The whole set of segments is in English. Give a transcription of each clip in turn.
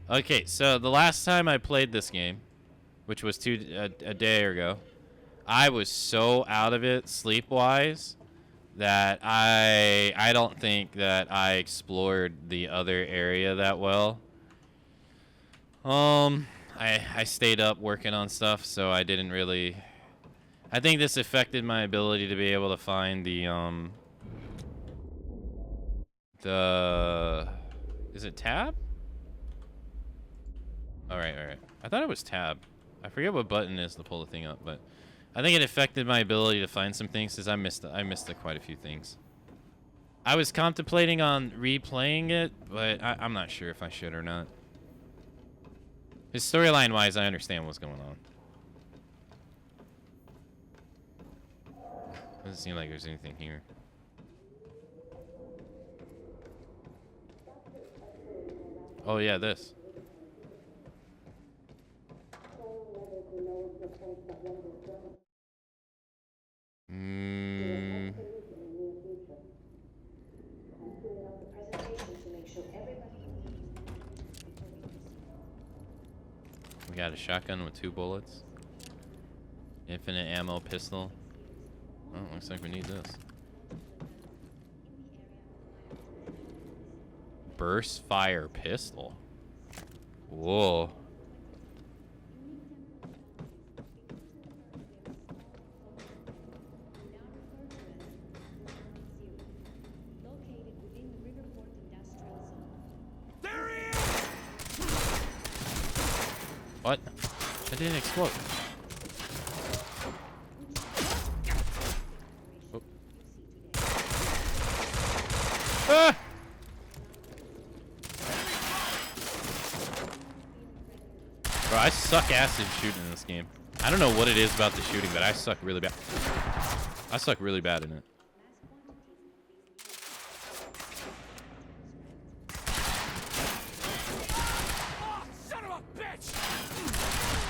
Okay, so the last time I played this game, which was a day ago, I was so out of it sleep-wise that I don't think that I explored the other area that well. I stayed up working on stuff, so I didn't really. I think this affected my ability to be able to find the is it tab? All right. I thought it was tab. I forget what button is to pull the thing up, but I think it affected my ability to find some things because I missed quite a few things. I was contemplating on replaying it, but I'm not sure if I should or not. His storyline-wise, I understand what's going on. Doesn't seem like there's anything here. Oh yeah, this. We got a shotgun with 2 bullets. Infinite ammo pistol. Oh, looks like we need this. Burst fire pistol. Whoa. What? That didn't explode. Oh. Ah! Bro, I suck ass in shooting in this game. I don't know what it is about the shooting, but I suck really bad. I suck really bad in it.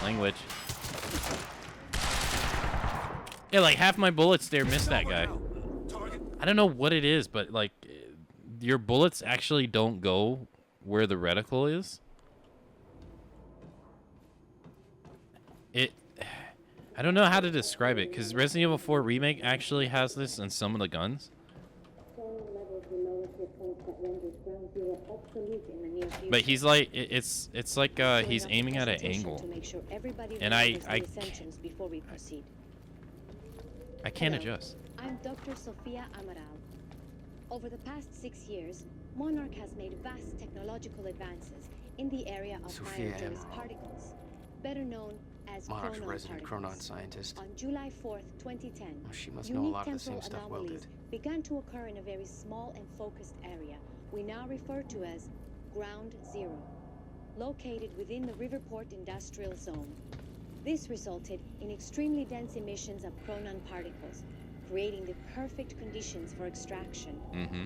Language. Yeah, like half my bullets there missed that guy. I don't know what it is, but like your bullets actually don't go where the reticle is. I don't know how to describe it because Resident Evil 4 Remake actually has this in some of the guns. But he's like, it's like he's aiming at an angle, and I can't adjust. I'm Dr. Sofia Amaral. Over the past 6 years, Monarch has made vast technological advances in the area of biogenous particles, better known as Monarch's chronon resident particles. chronon scientist. On July 4th, 2010, She must know a lot of the same stuff Will did. began to occur in a very small and focused area we now refer to as Ground Zero, located within the Riverport Industrial Zone. This resulted in extremely dense emissions of chronon particles, creating the perfect conditions for extraction,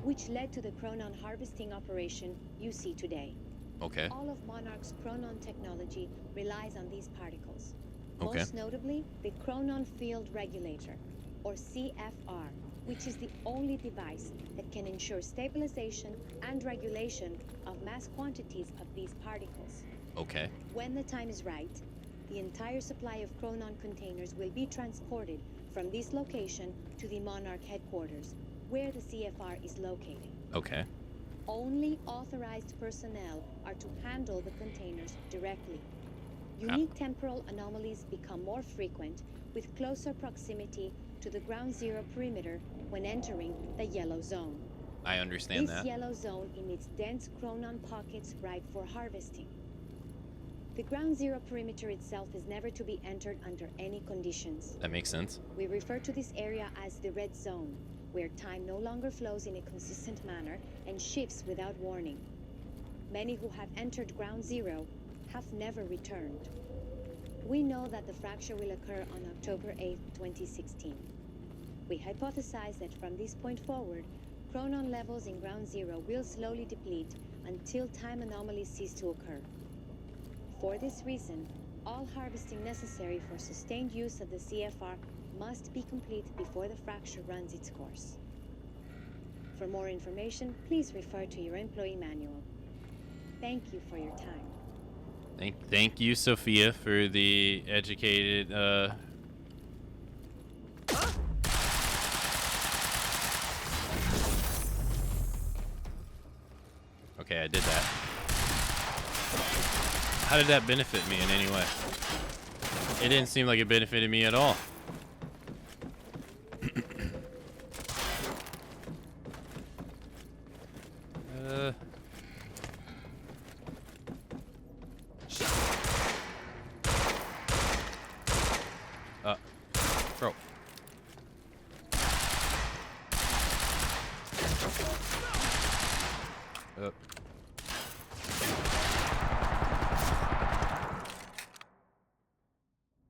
which led to the chronon harvesting operation you see today. Okay. All of Monarch's chronon technology relies on these particles. Okay. Most notably, the Chronon Field Regulator, or CFR, which is the only device that can ensure stabilization and regulation of mass quantities of these particles. Okay. When the time is right, the entire supply of chronon containers will be transported from this location to the Monarch headquarters, where the CFR is located. Okay. Only authorized personnel are to handle the containers directly. Unique temporal anomalies become more frequent with closer proximity to the Ground Zero perimeter when entering the yellow zone. I understand that. This yellow zone emits dense chronon pockets ripe for harvesting. The Ground Zero perimeter itself is never to be entered under any conditions. That makes sense. We refer to this area as the red zone, where time no longer flows in a consistent manner and shifts without warning. Many who have entered Ground Zero have never returned. We know that the fracture will occur on October 8, 2016. We hypothesize that from this point forward, chronon levels in Ground Zero will slowly deplete until time anomalies cease to occur. For this reason, all harvesting necessary for sustained use of the CFR must be complete before the fracture runs its course. For more information, please refer to your employee manual. Thank you for your time. Thank you, Sophia, for the educated. Okay, I did that. How did that benefit me in any way? It didn't seem like it benefited me at all. Bro.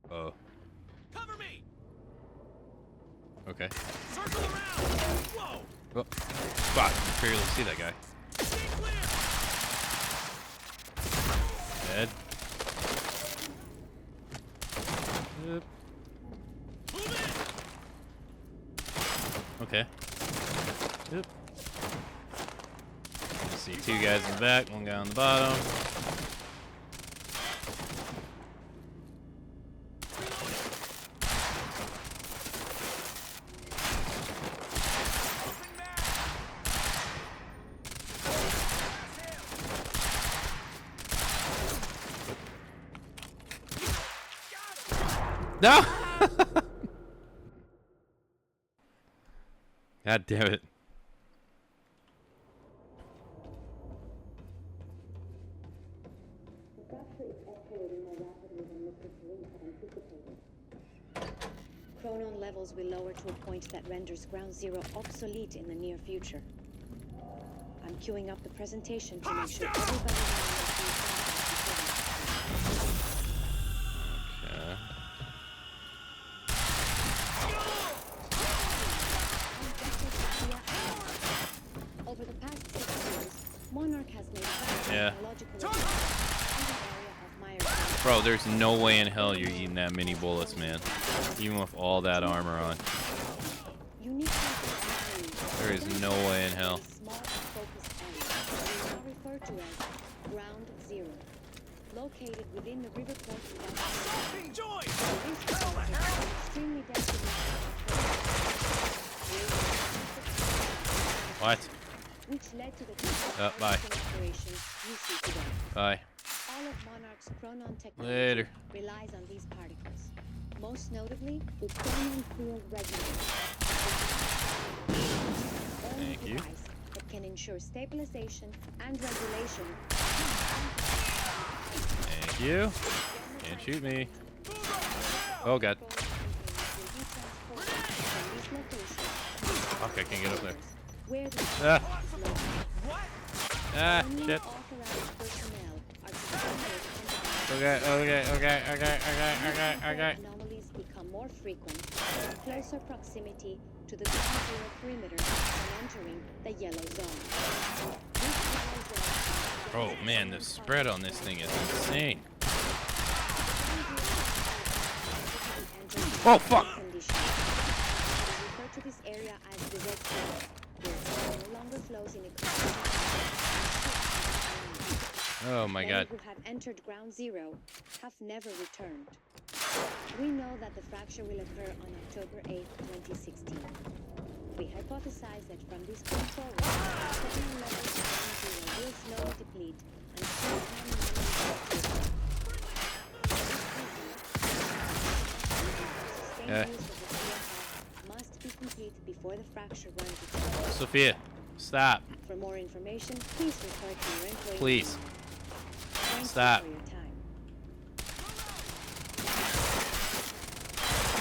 Oh. Cover me. Okay. Circle around. Whoa. Oh. Fuck. I barely see that guy. Stay clear. Dead. Yep. Move in. Okay. Yep. See two guys in the back, one guy on the bottom. No! God damn it. Chronon levels will lower to a point that renders Ground Zero obsolete in the near future. I'm queuing up the presentation to make sure everybody Okay. Over the past 6 years, Monarch has made vast technological advances in the area of Myers. Bro, there's no way in hell you're eating that many bullets, man. Even with all that armor on. There is no way in hell. Small and focused area, now referred to as Ground Zero, located within the river port. Being joined. Extremely densely. What? Which led to the Bye. operations you see today. Bye. All of Monarch's Chronon technology Later. relies on these particles. Most notably, the Chronon field regulator. Thank you. Device that can ensure stabilization and regulation. Thank you. Can't shoot me. Oh god. Fuck, I can't get up there. Where the Ah. What? Ah, only shit. authorized personnel are suspended Okay. anomalies become more frequent in closer proximity to the Ground Zero perimeter and entering the yellow zone. This yellow zone Oh man, the spread on this thing is insane. Oh fuck! Refer to this area as the red zone, where time no longer flows in a Oh my god. Many who have entered Ground Zero have never returned. We know that the fracture will occur on October 8, 2016. We hypothesize that from this point forward, the chronon levels of Ground Zero will slowly deplete until Yeah. sustained use of the CFR must be complete before the fracture runs its course. Sophia, stop. For more information, please refer to your employee. Please. Thank Stop. you for your time.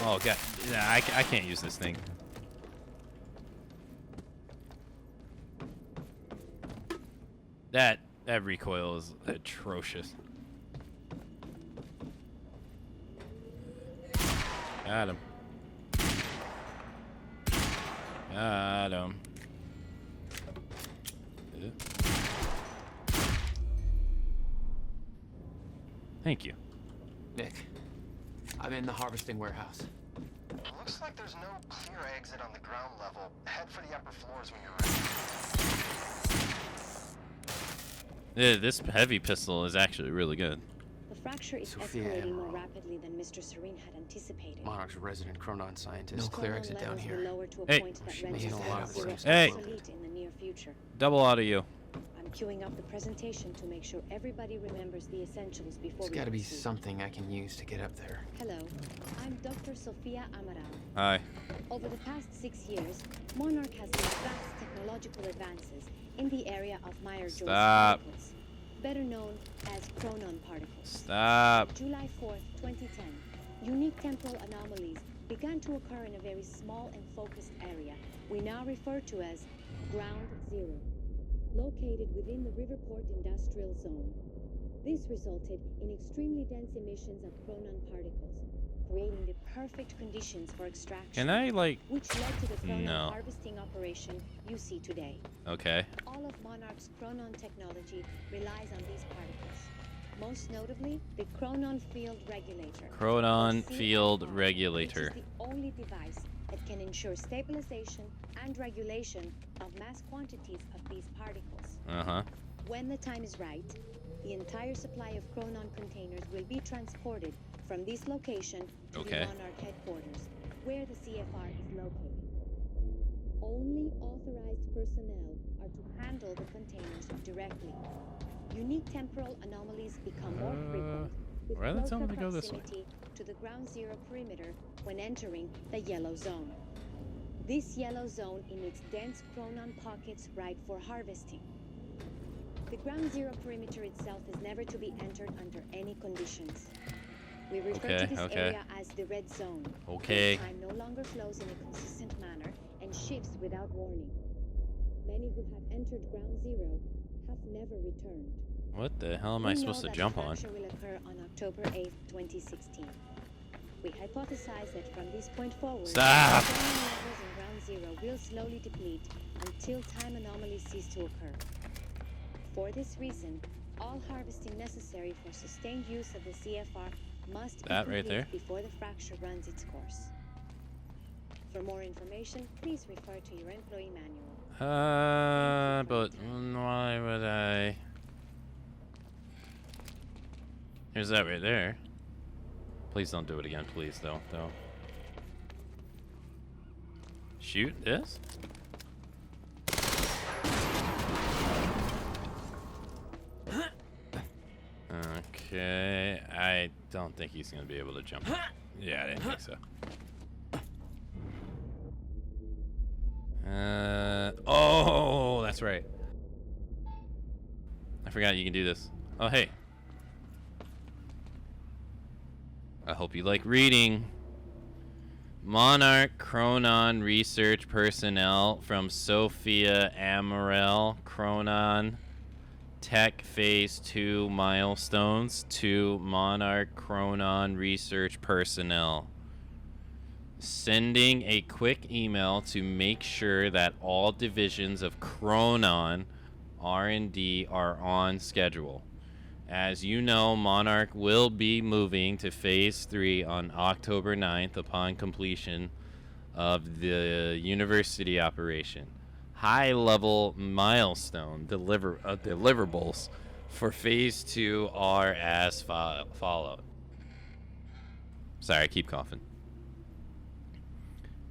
Oh god. Nah, I can't use this thing. That recoil is atrocious. Got him. Got him. Thank you. Nick, I'm in the harvesting warehouse. Looks like there's no clear exit on the ground level. Head for the upper floors when you're ready. This heavy pistol is actually really good. fracture is Sophia escalating more Emerald. rapidly than Mr. Serene had anticipated. Monarch's resident Chronon scientist. No Chronon clear exit down levels will here. lower to a Hey. point that She renders made a lot of Ground Zero sense. Hey. obsolete in the near future. Double auto you. I'm queuing up the presentation to make sure everybody remembers the essentials before There's we got to be proceed. something I can use to get up there. Hello, I'm Dr. Sophia Amaral. Hi. Over the past 6 years, Monarch has made vast technological advances in the area of Meyer-Joyce Stop. particles, better known as Chronon particles. Stop. July 4th, 2010, unique temporal anomalies began to occur in a very small and focused area we now refer to as Ground Zero, located within the Riverport Industrial Zone. This resulted in extremely dense emissions of Chronon particles, creating the perfect conditions for extraction. Can I, like... Which led to the Chronon No. harvesting operation you see today. Okay. All of Monarch's Chronon technology relies on these particles. Most notably, the Chronon Field Regulator. Chronon or Field CFR, Regulator. Which is the only device that can ensure stabilization and regulation of mass quantities of these particles. Uh-huh. When the time is right, the entire supply of Chronon containers will be transported from this location to Okay. the Monarch headquarters, where the CFR is located. Only authorized personnel are to handle the containers directly. Unique temporal anomalies become more frequent with why are they closer telling me to go this way? proximity to the Ground Zero perimeter when entering the yellow zone. This yellow zone emits dense Chronon pockets ripe for harvesting. The Ground Zero perimeter itself is never to be entered under any conditions. We refer to this area as the red zone. Okay. Where time no longer flows in a consistent manner and shifts without warning. Many who have entered Ground Zero have never returned. What the hell am I supposed to jump on? The fracture will occur on October 8th, 2016. We hypothesize that from this point forward, Stop. the Chronon levels in Ground Zero will slowly deplete until time anomalies cease to occur. For this reason, all harvesting necessary for sustained use of the CFR must be That right complete there? before the fracture runs its course. For more information, please refer to your employee manual. But why would I? Here's that right there. Please don't do it again, please. Don't. Shoot this? Okay, I don't think he's gonna be able to jump. Yeah, I didn't think so. Oh, that's right. I forgot you can do this. Oh, hey. I hope you like reading. Monarch Chronon research personnel from Sophia Amaral Chronon Tech Phase 2 milestones to Monarch Chronon research personnel. Sending a quick email to make sure that all divisions of Chronon R&D are on schedule. As you know, Monarch will be moving to Phase 3 on October 9th upon completion of the university operation. High-level milestone deliverables for Phase 2 are as followed. Sorry, I keep coughing.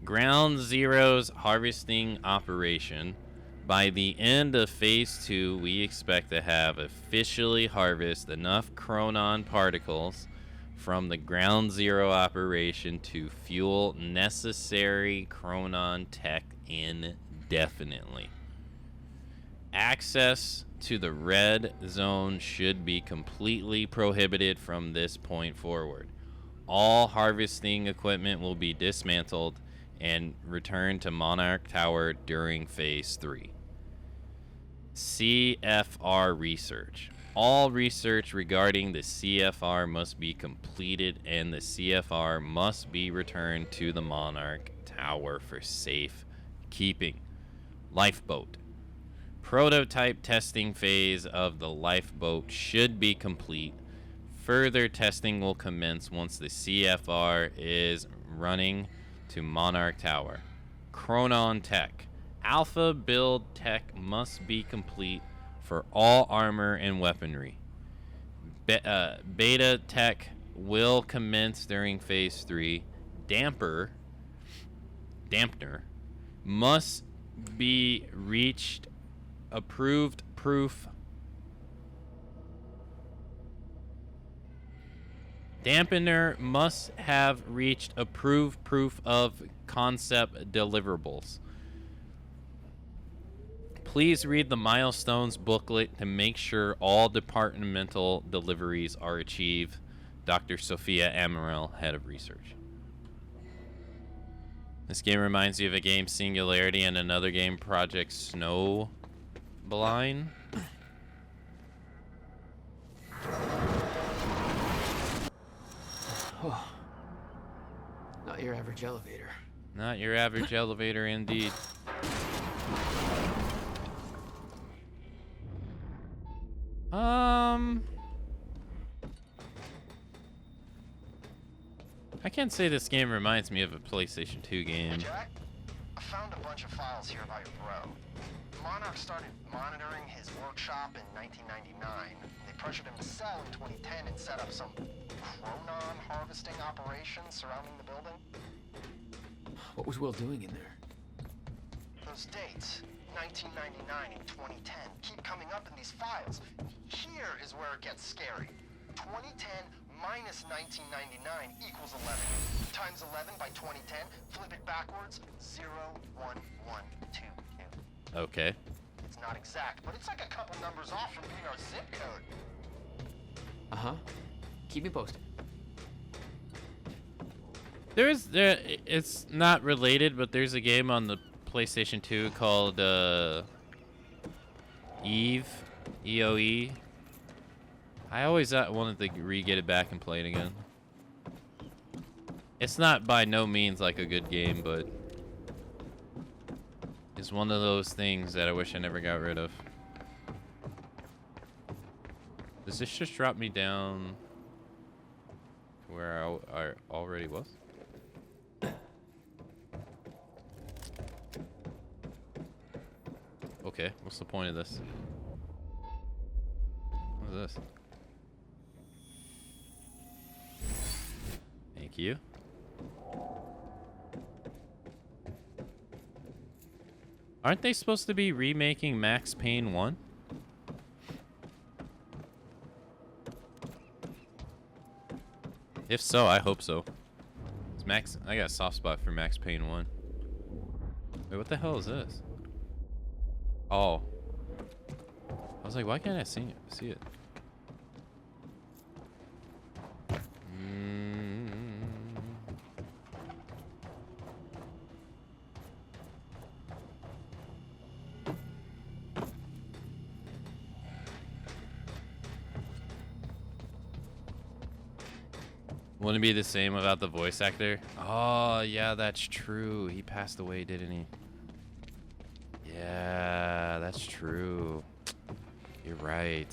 Ground Zero's harvesting operation. By the end of Phase 2, we expect to have officially harvested enough Chronon particles from the Ground Zero operation to fuel necessary Chronon tech indefinitely. Access to the red zone should be completely prohibited from this point forward. All harvesting equipment will be dismantled and returned to Monarch Tower during Phase 3. CFR research. All research regarding the CFR must be completed and the CFR must be returned to the Monarch Tower for safe keeping. Lifeboat. Prototype testing phase of the lifeboat should be complete. Further testing will commence once the CFR is running to Monarch Tower. Chronon Tech. Alpha build tech must be complete for all armor and weaponry. Beta tech will commence during phase 3. Dampener must be reached approved proof. Dampener must have reached approved proof of concept deliverables. Please read the milestones booklet to make sure all departmental deliveries are achieved. Dr. Sophia Amaral, head of research. This game reminds you of a game Singularity and another game Project Snowblind. Oh, not your average elevator. Not your average elevator, indeed. I can't say this game reminds me of a PlayStation 2 game. Hey, Jack, I found a bunch of files here about your bro. Monarch started monitoring his workshop in 1999. They pressured him to sell in 2010 and set up some chronon harvesting operations surrounding the building. What was Will doing in there? Those dates, 1999 and 2010, keep coming up in these files. Here is where it gets scary. 2010 minus 1999 equals 11. Times 11 by 2010, flip it backwards, 01122. Okay. It's not exact, but it's like a couple numbers off from being our zip code. Uh-huh. Keep me posted. It's not related, but there's a game on the PlayStation 2 called Eve, EOE. I always wanted to get it back and play it again. It's not by no means like a good game, but it's one of those things that I wish I never got rid of. Does this just drop me down to where I already was? Okay, what's the point of this? What is this? Thank you. Aren't they supposed to be remaking Max Payne 1? If so, I hope so. I got a soft spot for Max Payne 1. Wait, what the hell is this? Oh. I was like, why can't I see it? Wouldn't it be the same without the voice actor? Oh, yeah, that's true. He passed away, didn't he? Yeah, that's true. You're right.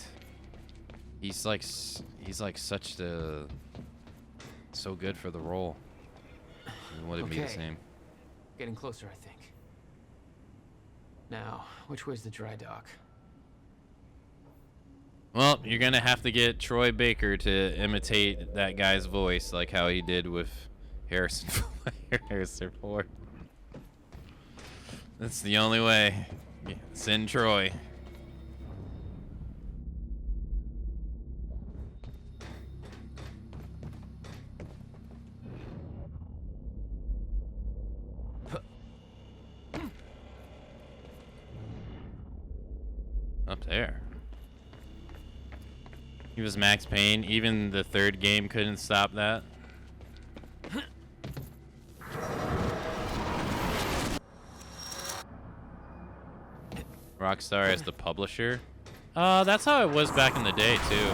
He's like such the so good for the role. It wouldn't be the same. Getting closer, I think. Now, which way's the dry dock? Well, you're gonna have to get Troy Baker to imitate that guy's voice, like how he did with Harrison Ford. That's the only way. Send Troy. Up there. He was Max Payne. Even the third game couldn't stop that. Rockstar as the publisher. That's how it was back in the day, too.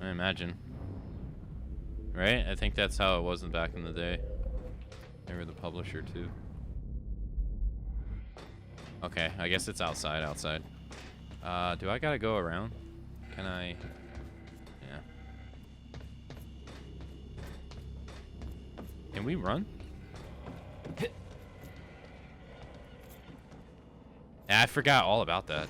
I imagine. Right? I think that's how it was back in the day. They were the publisher, too. Okay, I guess it's outside. Do I gotta go around? Can I? Yeah. Can we run? Yeah, I forgot all about that.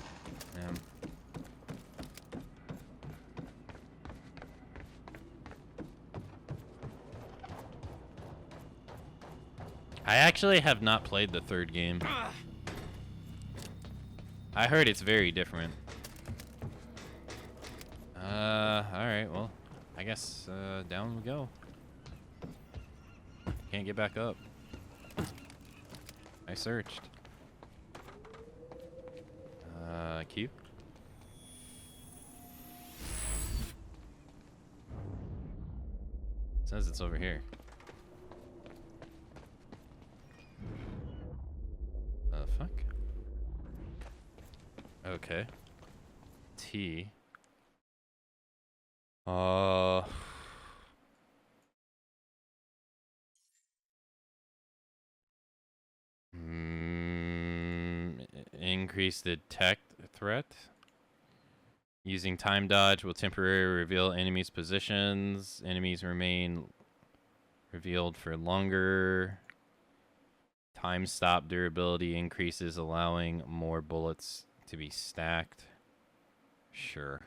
I actually have not played the third game. I heard it's very different. Alright, well, I guess, down we go. Can't get back up. I searched. Q? Says it's over here. Fuck? Okay. T. Increase detect threat. Using time dodge will temporarily reveal enemies' positions. Enemies remain revealed for longer. Time stop durability increases, allowing more bullets to be stacked. Sure.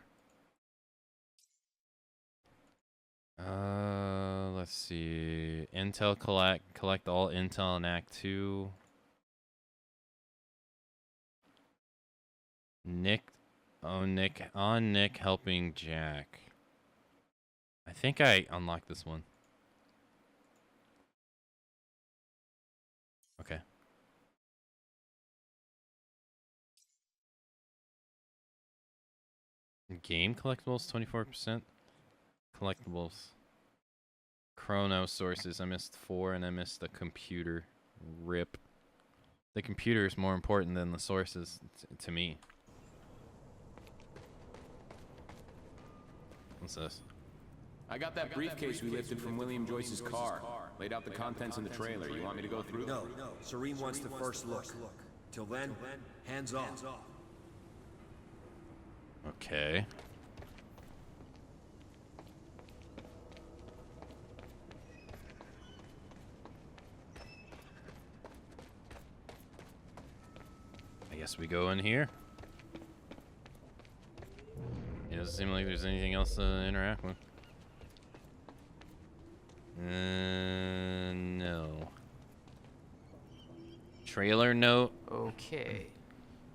Let's see. Intel collect all intel in Act 2. Nick helping Jack. I think I unlocked this one. Okay. Game collectibles 24%. Collectibles. Chrono sources. I missed 4 and I missed the computer. RIP. The computer is more important than the sources to me. What's this? I got that briefcase we lifted from William Joyce's car. Laid out the contents in the trailer. You want me to go through? No. Serene wants the first look. Till then, hands off. Okay. I guess we go in here. It doesn't seem like there's anything else to interact with. No. Trailer note. Okay.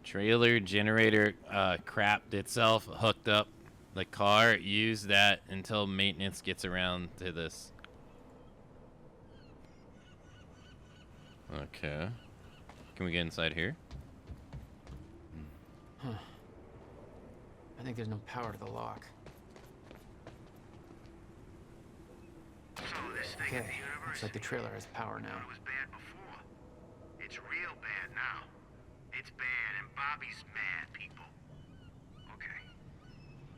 Trailer generator crapped itself, hooked up the car. Use that until maintenance gets around to this. Okay. Can we get inside here? Huh. I think there's no power to the lock. Okay, looks like the trailer has power now. It was bad before. It's real bad now. It's bad, and Bobby's mad, people. Okay.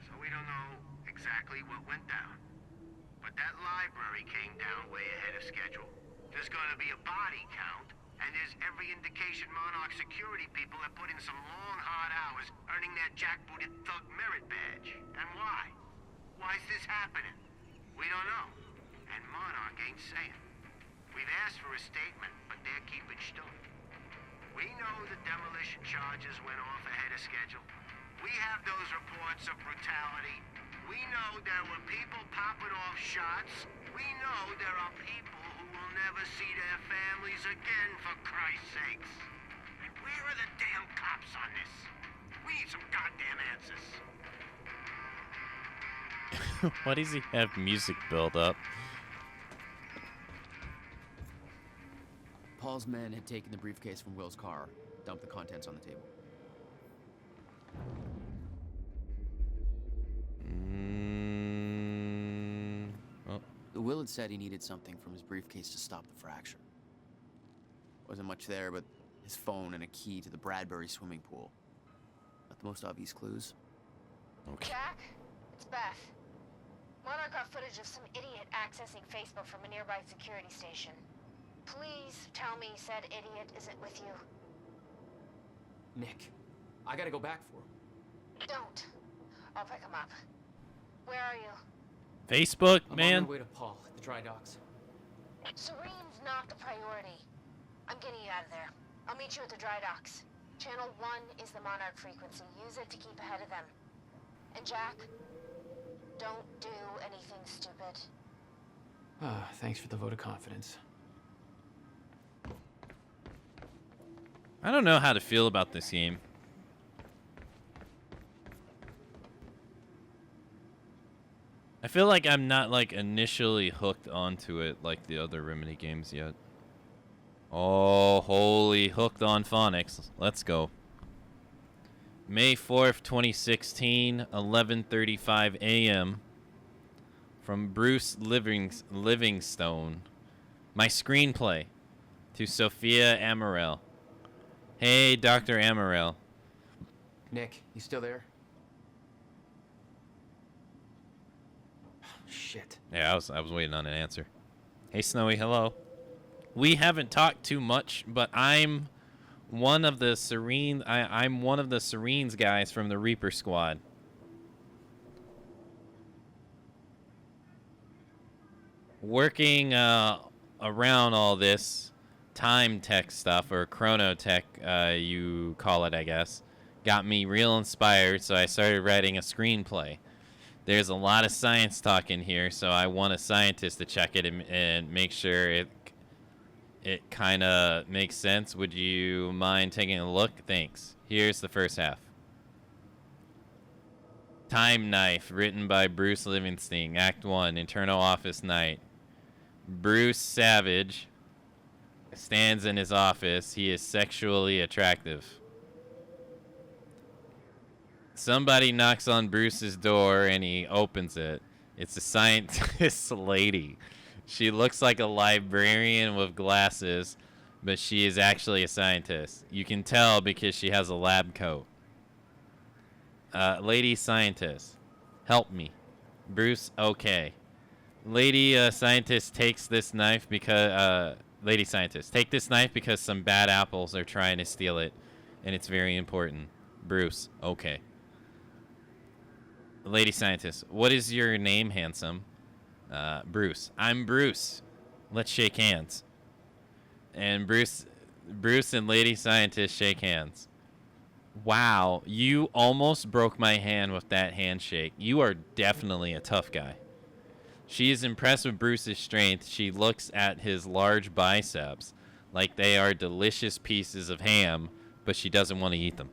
So we don't know exactly what went down. But that library came down way ahead of schedule. There's gonna be a body count, and there's every indication Monarch security people have put in some long, hard hours earning their jackbooted thug merit badge. And why? Why's this happening? We don't know. And Monarch ain't saying. We've asked for a statement, but they're keeping stum. We know the demolition charges went off ahead of schedule. We have those reports of brutality. We know there were people popping off shots. We know there are people who will never see their families again, for Christ's sakes. And where are the damn cops on this? We need some goddamn answers. Why does he have music build up? Paul's men had taken the briefcase from Will's car, dumped the contents on the table. Well. Will had said he needed something from his briefcase to stop the fracture. Wasn't much there, but his phone and a key to the Bradbury swimming pool. Not the most obvious clues. Okay. Jack, it's Beth. Monarch got footage of some idiot accessing Facebook from a nearby security station. Please tell me said idiot isn't with you. Nick, I gotta go back for him. Don't. I'll pick him up. Where are you? Facebook, I'm man. on my way to Paul at the dry docks. Serene's not the priority. I'm getting you out of there. I'll meet you at the dry docks. Channel 1 is the Monarch frequency. Use it to keep ahead of them. And Jack, don't do anything stupid. Thanks for the vote of confidence. I don't know how to feel about this game. I feel like I'm not like initially hooked onto it like the other Remedy games yet. Oh, holy, hooked on phonics. Let's go. May 4th, 2016, 11:35 a.m. From Bruce Livingstone. My screenplay to Sophia Amorel. Hey, Dr. Amorel. Nick, you still there? Shit. Yeah, I was waiting on an answer. Hey, Snowy, hello. We haven't talked too much, but I'm one of the I'm one of the Serenes guys from the Reaper Squad. Working around all this time tech stuff, or chrono tech, you call it, I guess, got me real inspired, so I started writing a screenplay. There's a lot of science talk in here, so I want a scientist to check it and make sure it kind of makes sense. Would you mind taking a look? Thanks. Here's the first half. Time Knife, written by Bruce Livingston. Act 1, Internal Office Night. Bruce Savage stands in his office. He is sexually attractive. Somebody knocks on Bruce's door and he opens it. It's a scientist lady. She looks like a librarian with glasses, but she is actually a scientist. You can tell because she has a lab coat. Lady scientist, help me. Bruce, okay. Lady scientist takes this knife because lady scientist, take this knife because some bad apples are trying to steal it, and it's very important. Bruce, okay. Lady scientist, what is your name, handsome? Bruce. I'm Bruce. Let's shake hands. And Bruce and lady scientist shake hands. Wow, you almost broke my hand with that handshake. You are definitely a tough guy. She is impressed with Bruce's strength. She looks at his large biceps like they are delicious pieces of ham, but she doesn't want to eat them.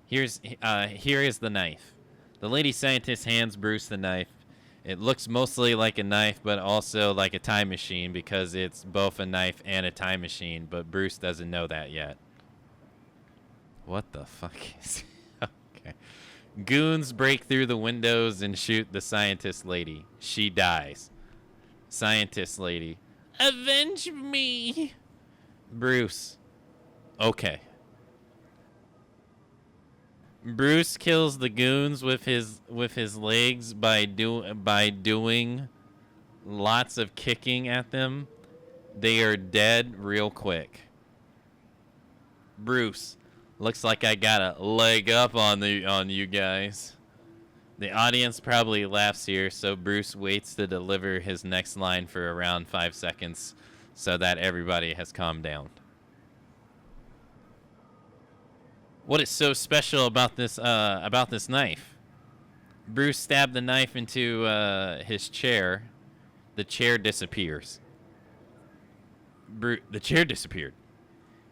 Here is the knife. The lady scientist hands Bruce the knife. It looks mostly like a knife, but also like a time machine because it's both a knife and a time machine, but Bruce doesn't know that yet. What the fuck is... Okay. Goons break through the windows and shoot the scientist lady. She dies. Scientist lady. Avenge me! Bruce. Okay. Bruce kills the goons with his legs by doing lots of kicking at them. They are dead real quick. Bruce, looks like I got a leg up on you guys. The audience probably laughs here, so Bruce waits to deliver his next line for around 5 seconds so that everybody has calmed down. What is so special about this knife? Bruce stabbed the knife into his chair. The chair disappears. The chair disappeared.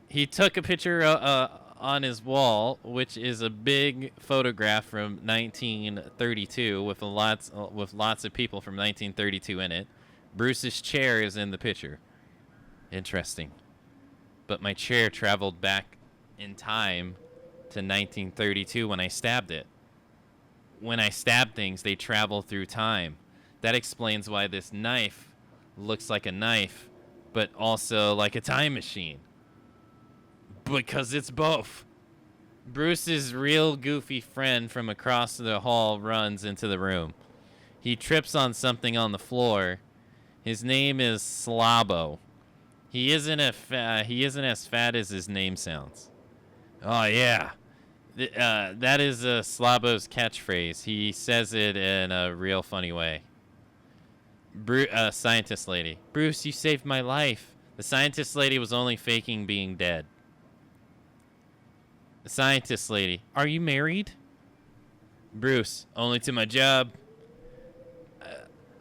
He took a picture on his wall, which is a big photograph from 1932 with lots of people from 1932 in it. Bruce's chair is in the picture. Interesting. But my chair traveled back in time to 1932 when I stabbed it. When I stab things, they travel through time. That explains why this knife looks like a knife, but also like a time machine. Because it's both. Bruce's real goofy friend from across the hall runs into the room. He trips on something on the floor. His name is Slabo. He isn't as fat as his name sounds. Oh yeah. That is Slabo's catchphrase. He says it in a real funny way. Scientist lady. Bruce, you saved my life. The scientist lady was only faking being dead. The scientist lady. Are you married? Bruce, only to my job.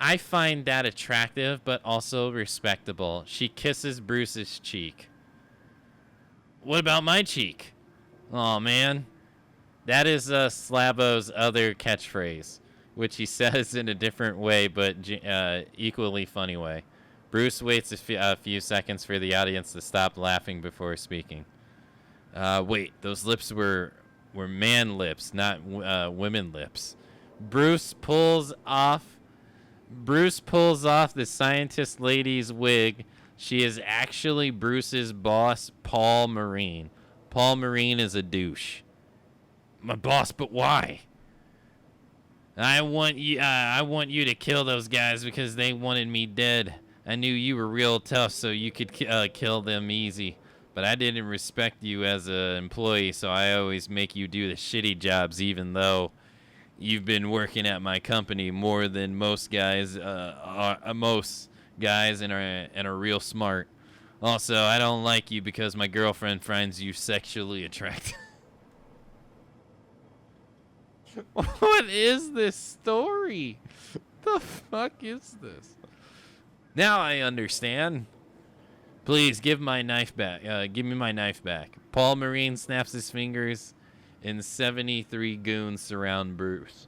I find that attractive, but also respectable. She kisses Bruce's cheek. What about my cheek? Oh man. That is Slabo's other catchphrase, which he says in a different way, but equally funny way. Bruce waits a few seconds for the audience to stop laughing before speaking. Wait, those lips were man lips, not women lips. Bruce pulls off the scientist lady's wig. She is actually Bruce's boss, Paul Marine. Paul Marine is a douche. My boss, but why? I want you to kill those guys because they wanted me dead. I knew you were real tough, so you could kill them easy. But I didn't respect you as an employee, so I always make you do the shitty jobs, even though you've been working at my company more than most guys and are real smart. Also, I don't like you because my girlfriend finds you sexually attractive. What is this story? The fuck is this? Now I understand. Please give my knife back. Give me my knife back. Paul Marine snaps his fingers, and 73 goons surround Bruce.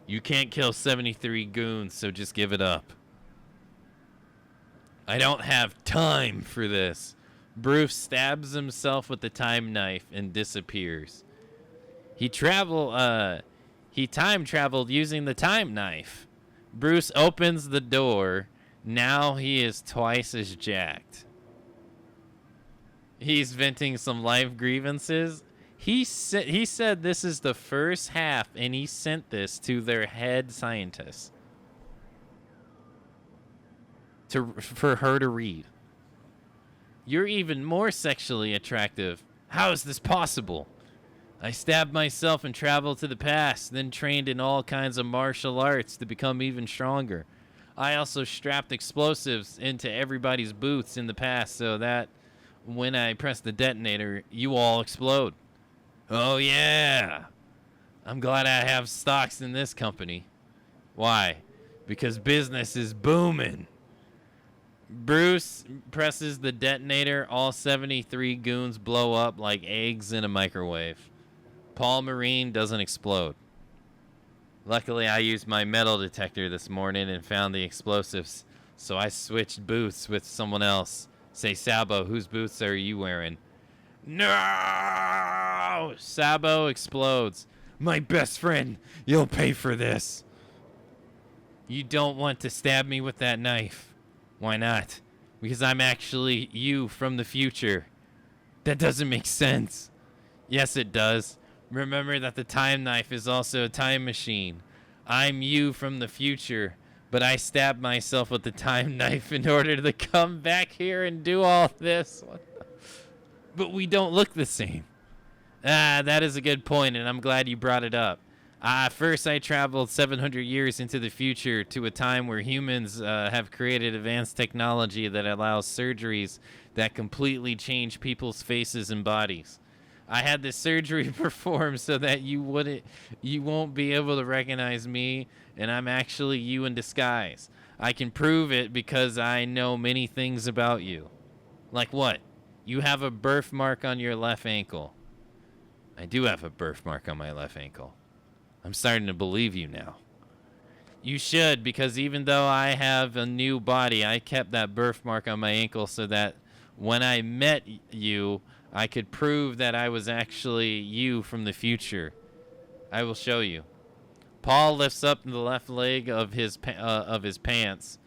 You can't kill 73 goons, so just give it up. I don't have time for this. Bruce stabs himself with the time knife and disappears. He time traveled using the time knife. Bruce opens the door. Now he is twice as jacked. He's venting some life grievances. He said this is the first half, and he sent this to their head scientist for her to read. You're even more sexually attractive. How is this possible? I stabbed myself and traveled to the past, then trained in all kinds of martial arts to become even stronger. I also strapped explosives into everybody's boots in the past so that when I press the detonator, you all explode. Oh yeah. I'm glad I have stocks in this company. Why? Because business is booming. Bruce presses the detonator. All 73 goons blow up like eggs in a microwave. Paul Marine doesn't explode. Luckily, I used my metal detector this morning and found the explosives, so I switched boots with someone else. Say, Sabo, whose boots are you wearing? No! Sabo explodes. My best friend, you'll pay for this. You don't want to stab me with that knife. Why not? Because I'm actually you from the future. That doesn't make sense. Yes, it does. Remember that the time knife is also a time machine. I'm you from the future, but I stabbed myself with the time knife in order to come back here and do all this. But we don't look the same. That is a good point, and I'm glad you brought it up. First, I traveled 700 years into the future to a time where humans have created advanced technology that allows surgeries that completely change people's faces and bodies. I had this surgery performed so that you won't be able to recognize me, and I'm actually you in disguise. I can prove it because I know many things about you. Like what? You have a birthmark on your left ankle. I do have a birthmark on my left ankle. I'm starting to believe you now. You should, because even though I have a new body, I kept that birthmark on my ankle so that when I met you, I could prove that I was actually you from the future. I will show you. Paul lifts up the left leg of his pants,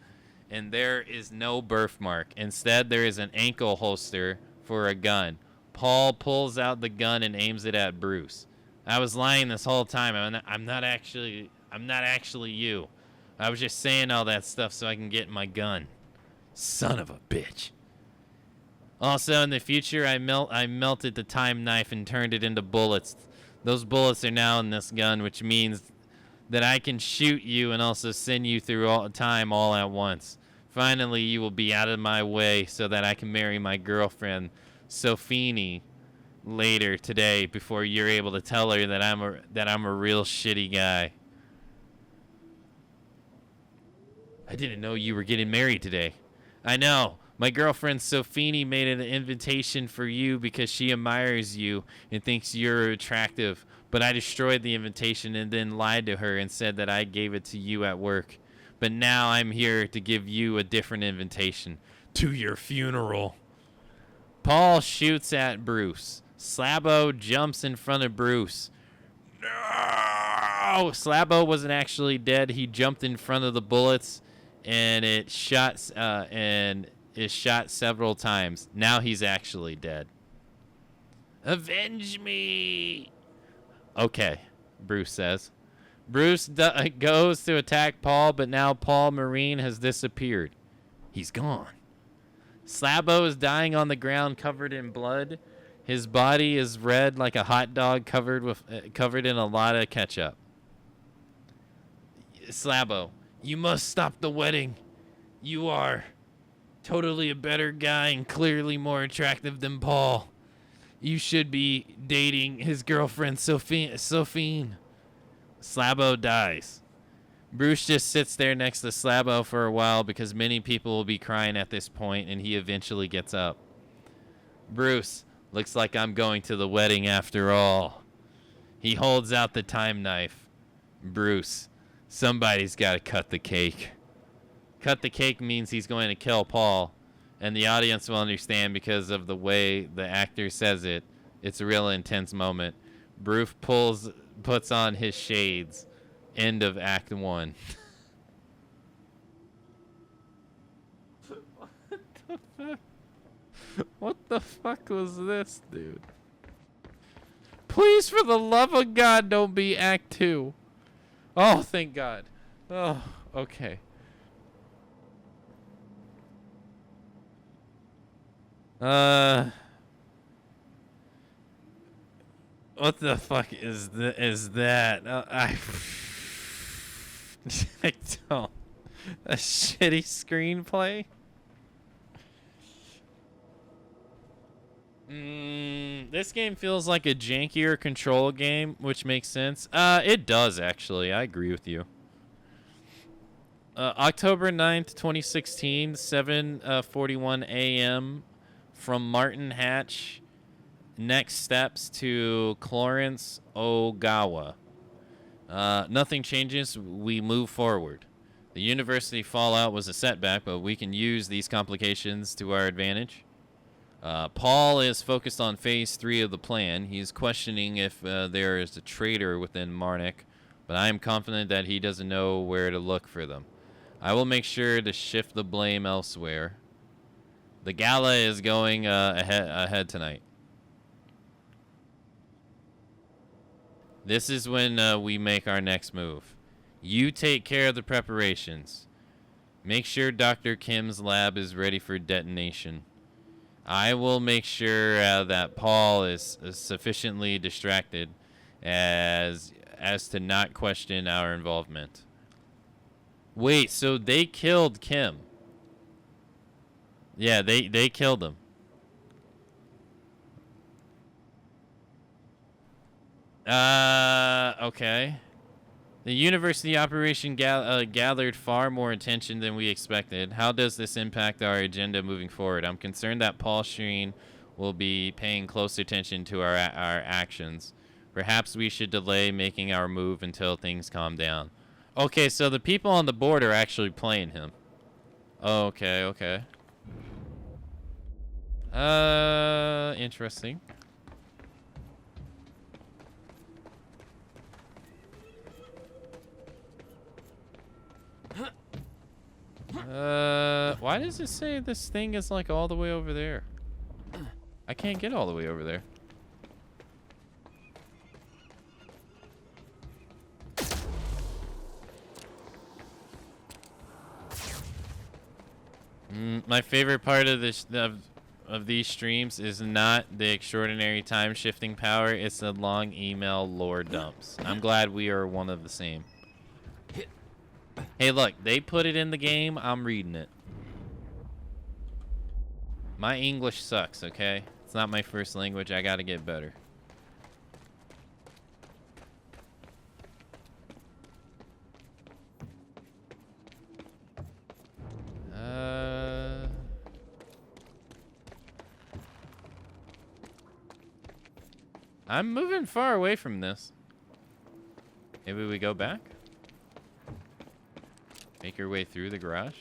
and there is no birthmark. Instead, there is an ankle holster for a gun. Paul pulls out the gun and aims it at Bruce. I was lying this whole time. I'm not actually you. I was just saying all that stuff so I can get my gun. Son of a bitch. Also, in the future, I melted the time knife and turned it into bullets. Those bullets are now in this gun, which means that I can shoot you and also send you through all time all at once. Finally, you will be out of my way so that I can marry my girlfriend, Sophini, later today before you're able to tell her that I'm a real shitty guy. I didn't know you were getting married today. I know. My girlfriend Sophini made an invitation for you because she admires you and thinks you're attractive. But I destroyed the invitation and then lied to her and said that I gave it to you at work. But now I'm here to give you a different invitation. To your funeral. Paul shoots at Bruce. Slabo jumps in front of Bruce. No! Slabo wasn't actually dead. He jumped in front of the bullets, and it shot several times. Now he's actually dead. Avenge me! Okay, Bruce says. Bruce goes to attack Paul, but now Paul Marine has disappeared. He's gone. Slabo is dying on the ground, covered in blood. His body is red like a hot dog covered in a lot of ketchup. Slabo, you must stop the wedding. You are totally a better guy and clearly more attractive than Paul. You should be dating his girlfriend, Sophine. Slabo dies. Bruce just sits there next to Slabo for a while because many people will be crying at this point, and he eventually gets up. Bruce, looks like I'm going to the wedding after all. He holds out the time knife. Bruce, somebody's got to cut the cake. Cut the cake means he's going to kill Paul, and the audience will understand because of the way the actor says it. It's a real intense moment. Bruce puts on his shades. End of Act 1. What the fuck was this, dude? Please, for the love of God, don't be Act 2. Oh, thank God. Oh, okay. What the fuck is that? I don't. A shitty screenplay? This game feels like a jankier control game, which makes sense. It does, actually. I agree with you. October 9th, 2016, 7:41 a.m. from Martin Hatch. Next steps to Clarence Ogawa. Nothing changes. We move forward. The university fallout was a setback, but we can use these complications to our advantage. Paul is focused on phase 3 of the plan. He's questioning if there is a traitor within Marnik, but I am confident that he doesn't know where to look for them. I will make sure to shift the blame elsewhere. The gala is going ahead tonight. This is when we make our next move. You take care of the preparations. Make sure Dr. Kim's lab is ready for detonation. I will make sure that Paul is sufficiently distracted as to not question our involvement. Wait, so they killed Kim? Yeah, they killed him. Okay. The university operation gathered far more attention than we expected. How does this impact our agenda moving forward? I'm concerned that Paul Sheen will be paying close attention to our actions. Perhaps we should delay making our move until things calm down. Okay, so the people on the board are actually playing him. Okay, okay. Interesting. Why does it say this thing is like all the way over there? I can't get all the way over there. My favorite part of this of these streams is not the extraordinary time shifting power, it's the long email lore dumps. I'm glad we are one of the same. Hey, look, they put it in the game. I'm reading it. My English sucks, okay? It's not my first language. I gotta get better. I'm moving far away from this. Maybe we go back? Make your way through the garage?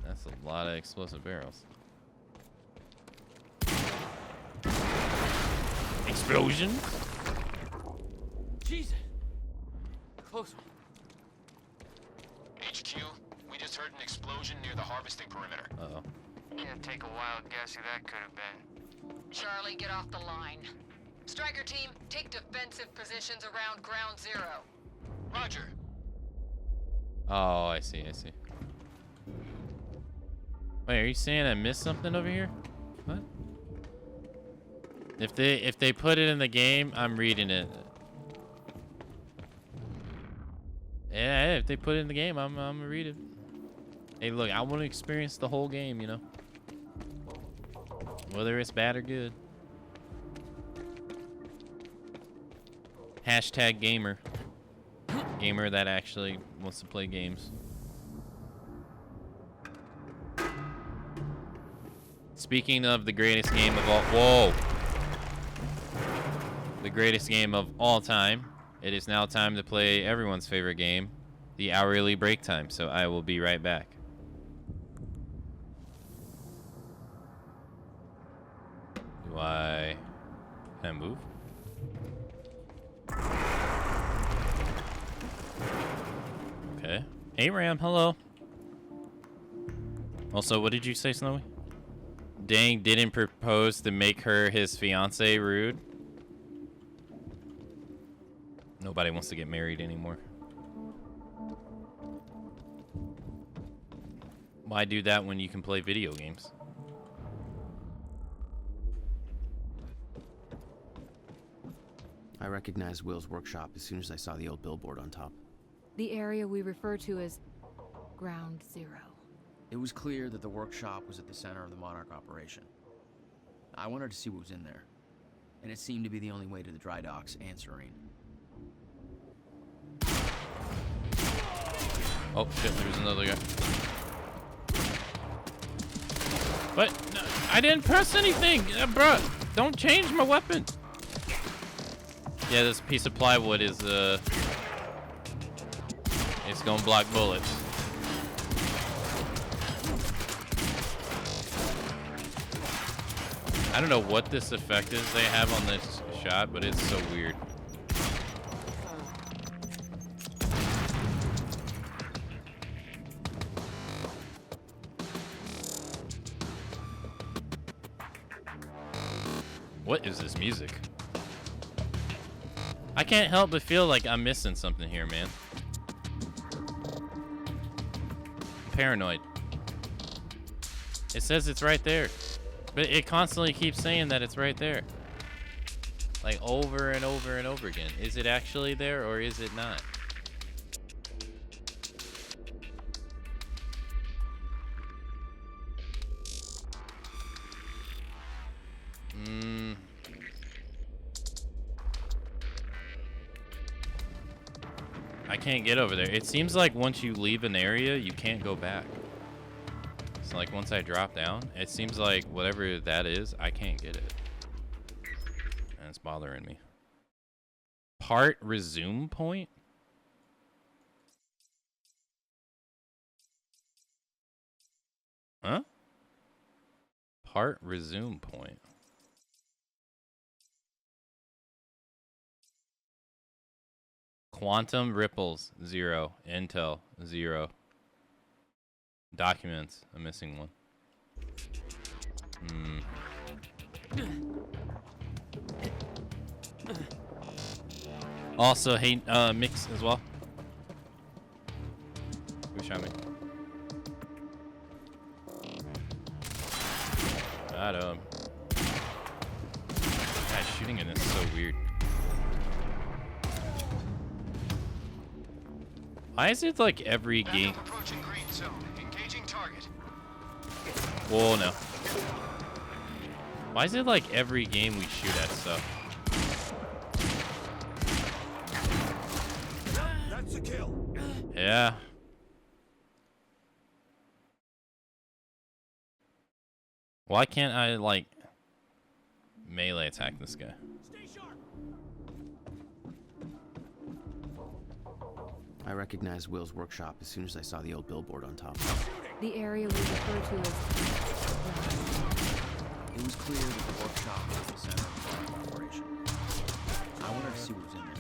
That's a lot of explosive barrels. Explosion? Jesus. Close one. HQ, we just heard an explosion near the harvesting perimeter. Uh-oh. Yeah, take a wild guess who that could have been. Charlie, get off the line. Striker team, take defensive positions around ground zero. Roger. Oh, I see, I see. Wait, are you saying I missed something over here? What? If they put it in the game, I'm reading it. Yeah, if they put it in the game, I'm gonna read it. Hey, look, I want to experience the whole game, you know. Whether it's bad or good. Hashtag gamer. Gamer that actually wants to play games. Speaking of the greatest game of all... Whoa! The greatest game of all time. It is now time to play everyone's favorite game, the hourly break time. So I will be right back. Can I move? Okay. Hey, Ram. Hello. Also, what did you say, Snowy? Dang didn't propose to make her his fiance. Rude. Nobody wants to get married anymore. Why do that when you can play video games? I recognized Will's workshop as soon as I saw the old billboard on top. The area we refer to as Ground Zero. It was clear that the workshop was at the center of the Monarch operation. I wanted to see what was in there, and it seemed to be the only way to the dry docks and Serene. Oh shit, there's another guy. What? No, I didn't press anything! Bruh, don't change my weapon! Yeah, this piece of plywood is, it's gonna block bullets. I don't know what this effect is they have on this shot, but it's so weird. What is this music? I can't help but feel like I'm missing something here, man. Paranoid. It says it's right there. But it constantly keeps saying that it's right there. Like over and over and over again. Is it actually there or is it not? I can't get over there. It seems like once you leave an area, you can't go back. So like once I drop down, it seems like whatever that is, I can't get it. And it's bothering me. Part resume point? Huh? Part resume point. Quantum ripples, 0. Intel, 0. Documents, I'm missing one. Also, hey, mix as well. Who shot me? Got him. God, shooting in this is so weird. Why is it like every game? Approaching green zone. Engaging target. Whoa, no. Why is it like every game we shoot at stuff? That's a kill. Yeah. Why can't I like melee attack this guy. I recognized Will's workshop as soon as I saw the old billboard on top. The area we refer to as It was clear that the workshop was the center of the operation. I wanted to see what was in there,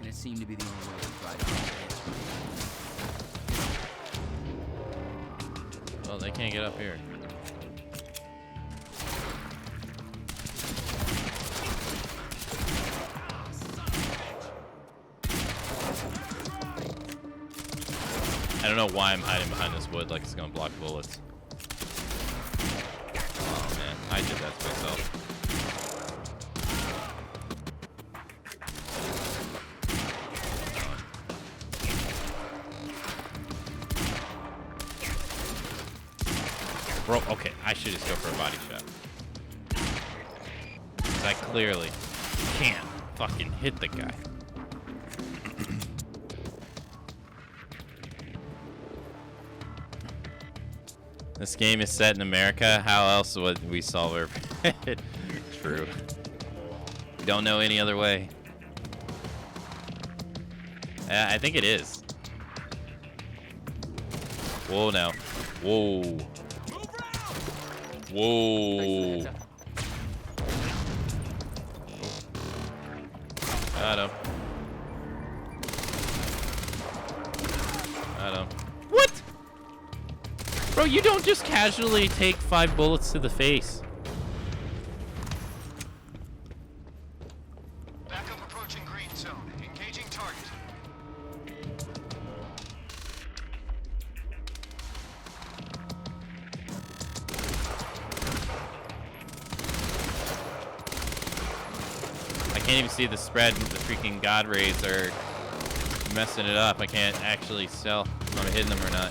and it seemed to be the only way to ride out. Well, they can't get up here. I don't know why I'm hiding behind this wood like it's gonna block bullets. Oh man, I did that to myself. Bro, okay, I should just go for a body shot. 'Cause I clearly can't fucking hit the guy. This game is set in America. How else would we solve it? True. We don't know any other way. I think it is. Whoa now. Whoa. Whoa. Got him. Got him. What? Bro, you don't just casually take 5 bullets to the face. Backup approaching green zone. Engaging target. I can't even see the spread. The freaking God rays are messing it up. I can't actually tell if I'm hitting them or not.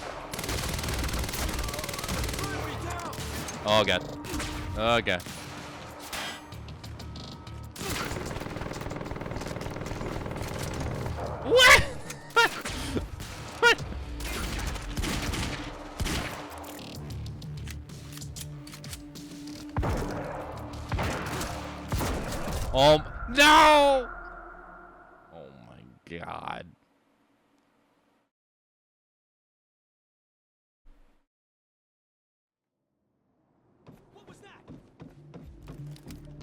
Oh god. Oh god. What? What? Oh no! Oh my god.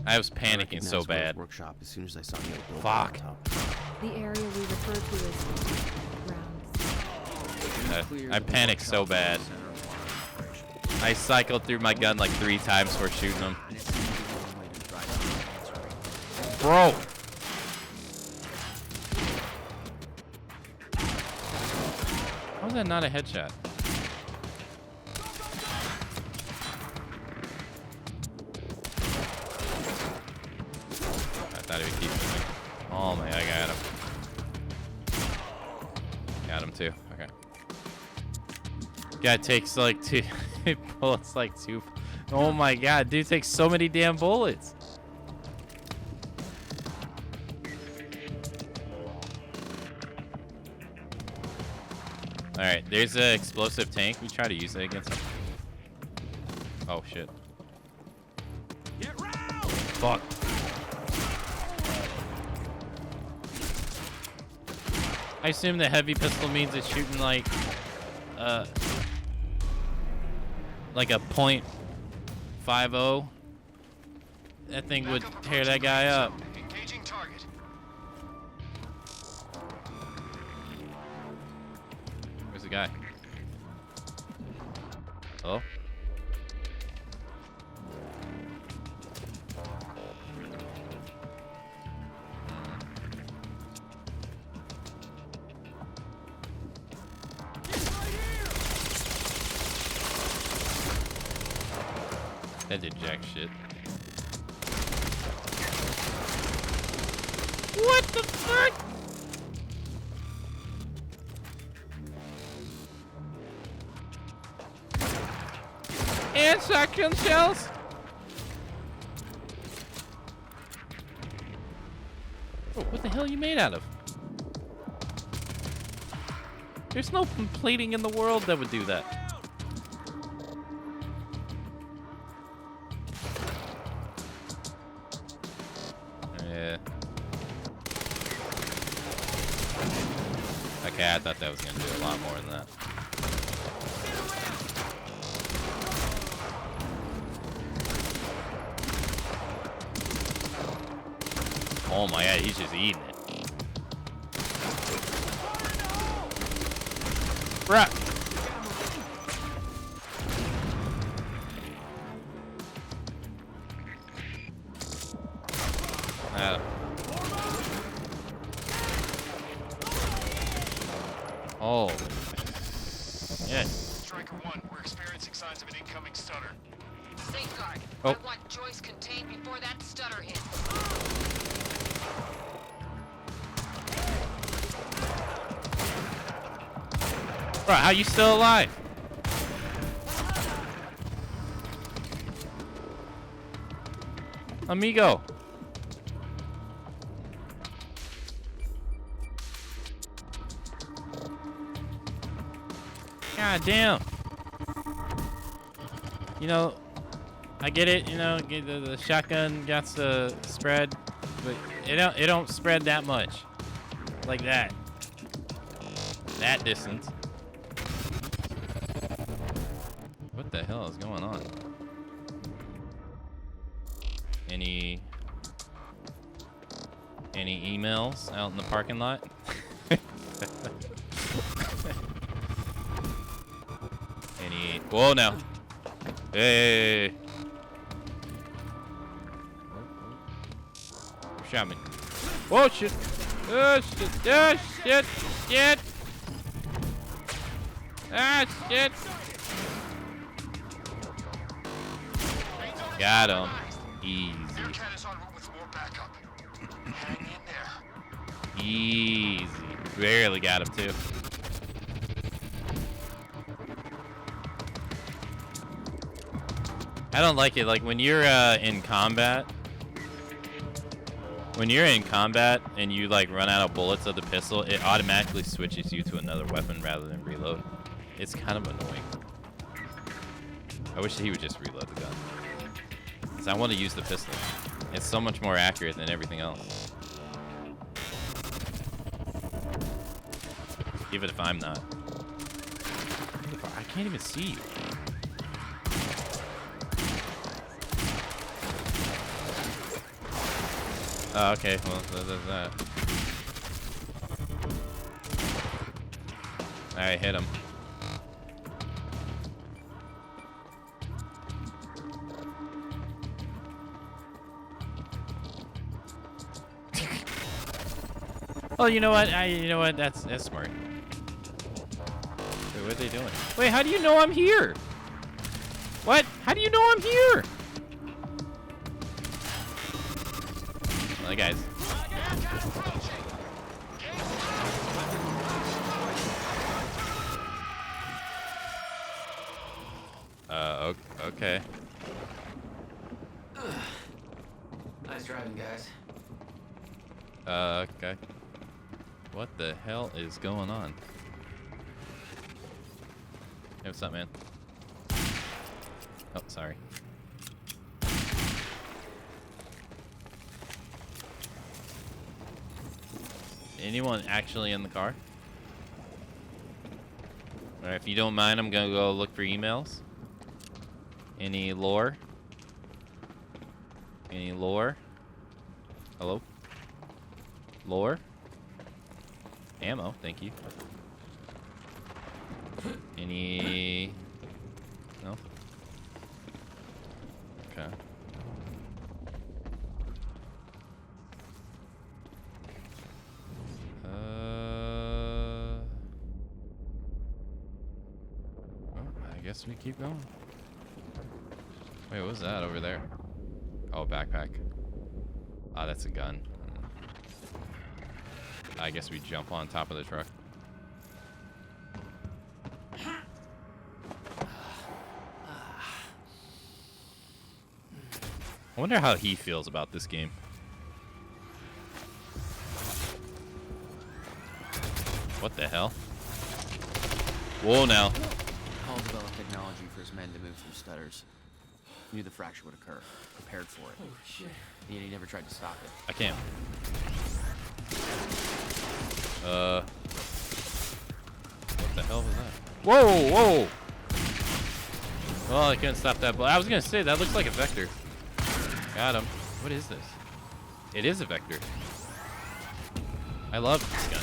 I was panicking so bad. Workshop as soon as I saw the old billboard Fuck. on top. the area we refer to as grounds. I panicked so bad. I cycled through my gun like 3 times before shooting him. Bro! How is that not a headshot? I thought he would keep moving. Oh my, I got him. Got him too. Okay. Guy takes like 2 bullets, like 2. Oh my god, dude takes so many damn bullets. Alright, there's an explosive tank. We try to use it against him. Oh shit. Get round! Fuck. I assume the heavy pistol means it's shooting like a .50. That thing would tear that guy up. Engaging target. Where's the guy? Oh? That did jack shit. What the fuck? And suction shells? Oh, what the hell are you made out of? There's no plating in the world that would do that. Okay, I thought that was gonna do a lot more than that. Oh my god, he's just eating it. Bruh. Oh. Yeah. Striker 1, we're experiencing signs of an incoming stutter. Safeguard. Oh. I want Joyce contained before that stutter hits. Bro, how you still alive? Amigo. God damn. You know, I get it, you know, the shotgun got to spread, but it don't spread that much. Like that. That distance. What the hell is going on? Any emails out in the parking lot? Whoa now. Hey. Who shot me? Whoa shit. Oh shit. Oh shit. Shit. Ah shit. Got him. Easy. Easy. Barely got him too. I don't like it. Like when you're in combat. When you're in combat and you like run out of bullets of the pistol, it automatically switches you to another weapon rather than reload. It's kind of annoying. I wish he would just reload the gun. Because I want to use the pistol. It's so much more accurate than everything else. Even if I'm not. I can't even see you. Oh, okay. Well, there's that. Alright, hit him. Oh, you know what? You know what? That's smart. Wait, what are they doing? Wait, how do you know I'm here? What? How do you know I'm here? Well, guys. Okay. Nice driving, guys. Okay. What the hell is going on? Hey, what's up, man? Oh, sorry. Anyone actually in the car? Alright, if you don't mind, I'm gonna go look for emails. Any lore? Any lore? Hello? Lore? Ammo, thank you. Any... No? Okay. I guess we keep going. Wait, what was that over there? Oh, backpack. Ah, that's a gun. I guess we jump on top of the truck. I wonder how he feels about this game. What the hell? Whoa now. Hall developed technology for his men to move through stutters. He knew the fracture would occur, prepared for it. Oh shit. And yet he never tried to stop it. I can't. hell was that? Whoa, whoa! Well, I couldn't stop that. But I was gonna say that looks like a vector. Got him. What is this? It is a vector. I love this gun.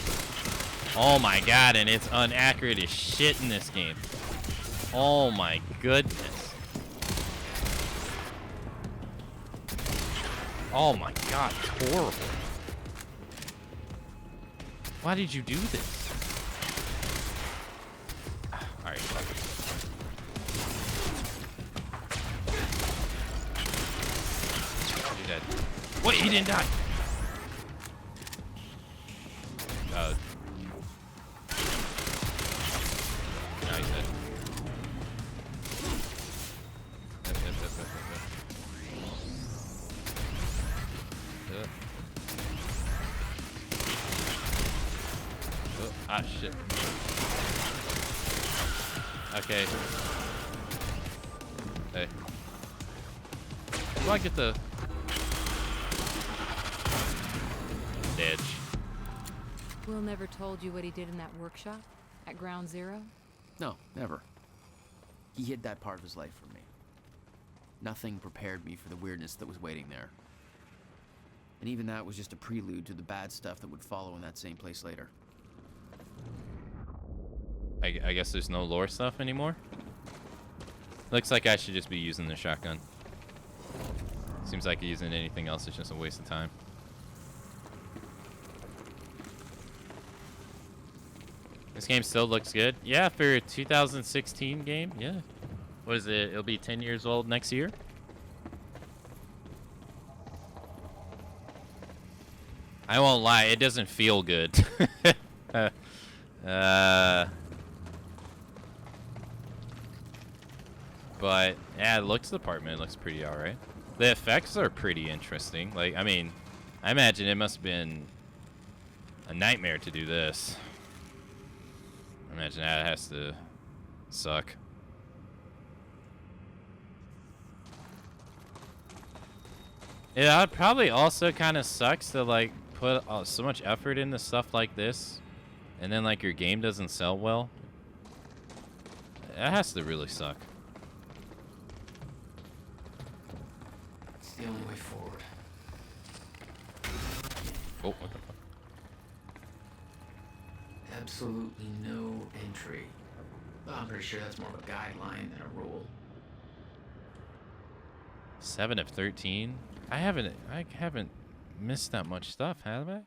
Oh my god, and it's inaccurate as shit in this game. Oh my goodness. Oh my god, it's horrible. Why did you do this? Alright, fuck it. You're dead. Wait, he didn't die. Now he's dead. Ah, shit. Okay. Hey. Do I get the edge? Will never told you what he did in that workshop at Ground Zero? No, never. He hid that part of his life from me. Nothing prepared me for the weirdness that was waiting there. And even that was just a prelude to the bad stuff that would follow in that same place later. I guess there's no lore stuff anymore? Looks like I should just be using the shotgun. Seems like using anything else is just a waste of time. This game still looks good. Yeah, for a 2016 game, yeah. What is it? It'll be 10 years old next year? I won't lie, it doesn't feel good. But yeah, the apartment looks pretty alright. The effects are pretty interesting. Like, I mean, I imagine it must have been a nightmare to do this. I imagine that has to suck. Yeah, it probably also kind of sucks to like put so much effort into stuff like this, and then like your game doesn't sell well. That has to really suck. It's the only way forward. Oh, what the fuck? Absolutely no entry. Well, I'm pretty sure that's more of a guideline than a rule. 7 of 13. I haven't missed that much stuff, have I?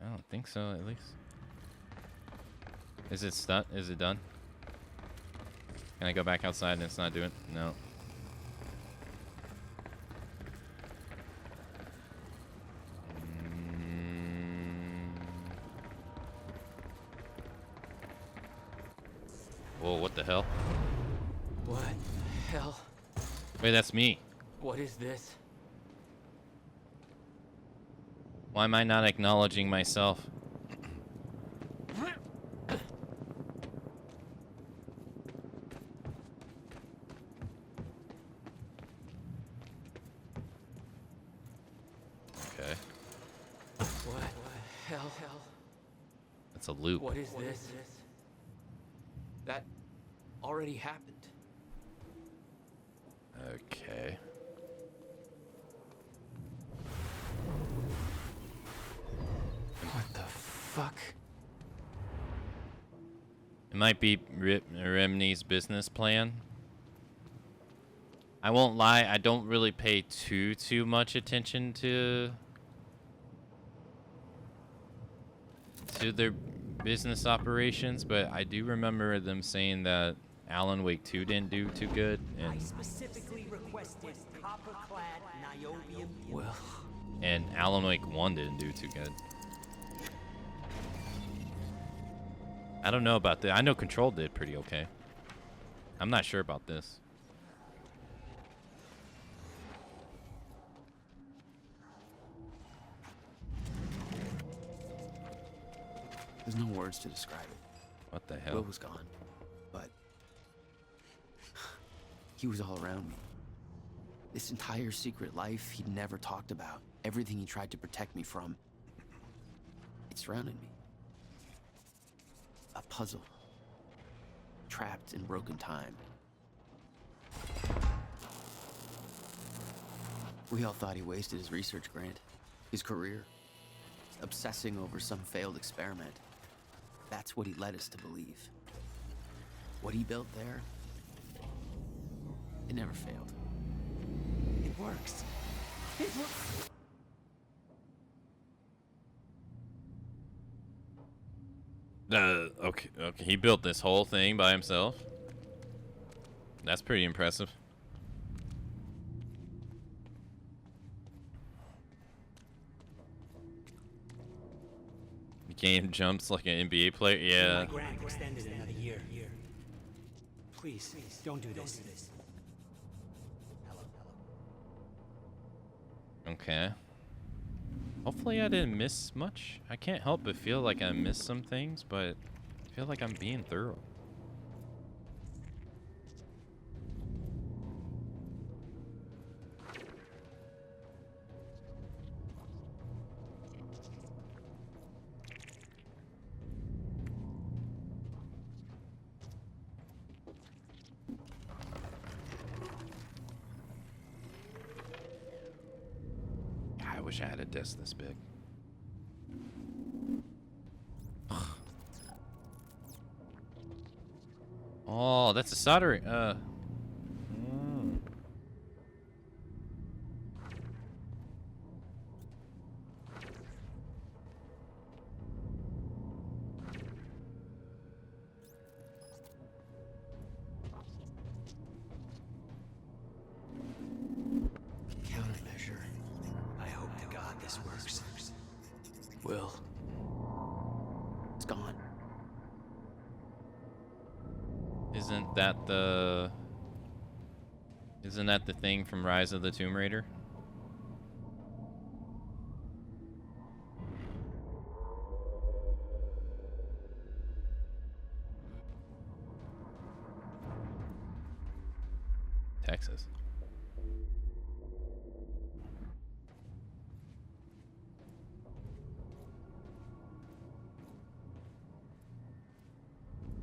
I don't think so, at least. Is it stuck? Is it done? Can I go back outside and it's not doing? No. Whoa, what the hell? What the hell? Wait, that's me. What is this? Why am I not acknowledging myself? Okay. What the hell? That's a loop. What is this? That already happened. Okay. What the fuck? It might be Remny's business plan. I won't lie, I don't really pay too much attention to their business operations, but I do remember them saying that Alan Wake 2 didn't do too good, and I specifically requested copper-clad niobium. Well, and Alan Wake 1 didn't do too good. I don't know about that. I know Control did pretty okay. I'm not sure about this. There's no words to describe it. What the hell? Will was gone, but he was all around me. This entire secret life he'd never talked about, everything he tried to protect me from, it surrounded me. A puzzle. Trapped in broken time. We all thought he wasted his research grant, his career, obsessing over some failed experiment. That's what he led us to believe. What he built there, it never failed. It works. It works. Okay, he built this whole thing by himself. That's pretty impressive. The game jumps like an NBA player. Yeah. My grant extended another year. Please, don't do this. Okay. Hopefully I didn't miss much. I can't help but feel like I missed some things, but I feel like I'm being thorough. I wish I had a desk this big. Oh, that's a soldering. Countermeasure. I hope to God this works. Will. It's gone. Isn't that the thing from Rise of the Tomb Raider? Texas.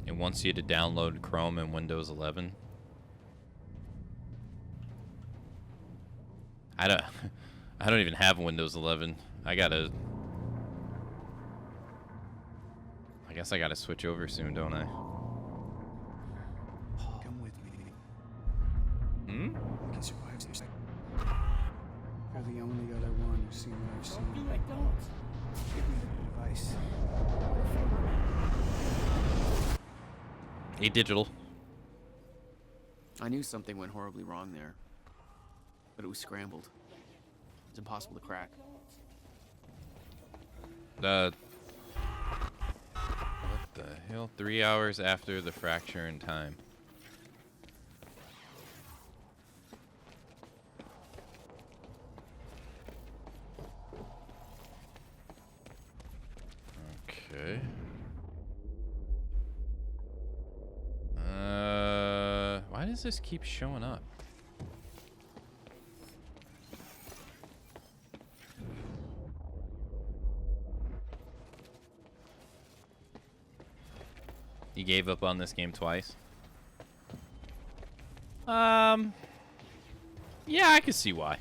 It wants you to download Chrome and Windows 11. I don't even have Windows 11. I guess I gotta switch over soon, don't I? Come with me. Hmm? We can survive this. You're the only other one who's seen what I've seen. Give me the device. A digital. I knew something went horribly wrong there, but it was scrambled. It's impossible to crack. What the hell? 3 hours after the fracture in time. Okay. Why does this keep showing up? You gave up on this game twice? Yeah, I can see why.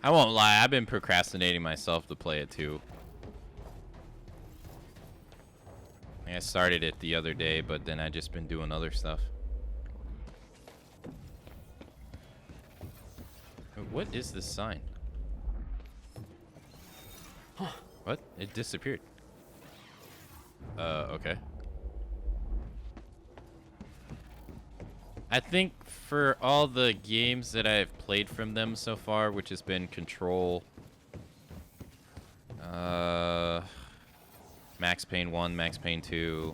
I won't lie, I've been procrastinating myself to play it too. I started it the other day, but then I just been doing other stuff. What is this sign? What? It disappeared. Okay. I think for all the games that I've played from them so far, which has been Control, Max Payne 1, Max Payne 2,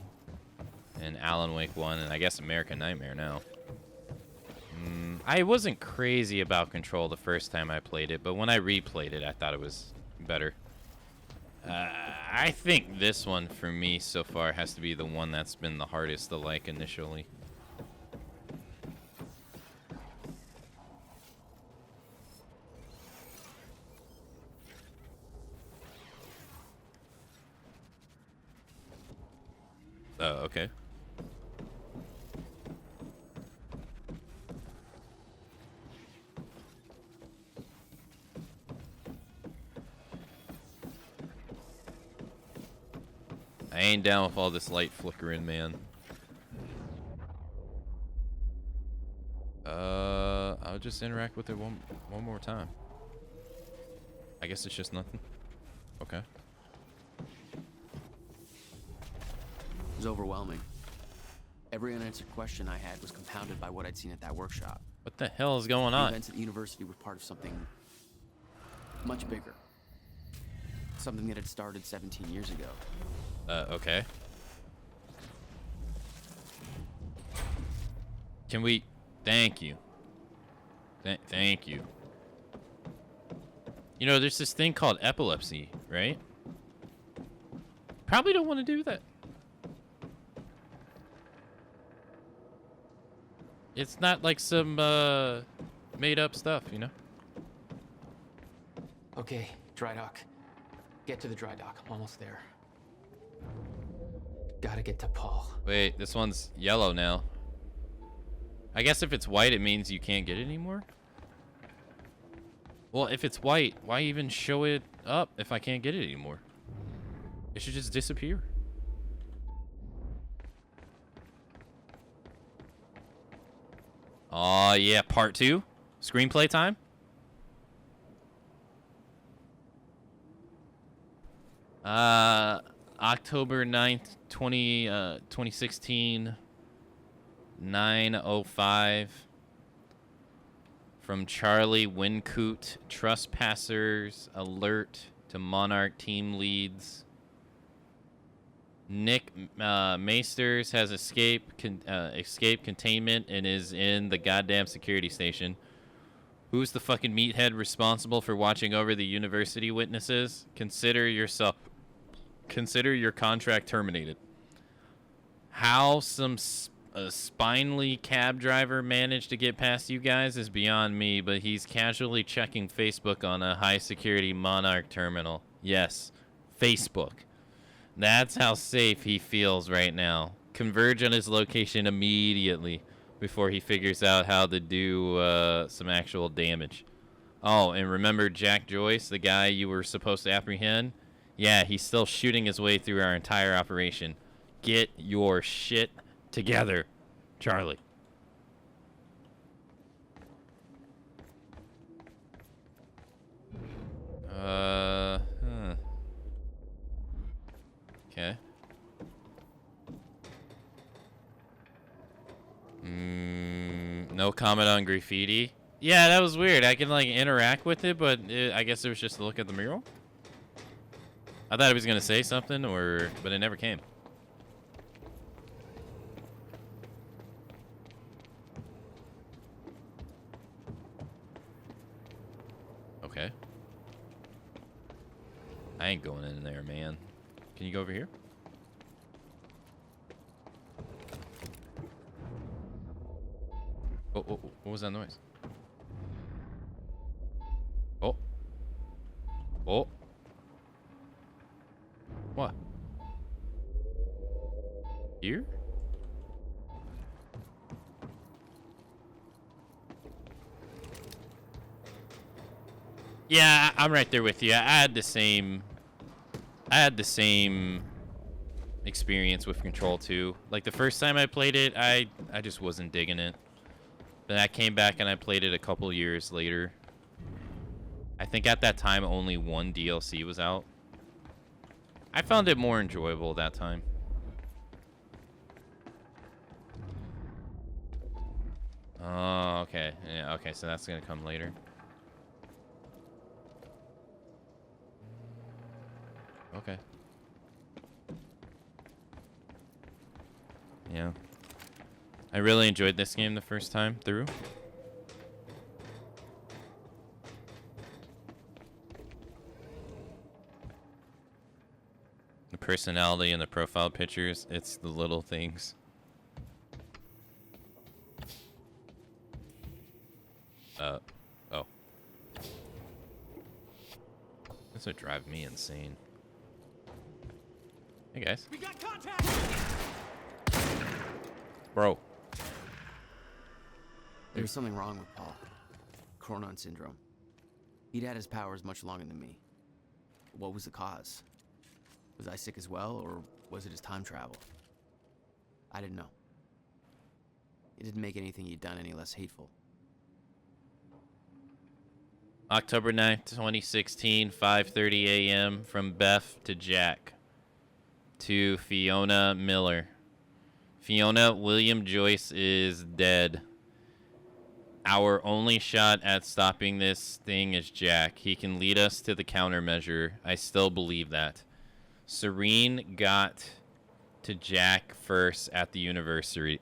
and Alan Wake 1, and I guess American Nightmare now. I wasn't crazy about Control the first time I played it, but when I replayed it, I thought it was better. I think this one, for me, so far, has to be the one that's been the hardest to like initially. Okay. I ain't down with all this light flickering, man. I'll just interact with it one more time. I guess it's just nothing. Okay. It was overwhelming. Every unanswered question I had was compounded by what I'd seen at that workshop. What the hell is going The on? events at the university were part of something much bigger. Something that had started 17 years ago. Okay. Can we... Thank you. Thank you. You know, there's this thing called epilepsy, right? Probably don't want to do that. It's not like some, made up stuff, you know? Okay, dry dock. Get to the dry dock. I'm almost there. Gotta get to Paul. Wait, this one's yellow now. I guess if it's white, it means you can't get it anymore? Well, if it's white, why even show it up if I can't get it anymore? It should just disappear. Aw, yeah, part 2? Screenplay time? October 9th, 2016, 9:05. From Charlie Wincoot, trespassers alert to Monarch team leads. Nick Maesters has escaped containment and is in the goddamn security station. Who's the fucking meathead responsible for watching over the university witnesses? Consider your contract terminated. How some spinely cab driver managed to get past you guys is beyond me, but he's casually checking Facebook on a high security Monarch terminal. Yes, Facebook. That's how safe he feels right now. Converge on his location immediately before he figures out how to do some actual damage. Oh, and remember Jack Joyce, the guy you were supposed to apprehend? Yeah, he's still shooting his way through our entire operation. Get your shit together, Charlie. Okay. No comment on graffiti. Yeah, that was weird. I can like interact with it, but I guess it was just to look at the mural. I thought it was gonna say something, but it never came. Okay. I ain't going in there, man. Can you go over here? Oh, what was that noise? Oh. Oh. What? Here? Yeah, I'm right there with you. I had the same experience with Control 2. Like the first time I played it, I just wasn't digging it. Then I came back and I played it a couple years later. I think at that time only one DLC was out. I found it more enjoyable that time. Oh, okay. Yeah, okay, so that's gonna come later. Okay. Yeah. I really enjoyed this game the first time through. The personality and the profile pictures, it's the little things. Oh. This would drive me insane. Hey guys. We got contact! Bro. There was something wrong with Paul. Chronon syndrome. He'd had his powers much longer than me. What was the cause? Was I sick as well, or was it his time travel? I didn't know. It didn't make anything he'd done any less hateful. October 9th, 2016, 5:30 a.m. from Beth to Jack to Fiona Miller. Fiona, William Joyce is dead. Our only shot at stopping this thing is Jack. He can lead us to the countermeasure. I still believe that. Serene got to Jack first at the university.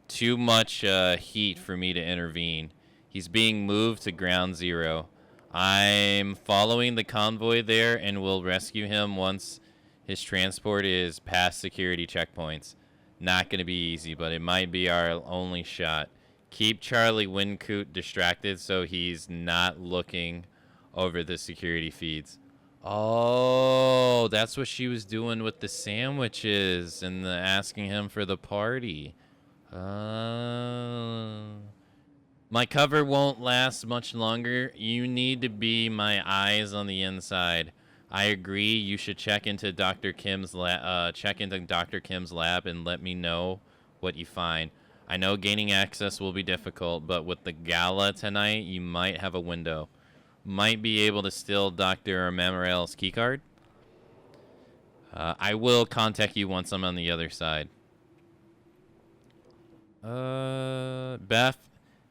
Too much heat for me to intervene. He's being moved to ground zero. I'm following the convoy there and will rescue him once his transport is past security checkpoints. Not going to be easy, but it might be our only shot. Keep Charlie Wincoot distracted so he's not looking over the security feeds. Oh, that's what she was doing with the sandwiches and asking him for the party. My cover won't last much longer. You need to be my eyes on the inside. I agree. You should check into Dr. Kim's lab. And let me know what you find. I know gaining access will be difficult, but with the gala tonight, you might have a window. Might be able to steal Dr. Memorial's keycard. I will contact you once I'm on the other side. Beth,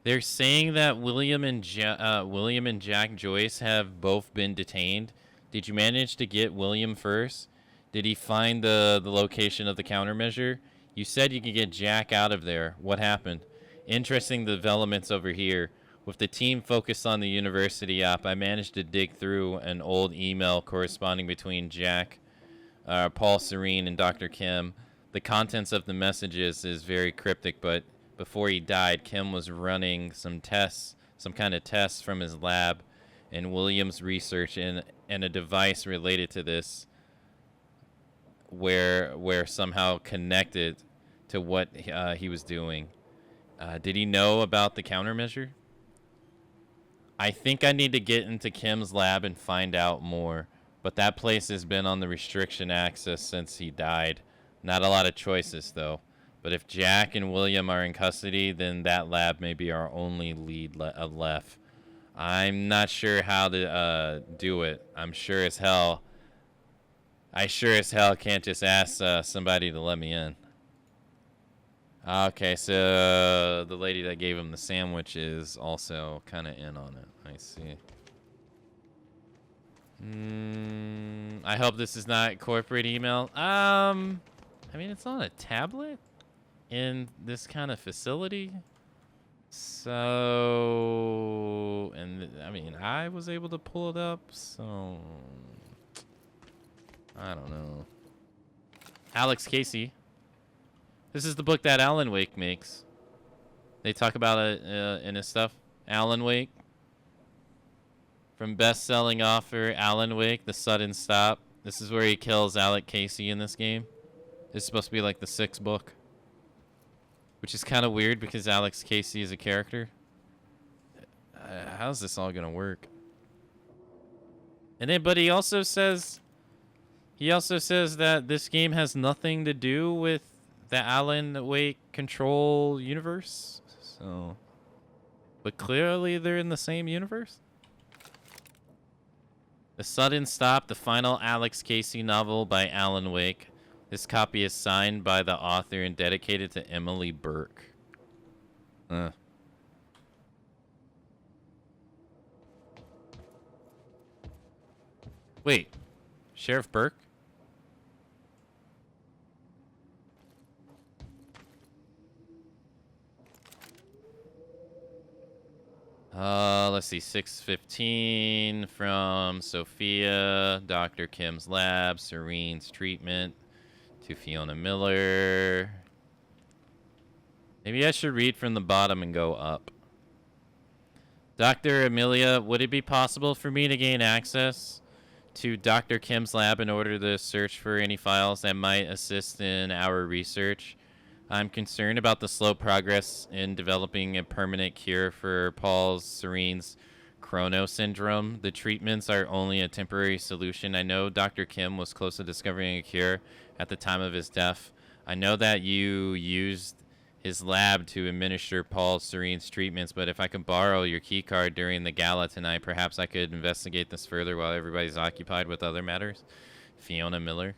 they're saying that William and Jack Joyce have both been detained. Did you manage to get William first? Did he find the location of the countermeasure? You said you could get Jack out of there. What happened? Interesting developments over here. With the team focused on the university op, I managed to dig through an old email corresponding between Jack, Paul Serene, and Dr. Kim. The contents of the messages is very cryptic, but before he died, Kim was running some kind of tests from his lab and William's research and a device related to this where somehow connected to what he was doing. Did he know about the countermeasure? I think I need to get into Kim's lab and find out more, but that place has been on the restriction access since he died. Not a lot of choices, though. But if Jack and William are in custody, then that lab may be our only lead left. I'm not sure how to do it. I sure as hell can't just ask somebody to let me in. Okay, so the lady that gave him the sandwich is also kind of in on it. I see. I hope this is not corporate email. I mean, it's on a tablet in this kind of facility. So, and I mean, I was able to pull it up, so I don't know. Alex Casey. This is the book that Alan Wake makes. They talk about it in his stuff. Alan Wake. From best-selling author Alan Wake, The Sudden Stop. This is where he kills Alec Casey in this game. This is supposed to be like the 6th book. Which is kind of weird because Alex Casey is a character. How's this all going to work? And then, but he also says that this game has nothing to do with the Alan Wake Control universe. So, but clearly they're in the same universe. The Sudden Stop, the final Alex Casey novel by Alan Wake. This copy is signed by the author and dedicated to Emily Burke. Wait, Sheriff Burke? Let's see, 6:15 from Sophia, Dr. Kim's lab, Serene's treatment, to Fiona Miller. Maybe I should read from the bottom and go up. Dr. Amelia, would it be possible for me to gain access to Dr. Kim's lab in order to search for any files that might assist in our research. I'm concerned about the slow progress in developing a permanent cure for Paul Serene's Chrono syndrome. The treatments are only a temporary solution. I know Dr. Kim was close to discovering a cure at the time of his death. I know that you used his lab to administer Paul Serene's treatments, but if I could borrow your key card during the gala tonight, perhaps I could investigate this further while everybody's occupied with other matters. Fiona Miller.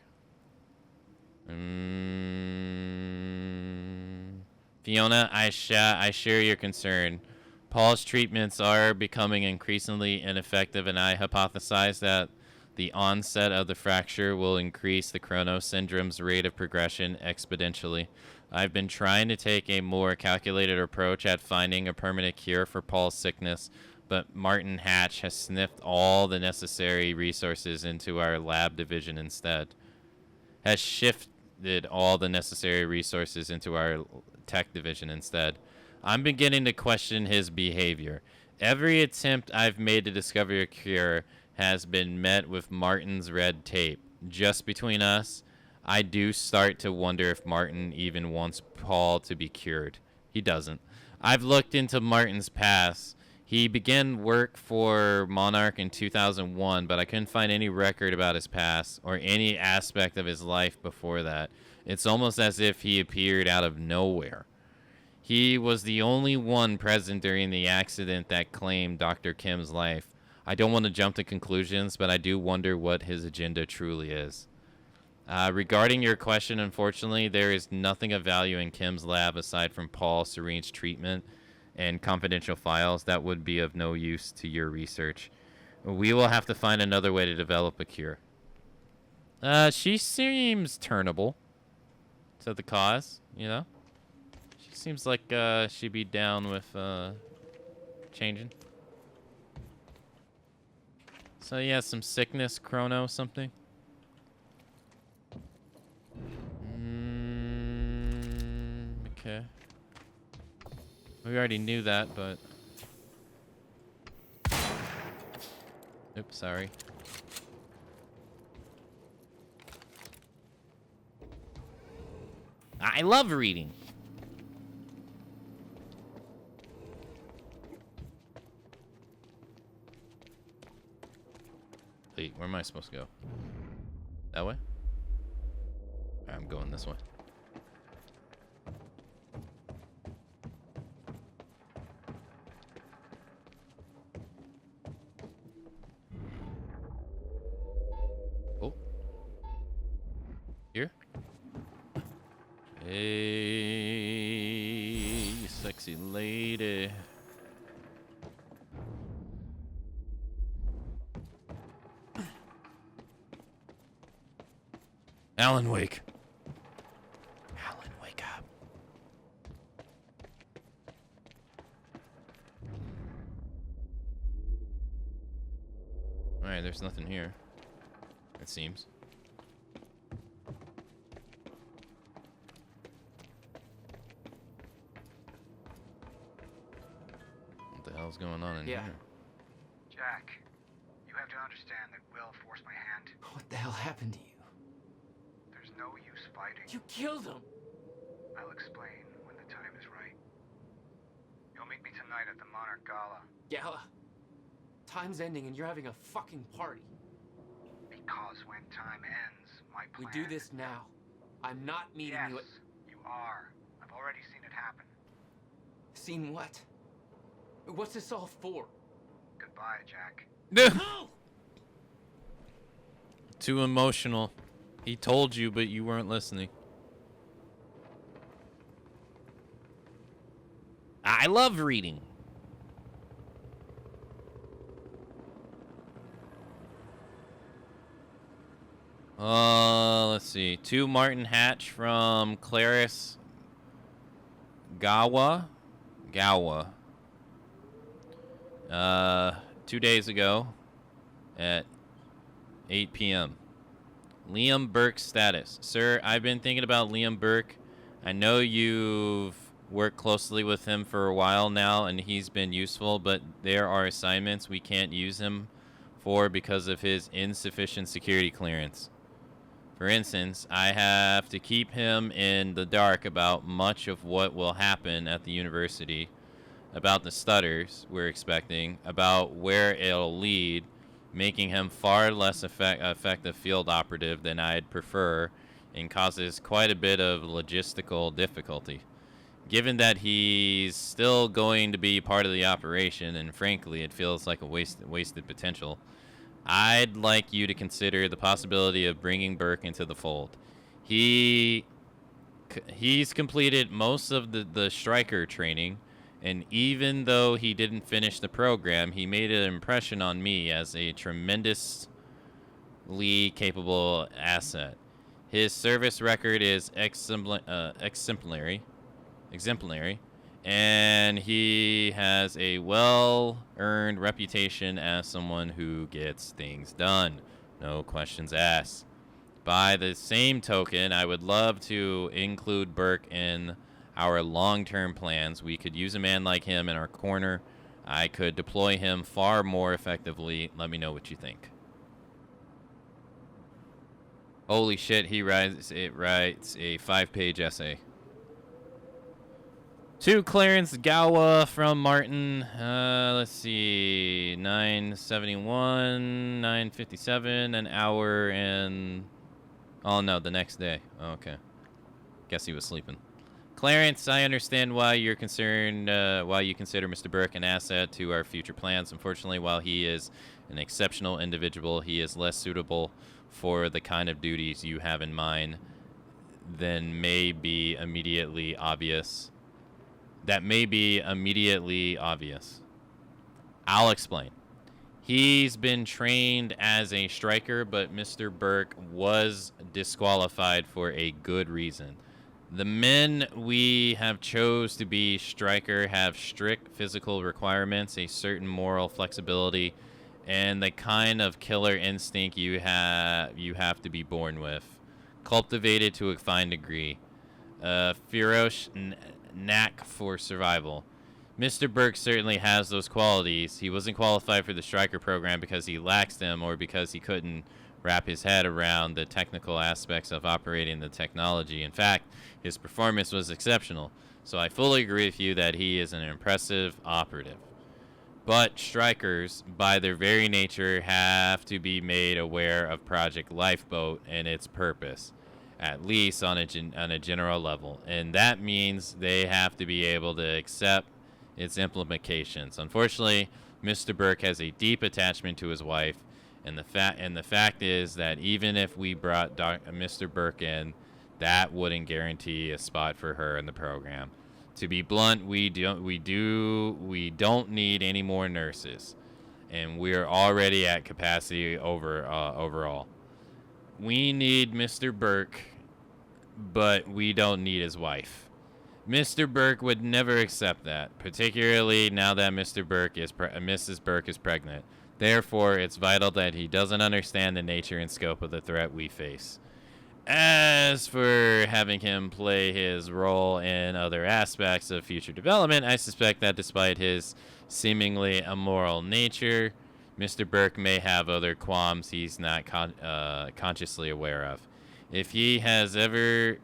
Fiona, I share your concern. Paul's treatments are becoming increasingly ineffective, and I hypothesize that the onset of the fracture will increase the Chrono syndrome's rate of progression exponentially. I've been trying to take a more calculated approach at finding a permanent cure for Paul's sickness, but Martin Hatch has sniffed all the necessary resources into our lab division instead. Has shifted all the necessary resources into our tech division instead. I'm beginning to question his behavior. Every attempt I've made to discover a cure has been met with Martin's red tape. Just between us, I do start to wonder if Martin even wants Paul to be cured. He doesn't. I've looked into Martin's past. He began work for Monarch in 2001, but I couldn't find any record about his past or any aspect of his life before that. It's almost as if he appeared out of nowhere. He was the only one present during the accident that claimed Dr. Kim's life. I don't want to jump to conclusions, but I do wonder what his agenda truly is. Regarding your question, unfortunately, there is nothing of value in Kim's lab aside from Paul Serene's treatment and confidential files that would be of no use to your research. We will have to find another way to develop a cure. She seems turnable to the cause, you know? She seems like she'd be down with changing. So yeah, some sickness, Chrono, something. Okay. We already knew that, but... Oops, sorry. I love reading. Wait, where am I supposed to go? That way? I'm going this way. Oh. Here? Hey, sexy lady. Alan, wake. Alan, wake up. Alright, there's nothing here. It seems. What the hell's going on in here? Jack, you have to understand that Will forced my hand. What the hell happened to you? There's no use fighting. You killed him! I'll explain when the time is right. You'll meet me tonight at the Monarch Gala. Gala? Time's ending and you're having a fucking party. Because when time ends, my plan... We do this now. I'm not meeting you at... you are. I've already seen it happen. Seen what? What's this all for? Goodbye, Jack. No! Too emotional. He told you, but you weren't listening. I love reading. Let's see. To Martin Hatch from Clarice Gawa. 2 days ago at 8 p.m. Liam Burke's status. Sir, I've been thinking about Liam Burke. I know you've worked closely with him for a while now, and he's been useful, but there are assignments we can't use him or because of his insufficient security clearance. For instance, I have to keep him in the dark about much of what will happen at the university, about the stutters we're expecting, about where it'll lead, making him far less effective field operative than I'd prefer, and causes quite a bit of logistical difficulty. Given that he's still going to be part of the operation, and frankly, it feels like a wasted potential, I'd like you to consider the possibility of bringing Burke into the fold. He's completed most of the striker training, and even though he didn't finish the program, he made an impression on me as a tremendously capable asset. His service record is exemplary, and he has a well-earned reputation as someone who gets things done. No questions asked. By the same token, I would love to include Burke in our long-term plans. We could use a man like him in our corner. I could deploy him far more effectively. Let me know what you think. Holy shit, he writes a 5-page essay. To Clarence Gowa from Martin. Let's see. 9:71, 9:57, an hour and... Oh, no, the next day. Oh, okay. Guess he was sleeping. Clarence, I understand why you're concerned, why you consider Mr. Burke an asset to our future plans. Unfortunately, while he is an exceptional individual, he is less suitable for the kind of duties you have in mind than may be immediately obvious. I'll explain. He's been trained as a striker, but Mr. Burke was disqualified for a good reason. The men we have chose to be striker have strict physical requirements, a certain moral flexibility, and the kind of killer instinct you have to be born with, cultivated to a fine degree. Ferocious knack for survival. Mr. Burke certainly has those qualities. He wasn't qualified for the striker program because he lacks them or because he couldn't wrap his head around the technical aspects of operating the technology. In fact, his performance was exceptional. So I fully agree with you that he is an impressive operative. But strikers, by their very nature, have to be made aware of Project Lifeboat and its purpose, at least on a general level. And that means they have to be able to accept its implications. Unfortunately, Mr. Burke has a deep attachment to his wife, and the fact is that even if we brought Mr. Burke in, that wouldn't guarantee a spot for her in the program. To be blunt, we don't need any more nurses, and we're already at capacity overall. We need Mr. Burke, but we don't need his wife. Mr. Burke would never accept that, particularly now that Mrs. Burke is pregnant. Therefore, it's vital that he doesn't understand the nature and scope of the threat we face. As for having him play his role in other aspects of future development, I suspect that despite his seemingly immoral nature, Mr. Burke may have other qualms he's not consciously aware of. If he ever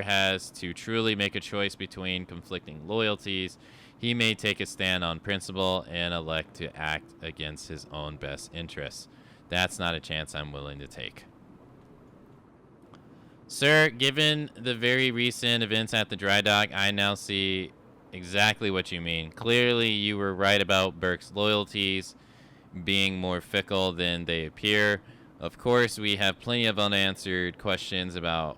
has to truly make a choice between conflicting loyalties, he may take a stand on principle and elect to act against his own best interests. That's not a chance I'm willing to take. Sir, given the very recent events at the dry dock, I now see exactly what you mean. Clearly, you were right about Burke's loyalties being more fickle than they appear. Of course, we have plenty of unanswered questions about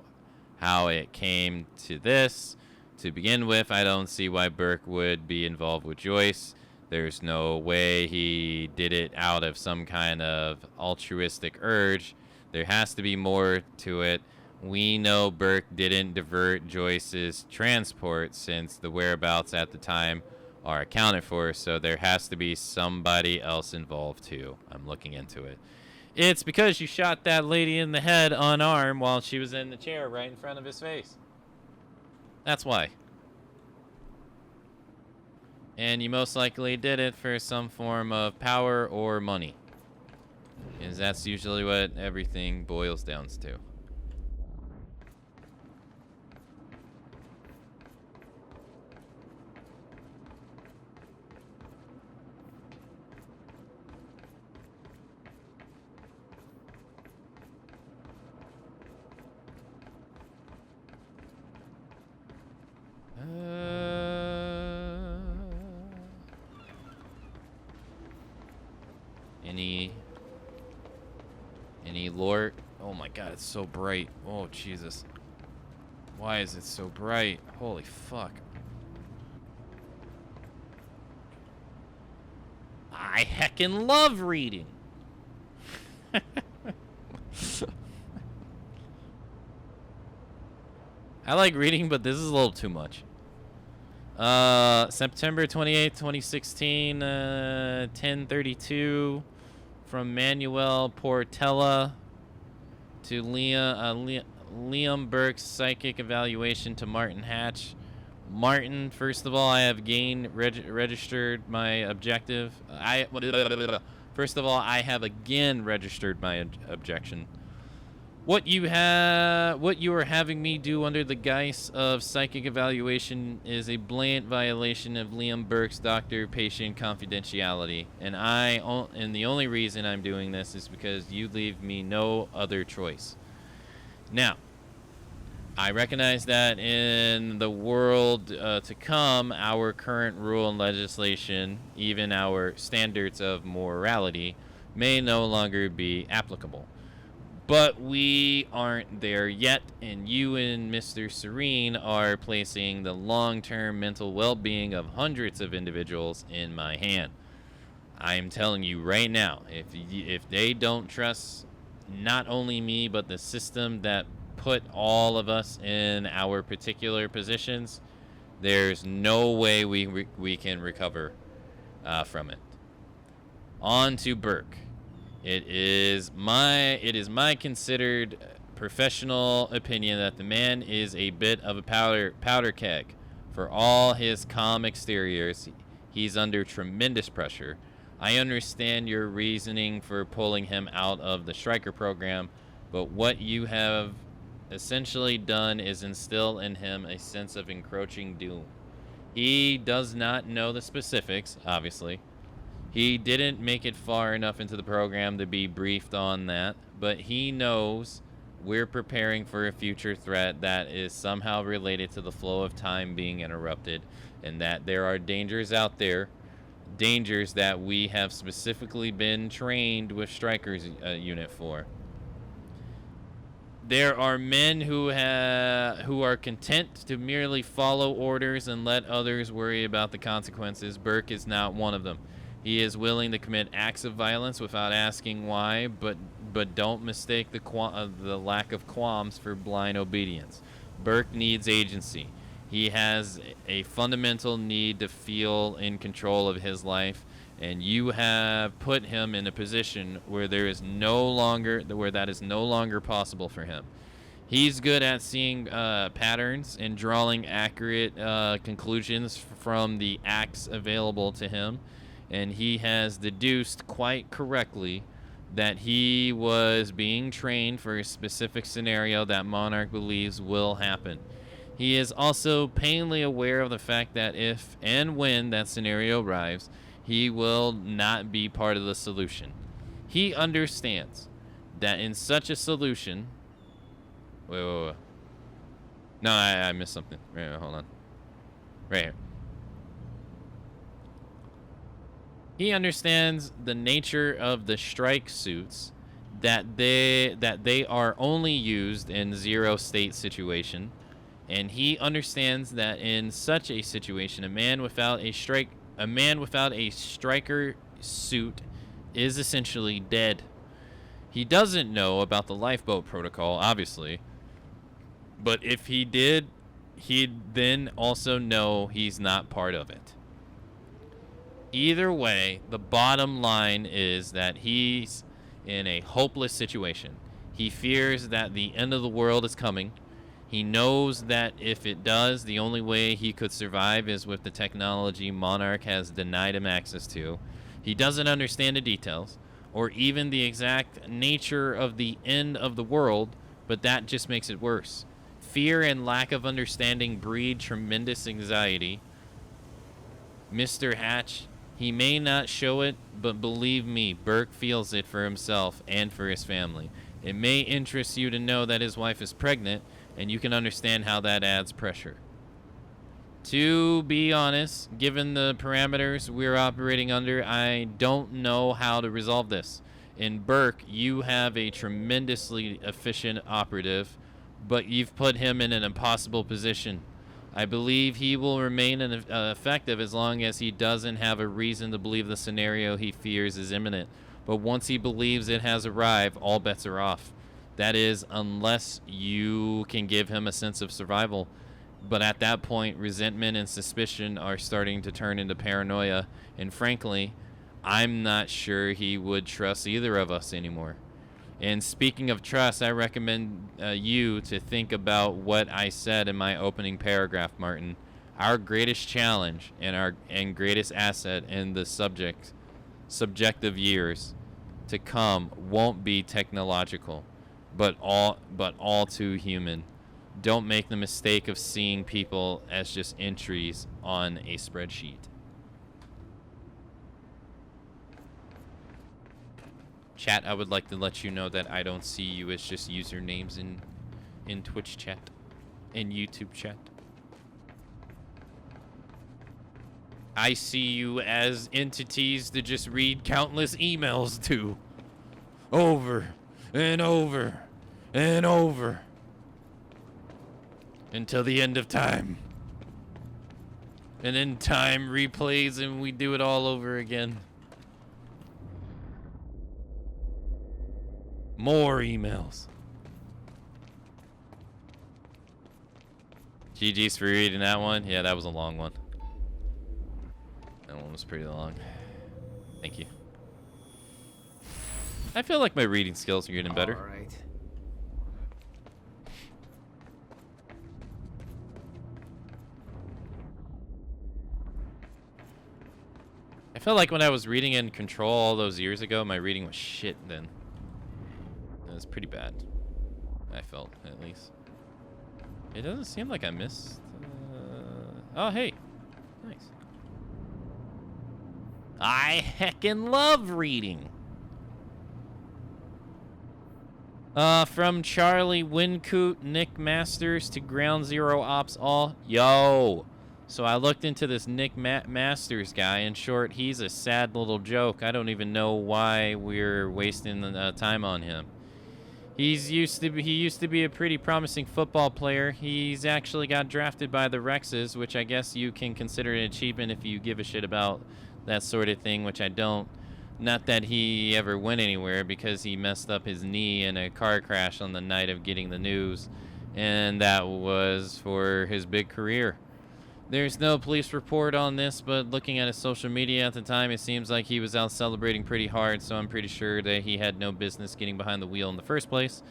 how it came to this. To begin with, I don't see why Burke would be involved with Joyce. There's no way he did it out of some kind of altruistic urge. There has to be more to it. We know Burke didn't divert Joyce's transport since the whereabouts at the time are accounted for, so there has to be somebody else involved too. I'm looking into it. It's because you shot that lady in the head unarmed while she was in the chair right in front of his face. That's why. And you most likely did it for some form of power or money. Because that's usually what everything boils down to. Any lore? Oh my god, it's so bright. Oh Jesus. Why is it so bright? Holy fuck. I heckin' love reading. I like reading, but this is a little too much. September 28th, 2016, 10:32, from Manuel Portela to Liam Burke's psychic evaluation to Martin Hatch. Martin, first of all, I have registered my objective. First of all, I have again registered my objection. What you are having me do under the guise of psychic evaluation is a blatant violation of Liam Burke's doctor-patient confidentiality, and the only reason I'm doing this is because you leave me no other choice. Now, I recognize that in the world to come, our current rule and legislation, even our standards of morality, may no longer be applicable. But we aren't there yet, and you and Mr. Serene are placing the long-term mental well-being of hundreds of individuals in my hand. I am telling you right now, if they don't trust not only me, but the system that put all of us in our particular positions, there's no way we can recover from it. On to Burke. It is my considered professional opinion that the man is a bit of a powder keg. For all his calm exteriors, he's under tremendous pressure. I understand your reasoning for pulling him out of the Striker program, but what you have essentially done is instill in him a sense of encroaching doom. He does not know the specifics, obviously. He didn't make it far enough into the program to be briefed on that, but he knows we're preparing for a future threat that is somehow related to the flow of time being interrupted, and that there are dangers out there, dangers that we have specifically been trained with Stryker's unit for. There are men who are content to merely follow orders and let others worry about the consequences. Burke is not one of them. He is willing to commit acts of violence without asking why, but don't mistake the lack of qualms for blind obedience. Burke needs agency. He has a fundamental need to feel in control of his life, and you have put him in a position where that is no longer possible for him. He's good at seeing patterns and drawing accurate conclusions from the acts available to him. And he has deduced quite correctly that he was being trained for a specific scenario that Monarch believes will happen. He is also painfully aware of the fact that if and when that scenario arrives, he will not be part of the solution. He understands that in such a solution... Wait. No, I missed something. Wait, hold on. Right here. He understands the nature of the strike suits, that they are only used in zero state situation, and he understands that in such a situation, a man without a striker suit is essentially dead. He doesn't know about the lifeboat protocol, obviously, but if he did, he'd then also know he's not part of it. Either way, the bottom line is that he's in a hopeless situation. He fears that the end of the world is coming. He knows that if it does, the only way he could survive is with the technology Monarch has denied him access to. He doesn't understand the details, or even the exact nature of the end of the world, but that just makes it worse. Fear and lack of understanding breed tremendous anxiety. Mr. Hatch, he may not show it, but believe me, Burke feels it for himself and for his family. It may interest you to know that his wife is pregnant, and you can understand how that adds pressure. To be honest, given the parameters we're operating under, I don't know how to resolve this. In Burke, you have a tremendously efficient operative, but you've put him in an impossible position. I believe he will remain effective as long as he doesn't have a reason to believe the scenario he fears is imminent. But once he believes it has arrived, all bets are off. That is, unless you can give him a sense of survival. But at that point, resentment and suspicion are starting to turn into paranoia. And frankly, I'm not sure he would trust either of us anymore. And speaking of trust, I recommend you to think about what I said in my opening paragraph, Martin. Our greatest challenge and greatest asset in the subjective years to come won't be technological, but all too human. Don't make the mistake of seeing people as just entries on a spreadsheet. Chat, I would like to let you know that I don't see you as just usernames in Twitch chat, in YouTube chat. I see you as entities to just read countless emails to. Over and over and over. Until the end of time. And then time replays and we do it all over again. More emails. GG's for reading that one. Yeah, that was a long one. That one was pretty long. Thank you. I feel like my reading skills are getting better. All right. I felt like when I was reading in Control all those years ago, my reading was shit then. It was pretty bad. I felt, at least. It doesn't seem like I missed... Oh, hey. Nice. I heckin' love reading. From Charlie Wincoot, Nick Masters to Ground Zero Ops all. Yo. So I looked into this Nick Masters guy. In short, he's a sad little joke. I don't even know why we're wasting time on him. He used to be a pretty promising football player. He's actually got drafted by the Rexes, which I guess you can consider an achievement if you give a shit about that sort of thing, which I don't. Not that he ever went anywhere, because he messed up his knee in a car crash on the night of getting the news, and that was for his big career. There's no police report on this, but looking at his social media at the time, it seems like he was out celebrating pretty hard, so I'm pretty sure that he had no business getting behind the wheel in the first place.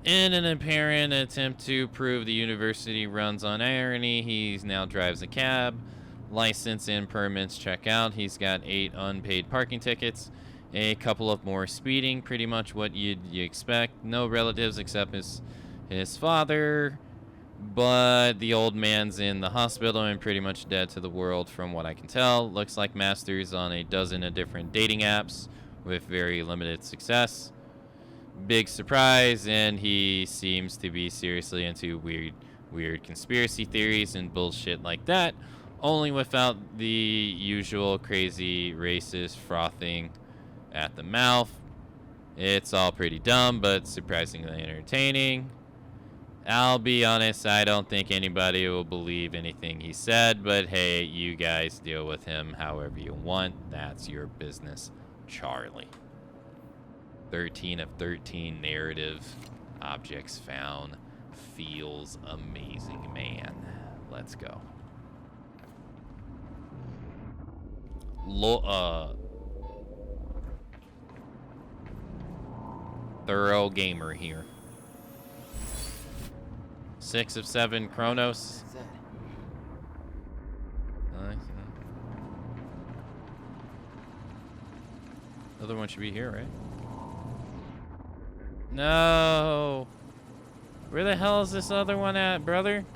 In an apparent attempt to prove the university runs on irony, he now drives a cab. License and permits check out. He's got 8 unpaid parking tickets, a couple of more speeding, pretty much what you expect. No relatives except his father. But the old man's in the hospital and pretty much dead to the world from what I can tell. Looks like Master's on a dozen of different dating apps with very limited success. Big surprise, and he seems to be seriously into weird conspiracy theories and bullshit like that, only without the usual crazy racist frothing at the mouth. It's all pretty dumb, but surprisingly entertaining. I'll be honest, I don't think anybody will believe anything he said, but hey, you guys deal with him however you want. That's your business, Charlie. 13 of 13 narrative objects found. Feels amazing, man. Let's go. Thorough gamer here. 6 of 7 Chronos. That's it. Nice. Other one should be here, right? No. Where the hell is this other one at, brother?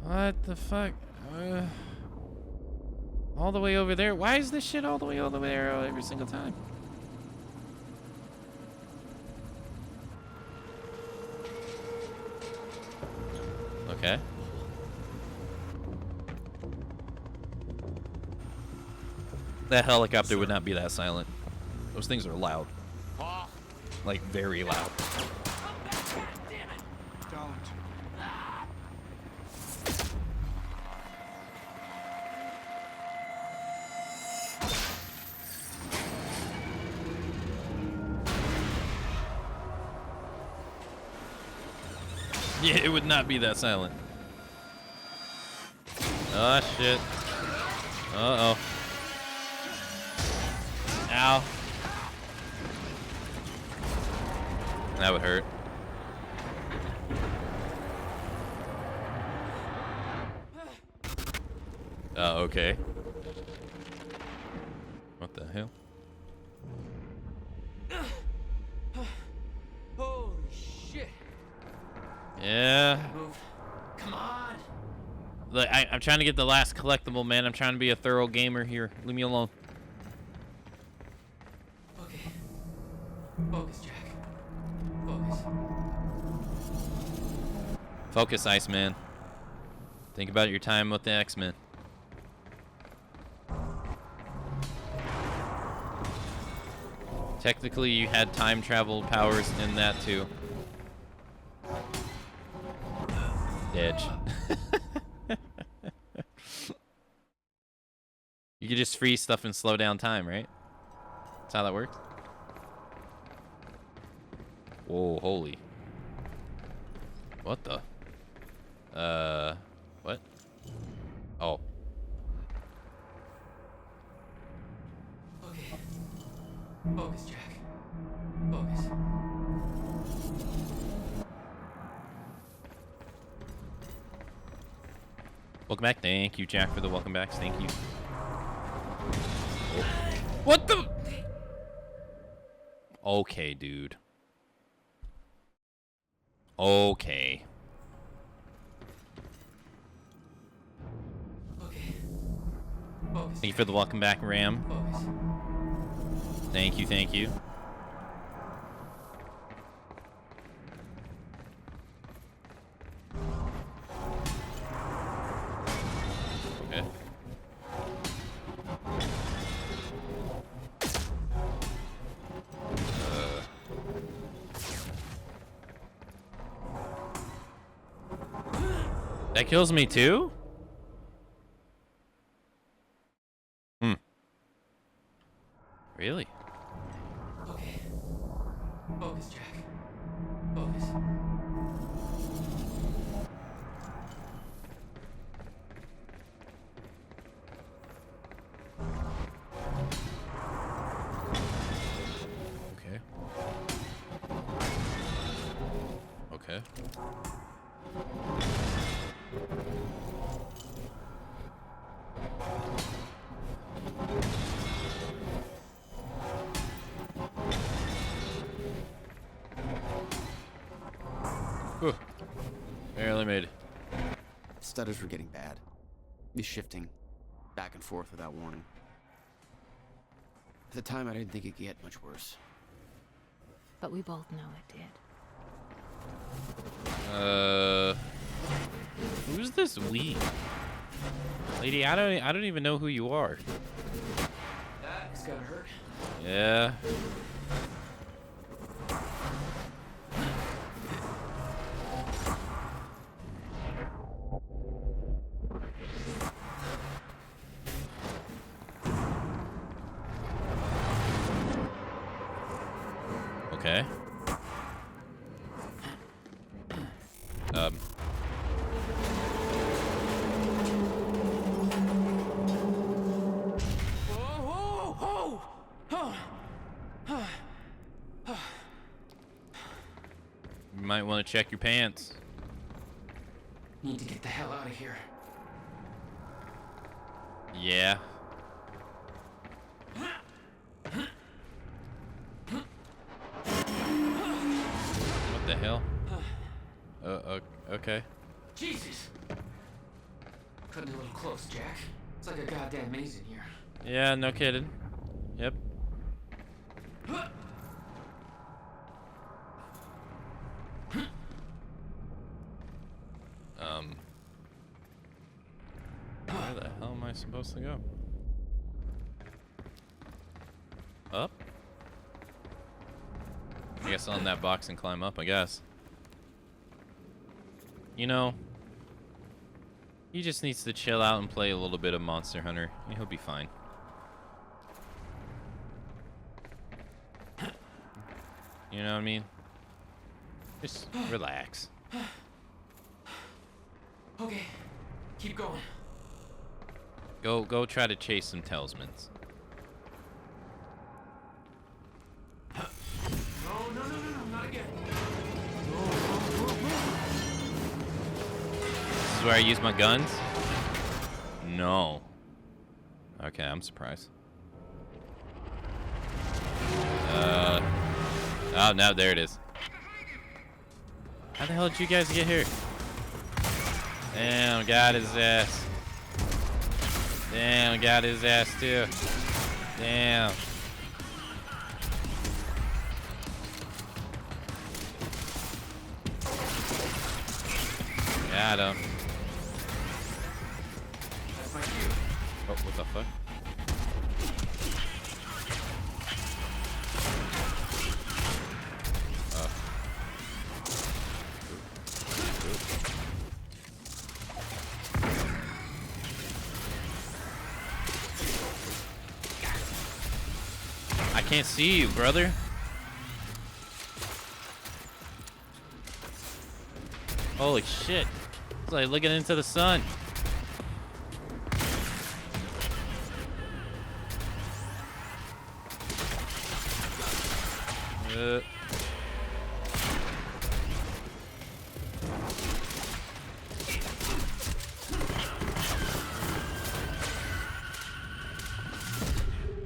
What the fuck? All the way over there? Why is this shit all the way over there every single time? Okay. That helicopter would not be that silent. Those things are loud. Like, very loud. Don't. Yeah, it would not be that silent. Oh, shit. Uh-oh. Ow. That would hurt. Okay. What the hell? Holy shit. Yeah. Move. Come on. Look, I'm trying to get the last collectible, man. I'm trying to be a thorough gamer here. Leave me alone. Okay. Focus, Jack. Focus. Focus, Iceman. Think about your time with the X-Men. Technically, you had time travel powers in that too. Edge. You could just freeze stuff and slow down time, right? That's how that works. Whoa, holy. What the? What? Oh. Okay. Focus, Jack. Focus. Welcome back. Thank you, Jack, for the welcome backs. Thank you. What the? Okay, dude. Okay. Okay. Focus. Thank you for the welcome back, Ram. Focus. Thank you, thank you. Okay. That kills me too? Really? Okay. Focus, Jack. Focus. Okay. Okay. Whew. Barely made it. Stutters were getting bad. The shifting back and forth without warning. At the time, I didn't think it could get much worse. But we both know it did. Who's this we? Lady, I don't even know who you are. That's gotta hurt. Yeah. Okay. You might want to check your pants. Need to get the hell out of here. Yeah. What the hell? Okay. Jesus! Cutting a little close, Jack. It's like a goddamn maze in here. Yeah, no kidding. Yep. Where the hell am I supposed to go? Up? I guess on that box and climb up, I guess. You know, he just needs to chill out and play a little bit of Monster Hunter, and he'll be fine. You know what I mean? Just relax. Okay, keep going. Go try to chase some talismans. No, not again. This is where I use my guns? No. Okay, I'm surprised. Oh, no, there it is. How the hell did you guys get here? Damn, got his ass. Damn, got his ass too. Damn. Got him. That's my cue. Oh, what the fuck? I can't see you, brother. Holy shit. It's like looking into the sun.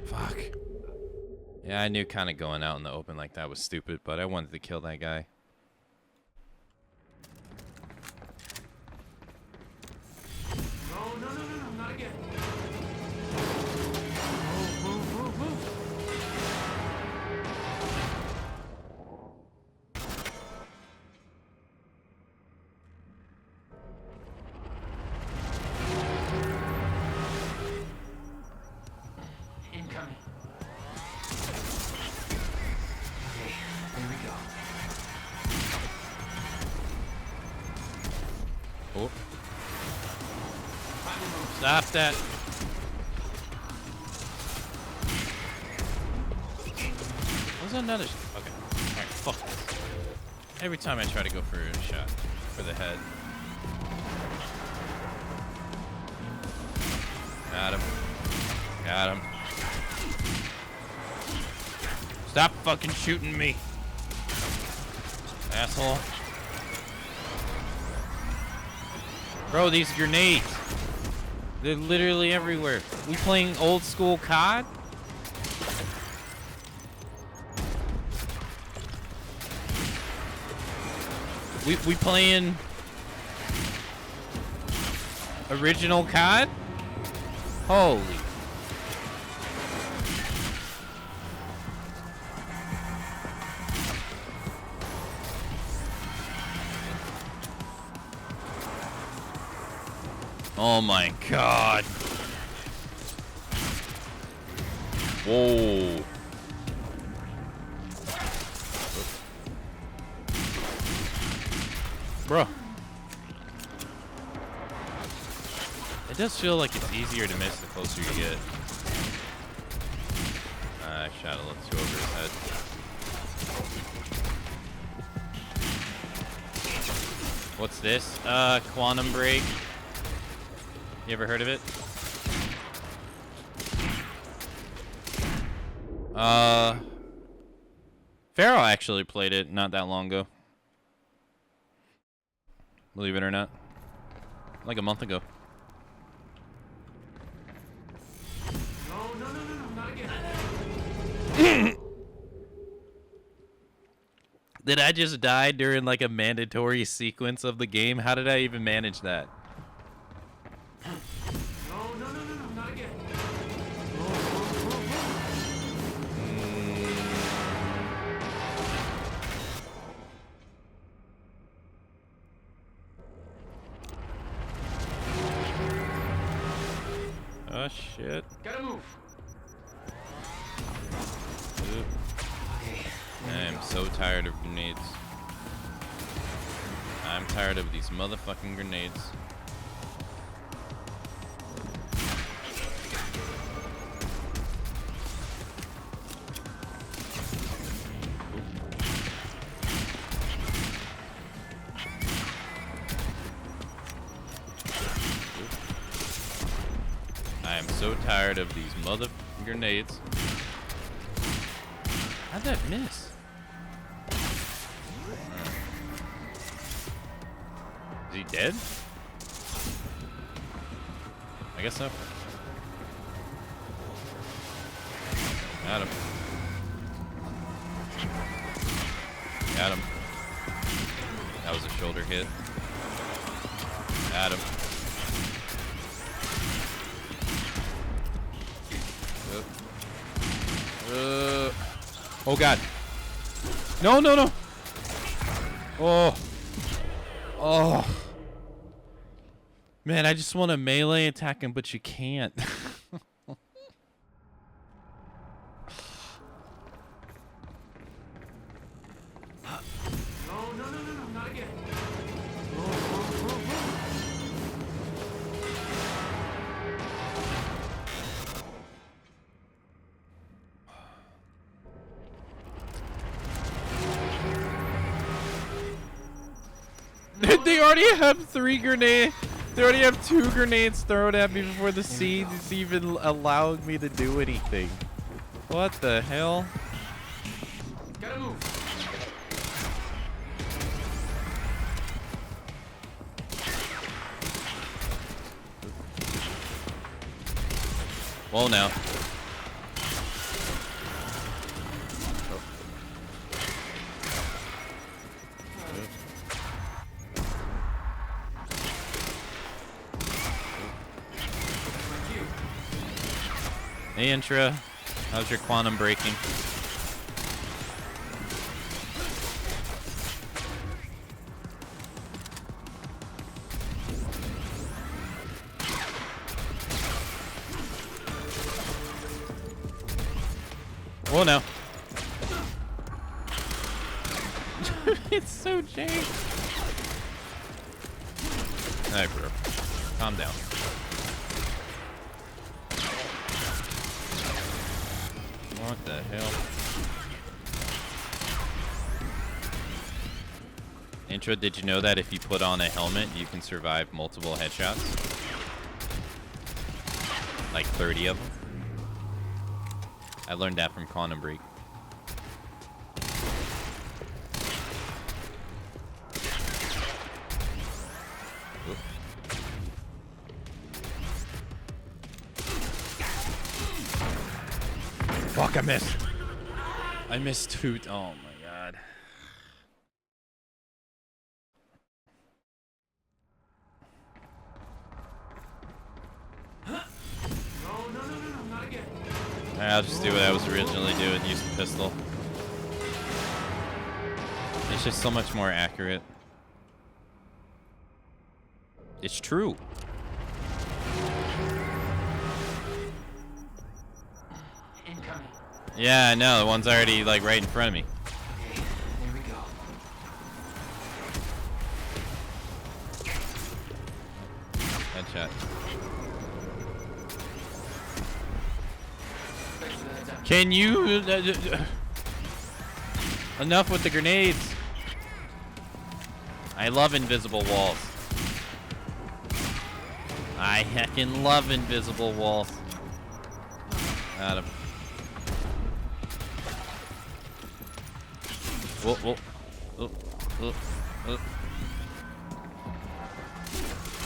Fuck. Yeah, I knew kind of going out in the open like that was stupid, but I wanted to kill that guy. No, not again. Incoming. Okay, here we go. Oh. Stop that. Was that another? Okay. Alright, fuck this. Every time I try to go for a shot for the head. Got him. Got him. Stop fucking shooting me. Asshole. Bro, these grenades. They're literally everywhere. We playing old school COD? We playing original COD? Holy. Oh my god. Whoa. Bro. It does feel like it's easier to miss the closer you get. I shot a little too over his head. What's this? Quantum Break. You ever heard of it? Pharaoh actually played it not that long ago. believe it or not. Like a month ago. No, not again. Did I just die during like a mandatory sequence of the game? How did I even manage that? No, not again. Oh shit. Gotta move. Oop. I am so tired of grenades. I'm tired of these motherfucking grenades. I am so tired of these mother grenades. How'd that miss? Is he dead? I guess so. Got him. Got him. That was a shoulder hit. Got him. Oh god. No, no, no. Oh. Oh. Man, I just want to melee attack him, but you can't. No, not again. They already have 3 grenades. They already have 2 grenades thrown at me before the scenes even allowed me to do anything. What the hell? Gotta move. Well, now. Hey, Intra. How's your quantum breaking? Whoa, now. It's so jank. Alright, bro. Calm down. What the hell? Intro, did you know that if you put on a helmet, you can survive multiple headshots? Like 30 of them. I learned that from Quantum Break. Oop. Fuck, I missed. I missed Hoot. Oh my god. No, not again. I'll just do what I was originally doing, use the pistol. It's just so much more accurate. It's true. Incoming. Yeah, I know. The one's already like right in front of me. Okay, there we go. Headshot. Can you... enough with the grenades. I love invisible walls. I heckin' love invisible walls. Got him. Whoa, whoa. Oh, oh, oh.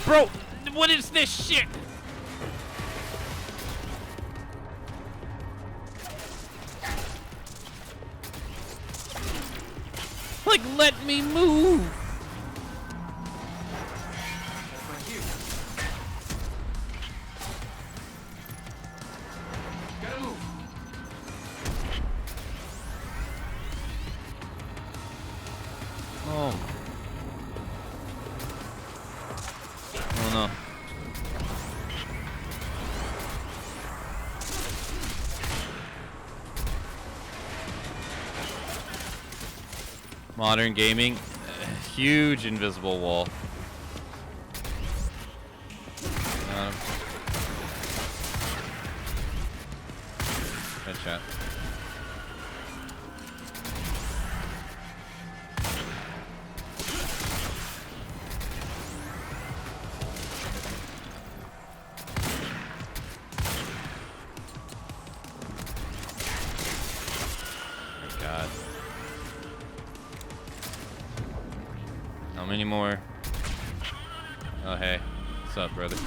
Bro, what is this shit? Like, let me move. That's my cue. Gotta move. Oh. Oh no. Modern gaming, huge invisible wall. Headshot. Oh God. How many more? Oh hey, what's up, brother?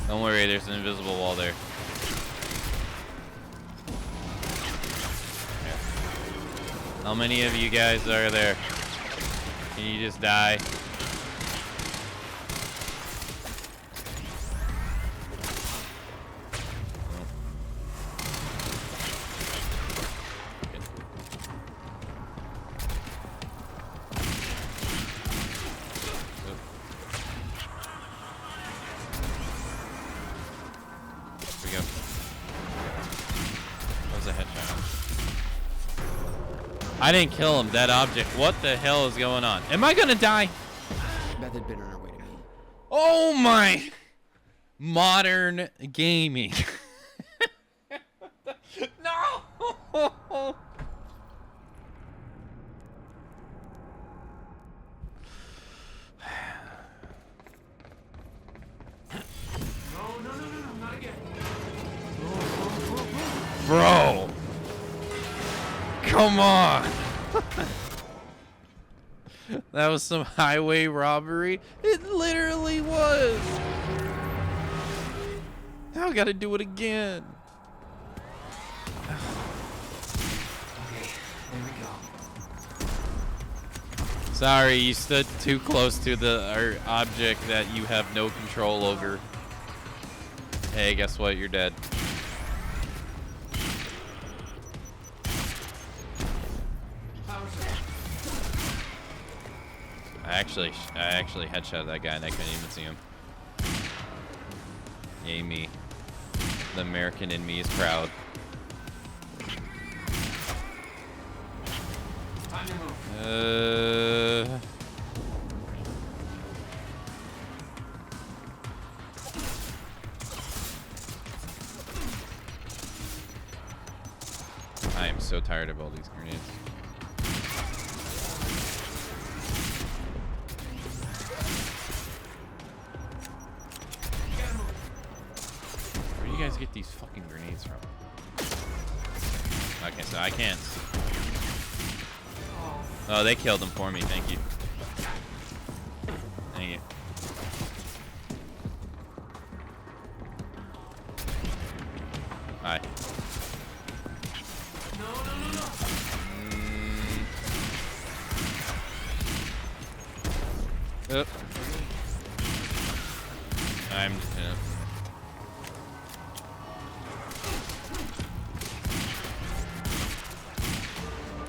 Don't worry, there's an invisible wall there. Okay. How many of you guys are there? Can you just die? I didn't kill him, that object. What the hell is going on? Am I gonna die? Beth had been on her way to me. Oh my! Modern gaming. No! No, not again. Bro! Come on! That was some highway robbery. It literally was. Now I gotta do it again. Okay, there we go. Sorry, you stood too close to the object that you have no control over. Hey, guess what? You're dead. I actually headshot that guy and I couldn't even see him. Yay me. The American in me is proud. I am so tired of all these grenades. Where do you guys get these fucking grenades from? Okay, so I can't. Oh, they killed them for me. Thank you. Thank you. Hi. Oh. I'm just gonna.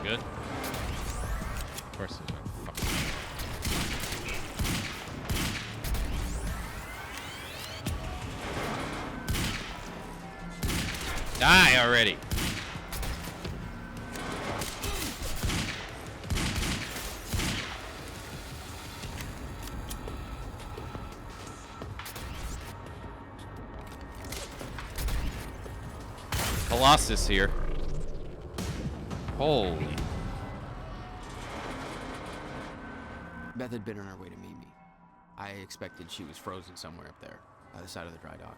Good. Of course there's no fucking. Die already. Colossus here. Holy. Beth had been on her way to meet me. I expected she was frozen somewhere up there, by the side of the dry dock.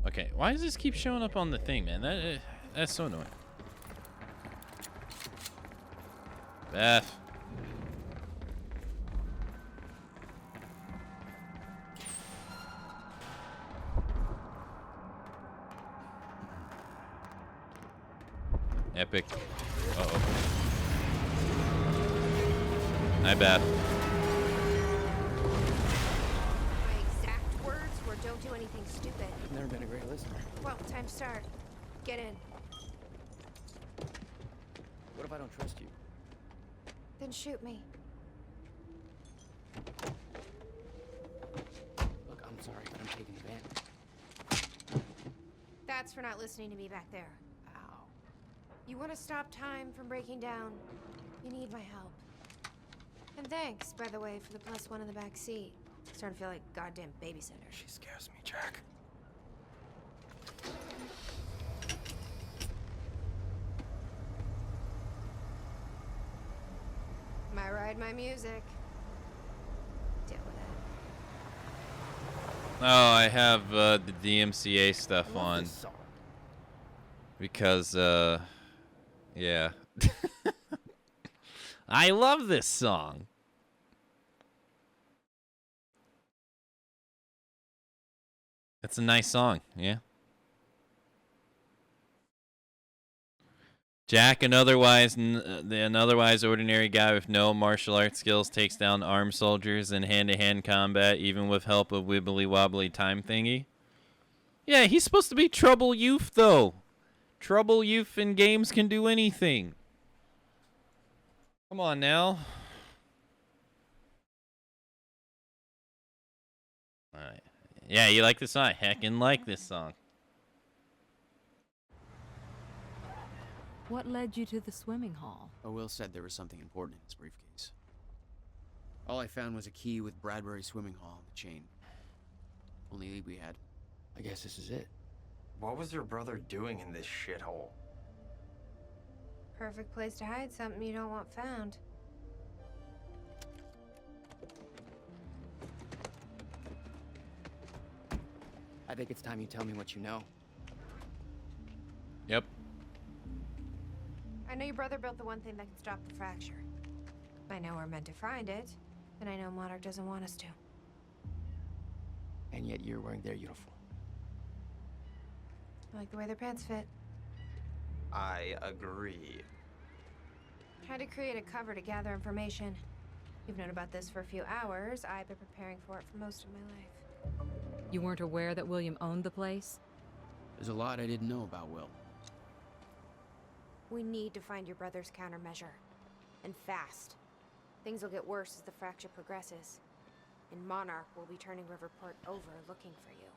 Okay, why does this keep showing up on the thing, man? That's so annoying. Beth. Epic. Uh-oh. Hi, Beth. My exact words were don't do anything stupid. I've never been a great listener. Well, time to start. Get in. What if I don't trust you? Then shoot me. Look, I'm sorry, but I'm taking advantage. That's for not listening to me back there. Ow. You want to stop time from breaking down? You need my help. And thanks, by the way, for the +1 in the back seat. Starting to feel like a goddamn babysitter. She scares me, Jack. My ride, my music. Deal with it. Oh, I have the DMCA stuff on. Because, yeah. I love this song. It's a nice song, yeah. Jack, an otherwise ordinary guy with no martial arts skills, takes down armed soldiers in hand-to-hand combat, even with help of wibbly-wobbly time thingy. Yeah, he's supposed to be trouble youth, though. Trouble youth in games can do anything. Come on now. Alright. Yeah, you like this song? I heckin' like this song. What led you to the swimming hall? Oh, Will said there was something important in his briefcase. All I found was a key with Bradbury Swimming Hall on the chain. Only lead we had. I guess this is it. What was your brother doing in this shithole? Perfect place to hide something you don't want found. I think it's time you tell me what you know. Yep. I know your brother built the one thing that can stop the fracture. I know we're meant to find it, and I know Monarch doesn't want us to. And yet you're wearing their uniform. I like the way their pants fit. I agree. Tried to create a cover to gather information. You've known about this for a few hours. I've been preparing for it for most of my life. You weren't aware that William owned the place? There's a lot I didn't know about Will. We need to find your brother's countermeasure. And fast. Things will get worse as the fracture progresses. And Monarch will be turning Riverport over looking for you.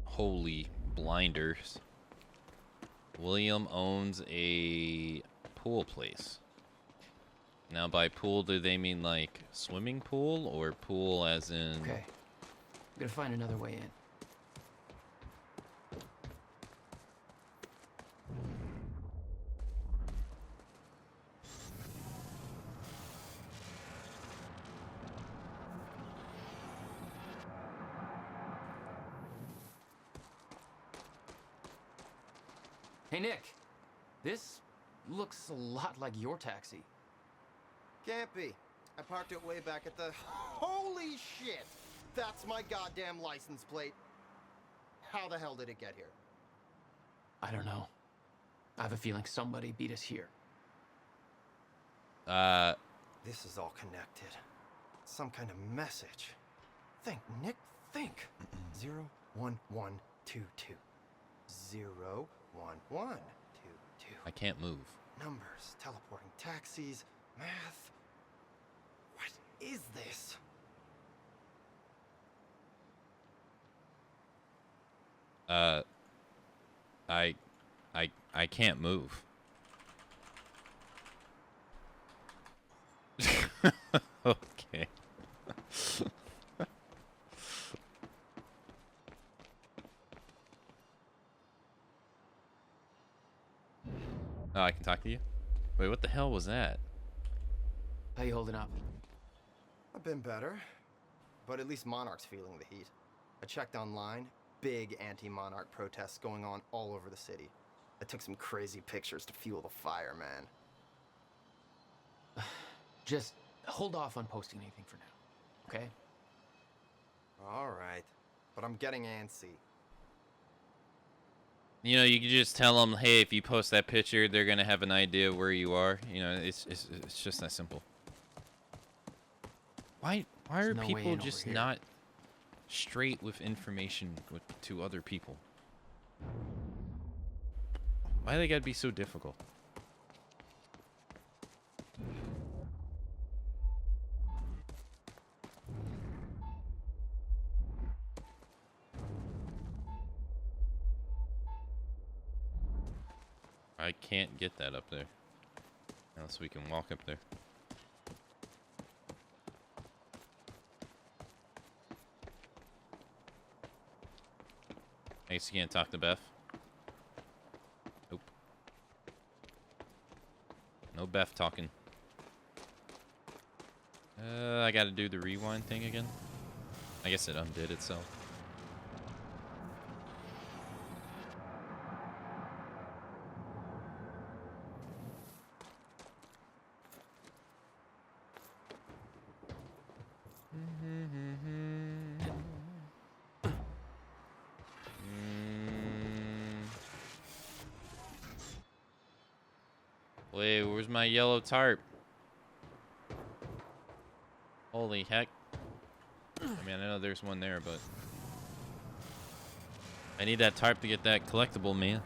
Holy blinders. William owns a pool place. Now by pool, do they mean like swimming pool or pool as in... Okay. I'm gonna find another way in. Hey, Nick. This looks a lot like your taxi. Can't be. I parked it way back at the... Holy shit! That's my goddamn license plate. How the hell did it get here? I don't know. I have a feeling somebody beat us here. This is all connected. Some kind of message. Think, Nick, think. 01122. 01122. I can't move. Numbers, teleporting taxis, math. What is this? I can't move. Okay. Oh, I can talk to you? Wait, what the hell was that? How you holding up? I've been better, but at least Monarch's feeling the heat. I checked online, big anti-Monarch protests going on all over the city. I took some crazy pictures to fuel the fire, man. Just hold off on posting anything for now, okay? All right, but I'm getting antsy. You know, you can just tell them, hey, if you post that picture, they're gonna have an idea where you are. You know, it's just that simple. Why are There's no way people in over just here. not straight with information to other people? Why they gotta be so difficult? I can't get that up there. Unless we can walk up there. I guess you can't talk to Beth. Nope. No Beth talking. I gotta do the rewind thing again. I guess it undid itself. Wait, where's my yellow tarp? Holy heck. I mean, I know there's one there, but I need that tarp to get that collectible, man.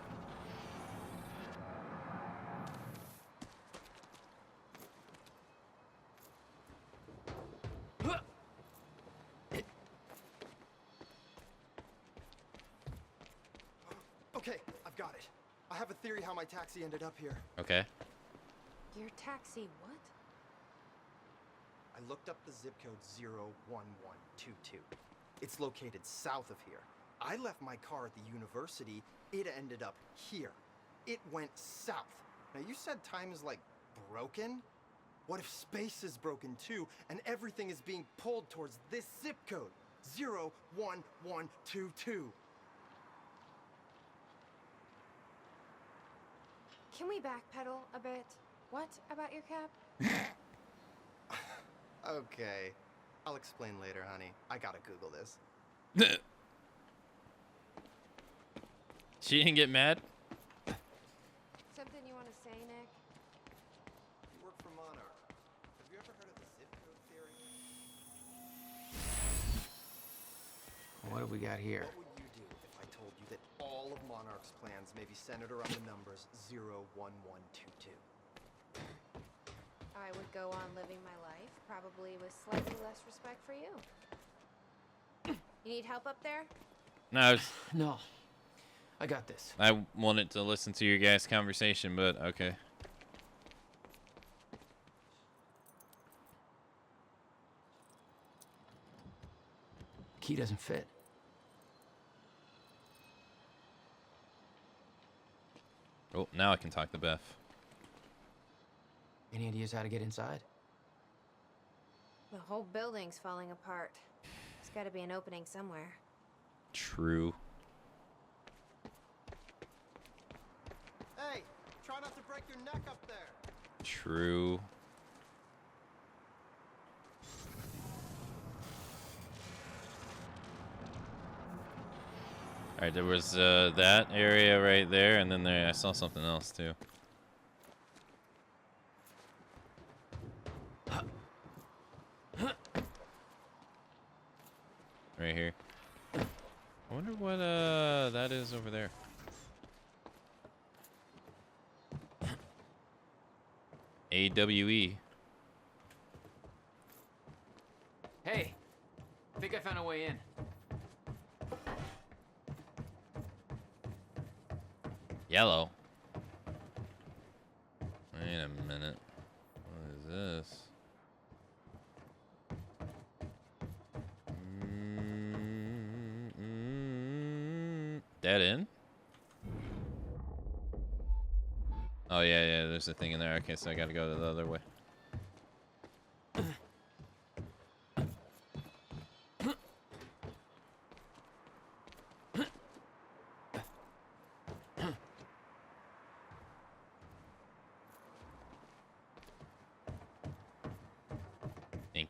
Okay, I've got it. I have a theory how my taxi ended up here. Okay. Your taxi, what? I looked up the zip code 01122. It's located south of here. I left my car at the university. It ended up here. It went south. Now, you said time is, like, broken? What if space is broken, too, and everything is being pulled towards this zip code? 01122. Can we backpedal a bit? What about your cab? Okay. I'll explain later, honey. I gotta Google this. She didn't get mad? Something you want to say, Nick? You work for Monarch. Have you ever heard of the zip code theory? What have we got here? What would you do if I told you that all of Monarch's plans may be centered around the numbers 01122? I would go on living my life, probably with slightly less respect for you. You need help up there? No, No. I got this. I wanted to listen to your guys' conversation, but okay. Key doesn't fit. Oh, now I can talk to Beth. Any ideas how to get inside? The whole building's falling apart. There's gotta be an opening somewhere. True. Hey, try not to break your neck up there. True. Alright, there was that area right there, and then there I saw something else too. Right here. I wonder what that is over there. AWE. Hey, I think I found a way in. Yellow. Wait a minute. What is this? Dead end? Oh yeah, there's a thing in there. Okay, so I gotta go the other way.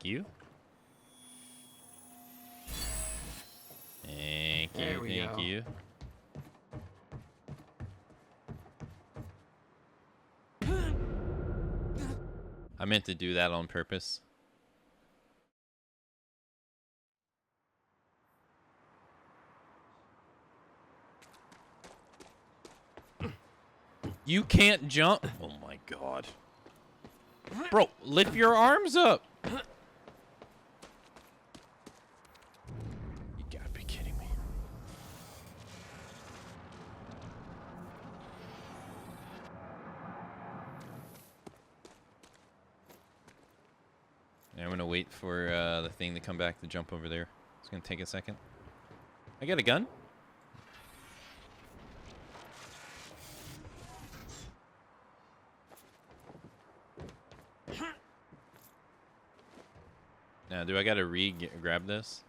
you. Thank There you, we thank go. you. I meant to do that on purpose. You can't jump. Oh my god. Bro, lift your arms up. You gotta be kidding me. Yeah, I'm gonna wait for the thing to come back to jump over there. It's gonna take a second. I got a gun. Now, do I gotta grab this?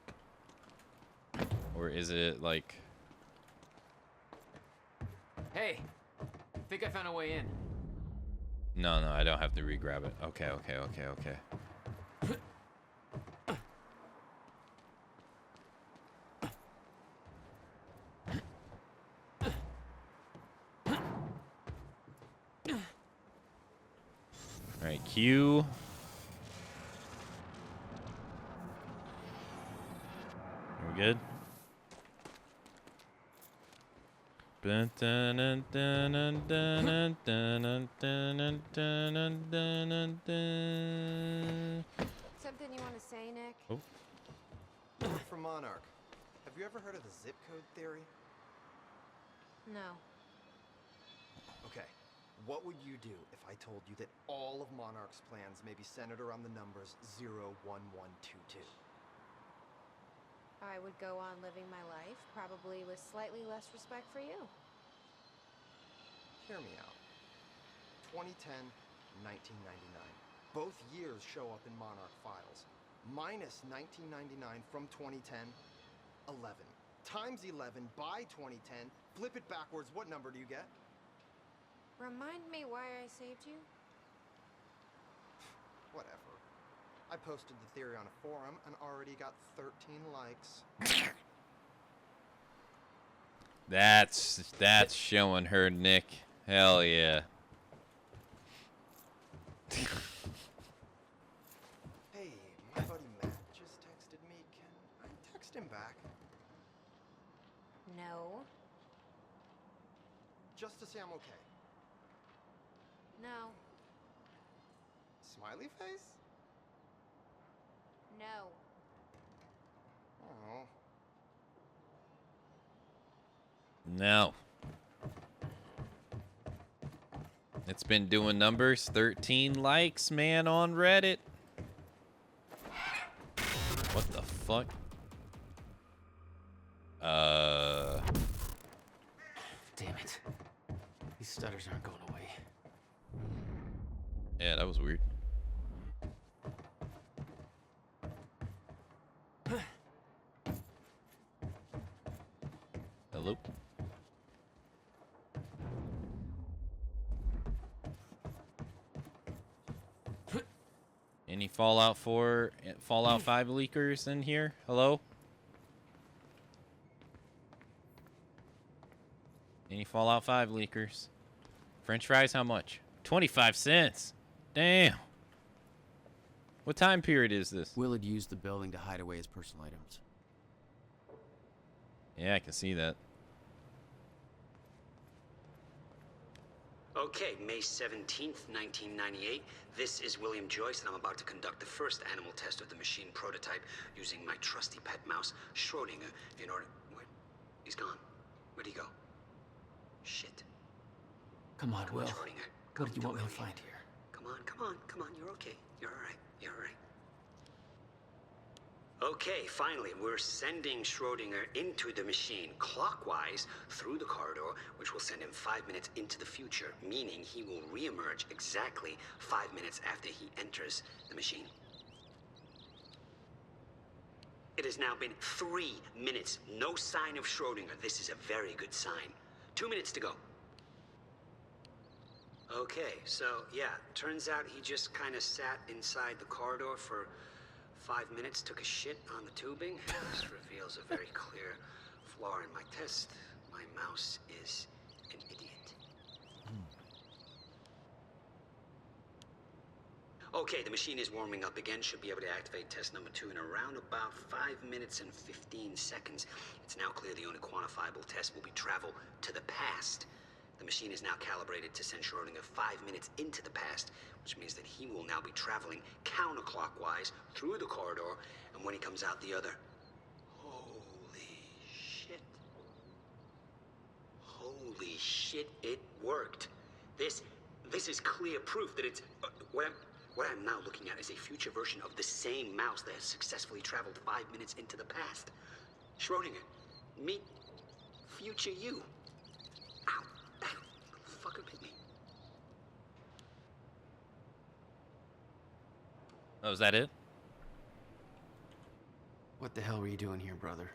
Or is it like... Hey, think I found a way in. No, I don't have to re-grab it. Okay. Alright, Q. Are we good? Something you want to say, Nick? Oh. For Monarch, have you ever heard of the zip code theory? No. Okay, what would you do if I told you that all of Monarch's plans may be centered around the numbers 01122? I would go on living my life, probably with slightly less respect for you. Hear me out. 2010, 1999. Both years show up in Monarch files. Minus 1999 from 2010, 11. Times 11 by 2010, flip it backwards, what number do you get? Remind me why I saved you? Whatever. I posted the theory on a forum and already got 13 likes. That's showing her, Nick. Hell yeah. Hey, my buddy Matt just texted me. Can I text him back? No. Just to say I'm okay. No. Smiley face? No. Oh. No. It's been doing numbers. 13 likes, man, on Reddit. What the fuck? Damn it. These stutters aren't going away. Yeah, that was weird. Hello? Any Fallout 4, Fallout 5 leakers in here? Hello? Any Fallout 5 leakers? French fries, how much? 25 cents. Damn. What time period is this? Will had used the building to hide away his personal items. Yeah, I can see that. Okay, May 17th, 1998. This is William Joyce, and I'm about to conduct the first animal test of the machine prototype using my trusty pet mouse, Schrodinger, in order... What? He's gone. Where'd he go? Shit. Come on, Will. Schrodinger. What do you want me to find here? Come on. You're okay. You're all right. Okay, finally, we're sending Schrodinger into the machine clockwise through the corridor, which will send him 5 minutes into the future, meaning he will re-emerge exactly 5 minutes after he enters the machine. It has now been 3 minutes. No sign of Schrodinger. This is a very good sign. 2 minutes to go. Okay, so yeah, turns out he just kind of sat inside the corridor for 5 minutes, took a shit on the tubing. This reveals a very clear flaw in my test. My mouse is an idiot. Okay, the machine is warming up again. Should be able to activate test number 2 in around about 5 minutes and 15 seconds. It's now clear the only quantifiable test will be travel to the past. The machine is now calibrated to send Schrodinger 5 minutes into the past, which means that he will now be traveling counterclockwise through the corridor, and when he comes out the other... Holy shit. Holy shit, it worked. This is clear proof that it's... What I'm now looking at is a future version of the same mouse that has successfully traveled 5 minutes into the past. Schrodinger, meet future you. Ow, that fucker hit me. Oh, is that it? What the hell were you doing here, brother?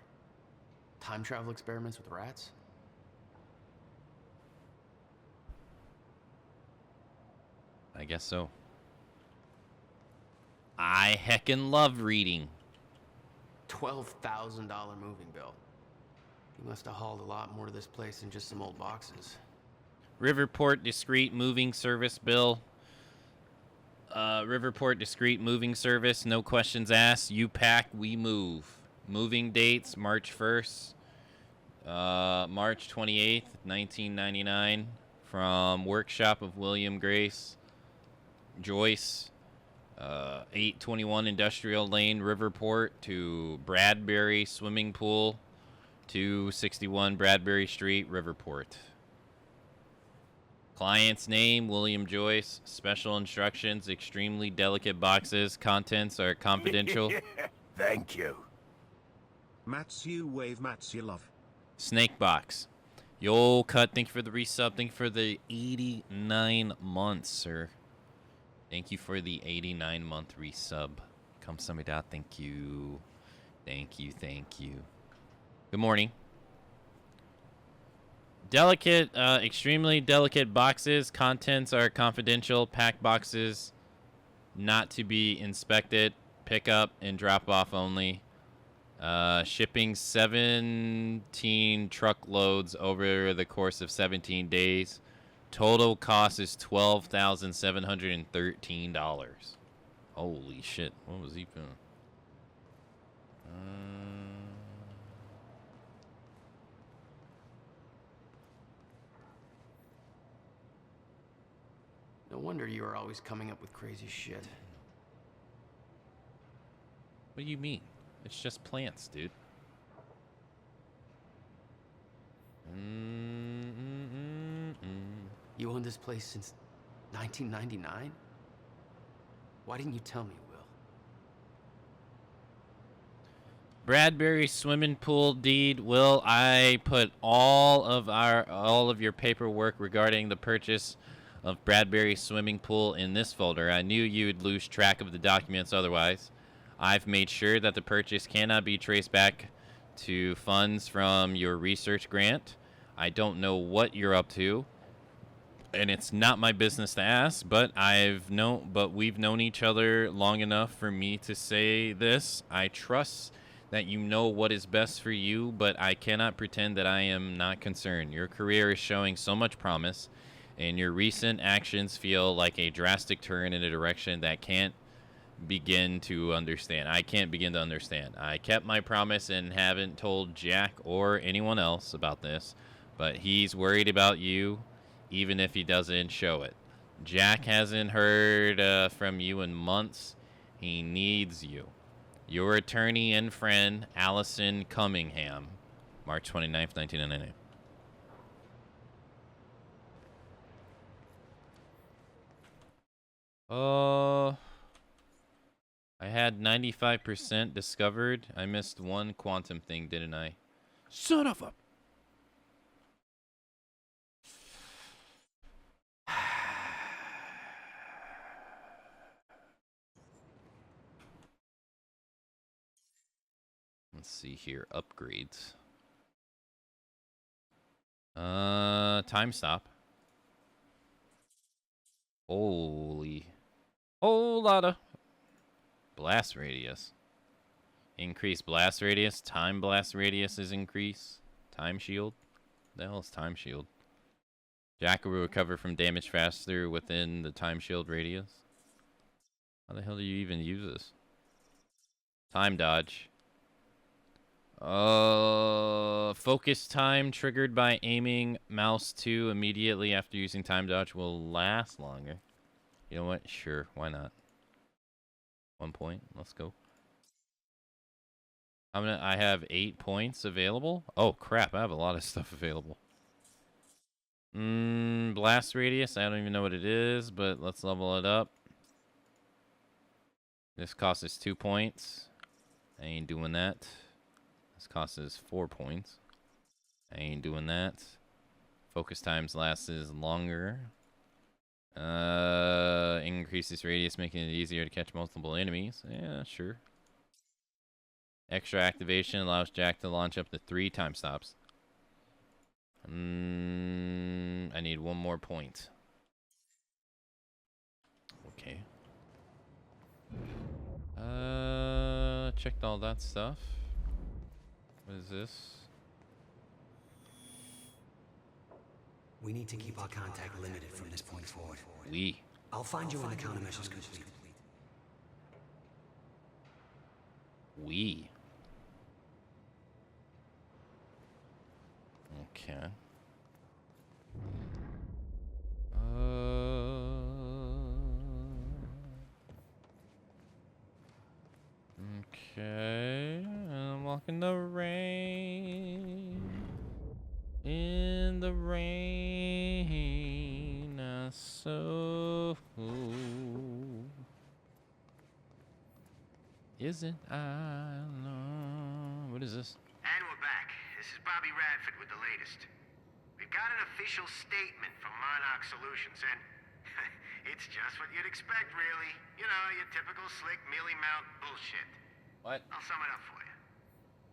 Time travel experiments with rats? I guess so. I heckin' love reading. $12,000 moving bill. You must have hauled a lot more to this place than just some old boxes. Riverport discrete moving service bill. Riverport discrete moving service. No questions asked. You pack, we move. Moving dates: March 1st, March 28th, 1999. From workshop of William Joyce. 821 Industrial Lane, Riverport, to Bradbury Swimming Pool, 261 Bradbury Street, Riverport. Client's name, William Joyce. Special instructions, extremely delicate boxes. Contents are confidential. Thank you. Matsu wave, Matsu love. Snake box. Yo, Cut, thank you for the resub. Thank you for the 89 months, sir. Thank you for the 89-month resub. Kamsamida, thank you. Thank you, thank you. Good morning. Delicate, extremely delicate boxes. Contents are confidential. Packed boxes not to be inspected. Pick up and drop off only. Shipping 17 truckloads over the course of 17 days. Total cost is $12,713. Holy shit. What was he doing? No wonder you are always coming up with crazy shit. What do you mean? It's just plants, dude. You owned this place since 1999? Why didn't you tell me, Will? Bradbury swimming pool deed. Will, I put all of your paperwork regarding the purchase of Bradbury swimming pool in this folder. I knew you would lose track of the documents otherwise. I've made sure that the purchase cannot be traced back to funds from your research grant. I don't know what you're up to, and it's not my business to ask, but we've known each other long enough for me to say this. I trust that you know what is best for you, but I cannot pretend that I am not concerned. Your career is showing so much promise, and your recent actions feel like a drastic turn in a direction that I can't begin to understand. I kept my promise and haven't told Jack or anyone else about this, but he's worried about you, even if he doesn't show it. Jack hasn't heard from you in months. He needs you. Your attorney and friend, Allison Cummingham, March 29th, 1999. I had 95% discovered. I missed one quantum thing, didn't I? Son of a... Let's see here. Upgrades. Time stop. Holy. Whole lot of... Blast radius. Increase blast radius. Time blast radius is increase. Time shield. The hell is time shield? Jack will recover from damage faster within the time shield radius. How the hell do you even use this? Time dodge. Focus time triggered by aiming mouse 2 immediately after using time dodge will last longer. You know what? Sure, why not? 1 point. Let's go. I have 8 points available. Oh crap! I have a lot of stuff available. Blast radius. I don't even know what it is, but let's level it up. This costs us 2 points. I ain't doing that. This costs us 4 points. I ain't doing that. Focus times lasts longer. Increases radius, making it easier to catch multiple enemies. Yeah, sure. Extra activation allows Jack to launch up to 3 time stops. I need 1 more point. Okay. Checked all that stuff. What is this? We need to keep our contact limited from this point forward. I'll find you when the countermeasure's complete. Okay. Okay. I'm walking the rain. In the rain, I so isn't I alone? What is this? And we're back. This is Bobby Radford with the latest. We've got an official statement from Monarch Solutions, and it's just what you'd expect, really. You know, your typical slick mealy-mouthed bullshit. What? I'll sum it up for you.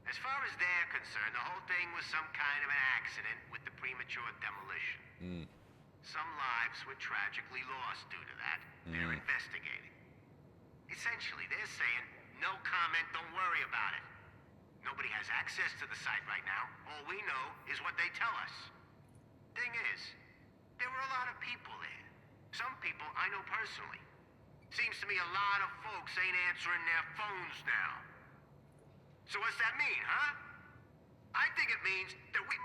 As far as they're concerned, the whole thing was some kind of an accident with the premature demolition. Some lives were tragically lost due to that. They're investigating. Essentially, they're saying, no comment, don't worry about it. Nobody has access to the site right now. All we know is what they tell us. Thing is, there were a lot of people there. Some people I know personally. Seems to me a lot of folks ain't answering their phones now. So what's that mean, huh? I think it means that we...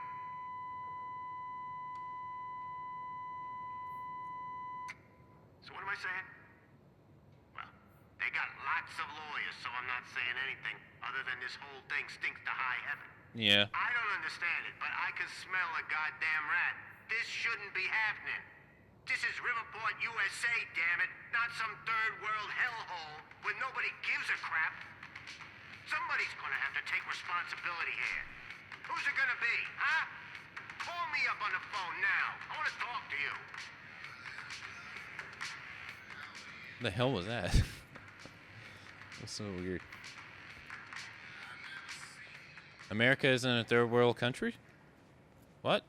So what am I saying? Well, they got lots of lawyers, so I'm not saying anything other than this whole thing stinks to high heaven. Yeah. I don't understand it, but I can smell a goddamn rat. This shouldn't be happening. This is Riverport, USA, damn it, not some third world hellhole where nobody gives a crap. Somebody's gonna have to take responsibility here. Who's it gonna be, huh? Call me up on the phone now. I wanna talk to you. The hell was that? That's so weird. America isn't a third world country? What?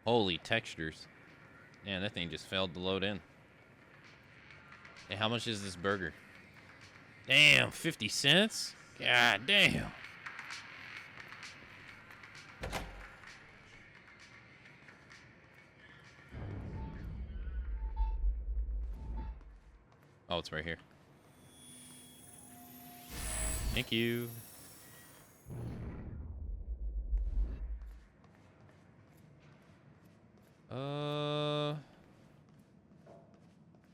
Holy textures. Man, that thing just failed to load in. Hey, how much is this burger? Damn, 50 cents? God damn. Oh, it's right here. Thank you.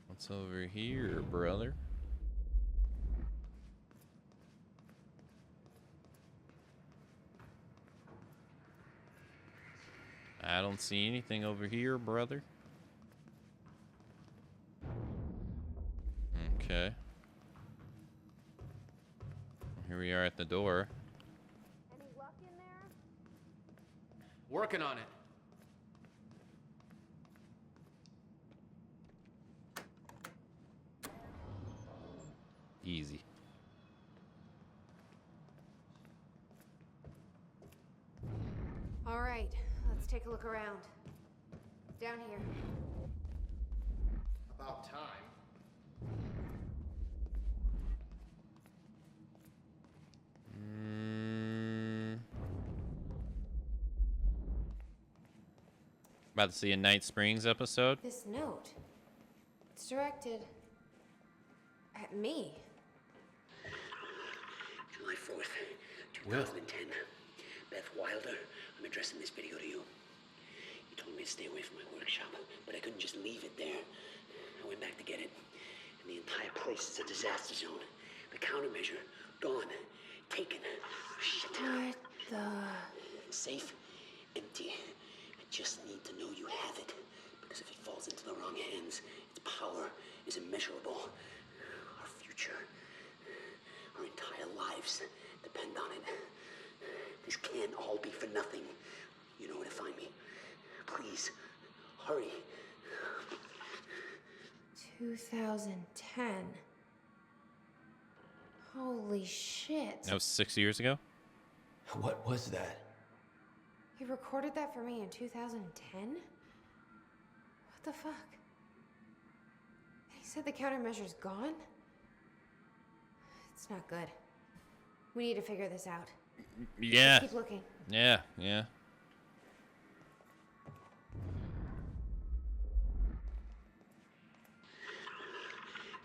What's over here, brother? I don't see anything over here, brother. Okay. Here we are at the door. Any luck in there? Working on it. Easy. All right, let's take a look around. Down here. About time. About to see a Night Springs episode. This note. It's directed at me. July 4th, 2010. Beth Wilder, I'm addressing this video to you. You told me to stay away from my workshop, but I couldn't just leave it there. I went back to get it, and the entire place is a disaster zone. The countermeasure, gone. Taken. Shit. What the... Safe, empty. I just need to know you have it, because if it falls into the wrong hands, its power is immeasurable. Our future, our entire lives depend on it. This can't all be for nothing. You know where to find me. Please, hurry. 2010. Holy shit. That was 6 years ago. What was that? He recorded that for me in 2010? What the fuck? He said the countermeasure's gone? It's not good. We need to figure this out. Yeah. Keep looking. Yeah, yeah.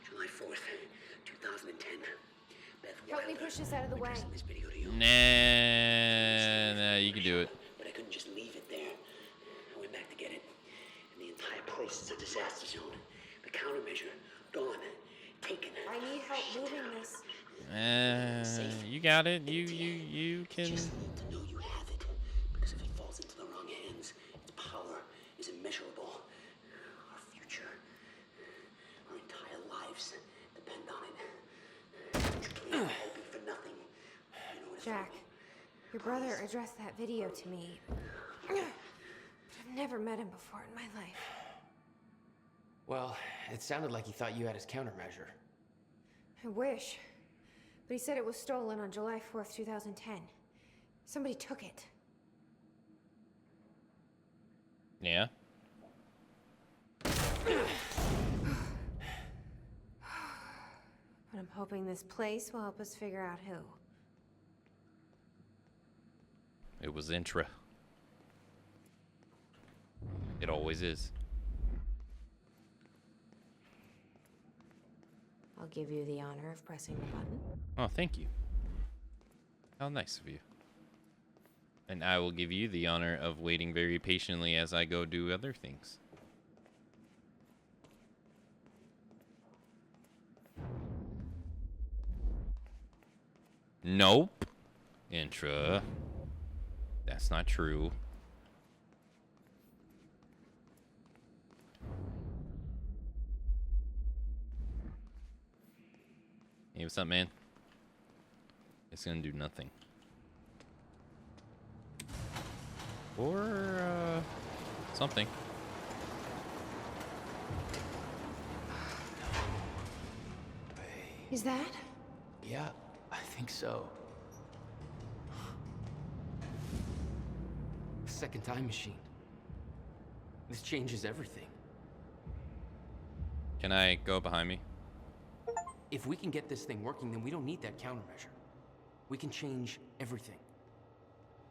July 4th, 2010. Beth Help me push this out of the way. This video to you. Nah, you can do it. But I couldn't just leave it there. I went back to get it, and the entire place is a disaster zone. The countermeasure, gone. Taken. I need help moving this. You got it. You can. Just need to know you have it, because if it falls into the wrong hands, its power is immeasurable. Our future, our entire lives depend on it. This can't all be for nothing. You know what to Jack, find me. your brother addressed that video to me. But I've never met him before in my life. Well, it sounded like he thought you had his countermeasure. I wish. But he said it was stolen on July 4th, 2010. Somebody took it. Yeah. But I'm hoping this place will help us figure out who. It was Intra. It always is. I'll give you the honor of pressing the button. Oh, thank you. How nice of you. And I will give you the honor of waiting very patiently as I go do other things. Nope. Intra. That's not true. Hey, what's up, man? It's gonna do nothing. Or, something. Is that? Yeah, I think so. Second time machine. This changes everything. Can I go behind me? If we can get this thing working, then we don't need that countermeasure. We can change everything.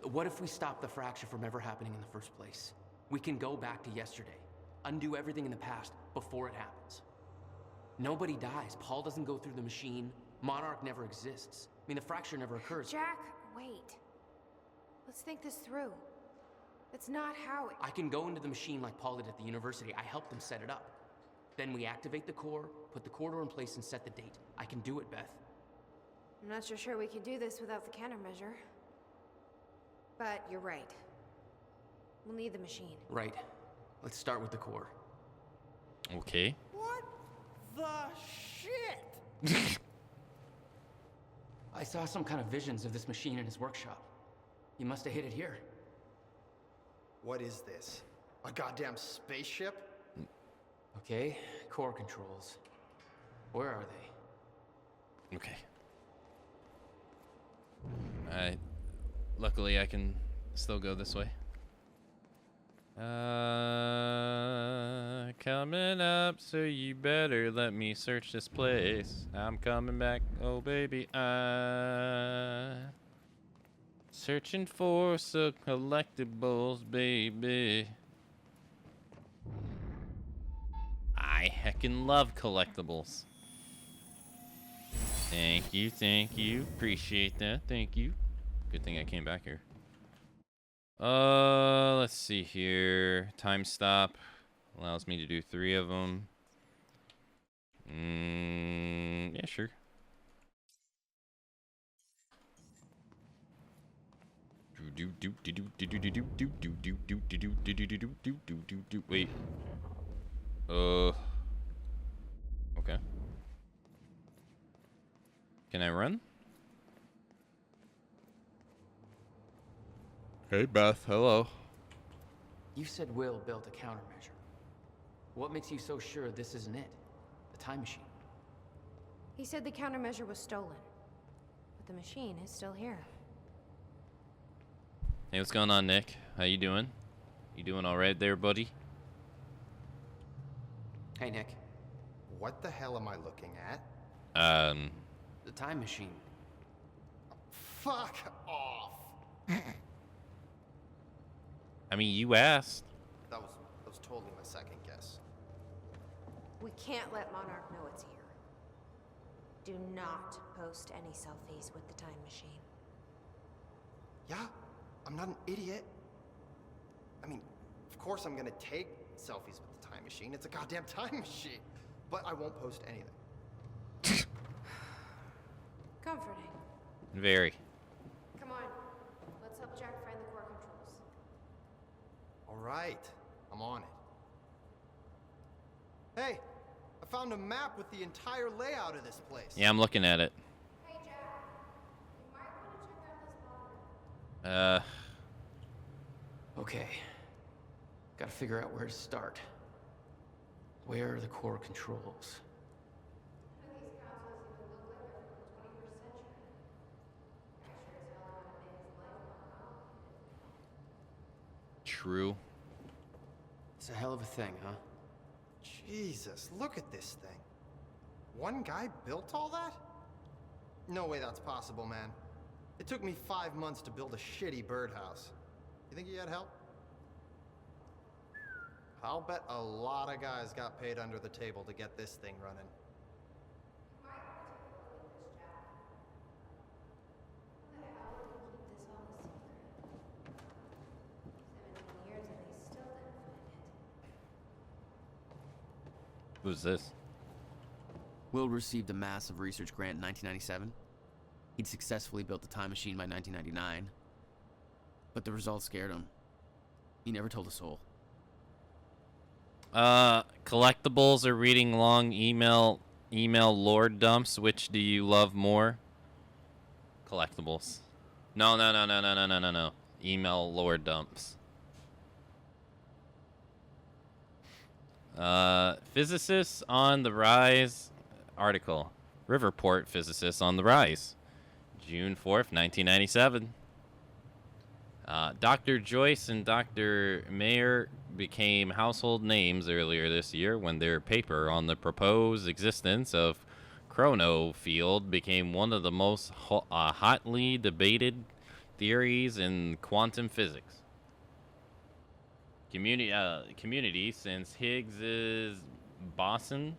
What if we stop the fracture from ever happening in the first place? We can go back to yesterday, undo everything in the past before it happens. Nobody dies. Paul doesn't go through the machine. Monarch never exists. I mean, the fracture never occurs. Jack, wait. Let's think this through. That's not how it... I can go into the machine like Paul did at the university. I helped them set it up. Then we activate the core, put the corridor in place, and set the date. I can do it, Beth. I'm not so sure we could do this without the countermeasure. But you're right. We'll need the machine. Right. Let's start with the core. Okay. What the shit? I saw some kind of visions of this machine in his workshop. He must have hid it here. What is this? A goddamn spaceship? Okay, core controls. Where are they? Okay. Luckily I can still go this way. Coming up, so you better let me search this place. I'm coming back, oh baby. Searching for some collectibles, baby. I heckin' love collectibles. Thank you, appreciate that, thank you. Good thing I came back here. Let's see here. Time stop allows me to do 3 of them. Yeah, sure. Wait. Okay. Can I run? Hey, Beth. Hello. You said Will built a countermeasure. What makes you so sure this isn't it? The time machine. He said the countermeasure was stolen, but the machine is still here. Hey, what's going on, Nick? How you doing? You doing all right there, buddy? Hey, Nick. What the hell am I looking at? The time machine. Fuck off. I mean, you asked. That was totally my second guess. We can't let Monarch know it's here. Do not post any selfies with the time machine. Yeah, I'm not an idiot. I mean, of course I'm gonna take selfies with the time machine. It's a goddamn time machine. But I won't post anything. Comforting. Very. Come on. Let's help Jack find the core controls. All right, I'm on it. Hey, I found a map with the entire layout of this place. Yeah, I'm looking at it. Hey, Jack. You might want to check out this monitor. Okay. Gotta figure out where to start. Where are the core controls? None of these consoles even look like they're from the 21st century. I sure as hell want to make his life more complicated. True. It's a hell of a thing, huh? Jesus, look at this thing. One guy built all that? No way that's possible, man. It took me 5 months to build a shitty birdhouse. You think he had help? I'll bet a lot of guys got paid under the table to get this thing running. You might want to take a look at this, Jack. How the hell did he keep this all a secret? 17 years and they still didn't find it. Who's this? Will received a massive research grant in 1997. He'd successfully built the time machine by 1999. But the results scared him. He never told a soul. Collectibles or reading long email lore dumps. Which do you love more? Collectibles. No. Email lore dumps. Physicists on the rise article. Riverport physicists on the rise. June 4th, 1997. Dr. Joyce and Dr. Mayer became household names earlier this year when their paper on the proposed existence of chrono field became one of the most hotly debated theories in quantum physics. Community since Higgs's boson.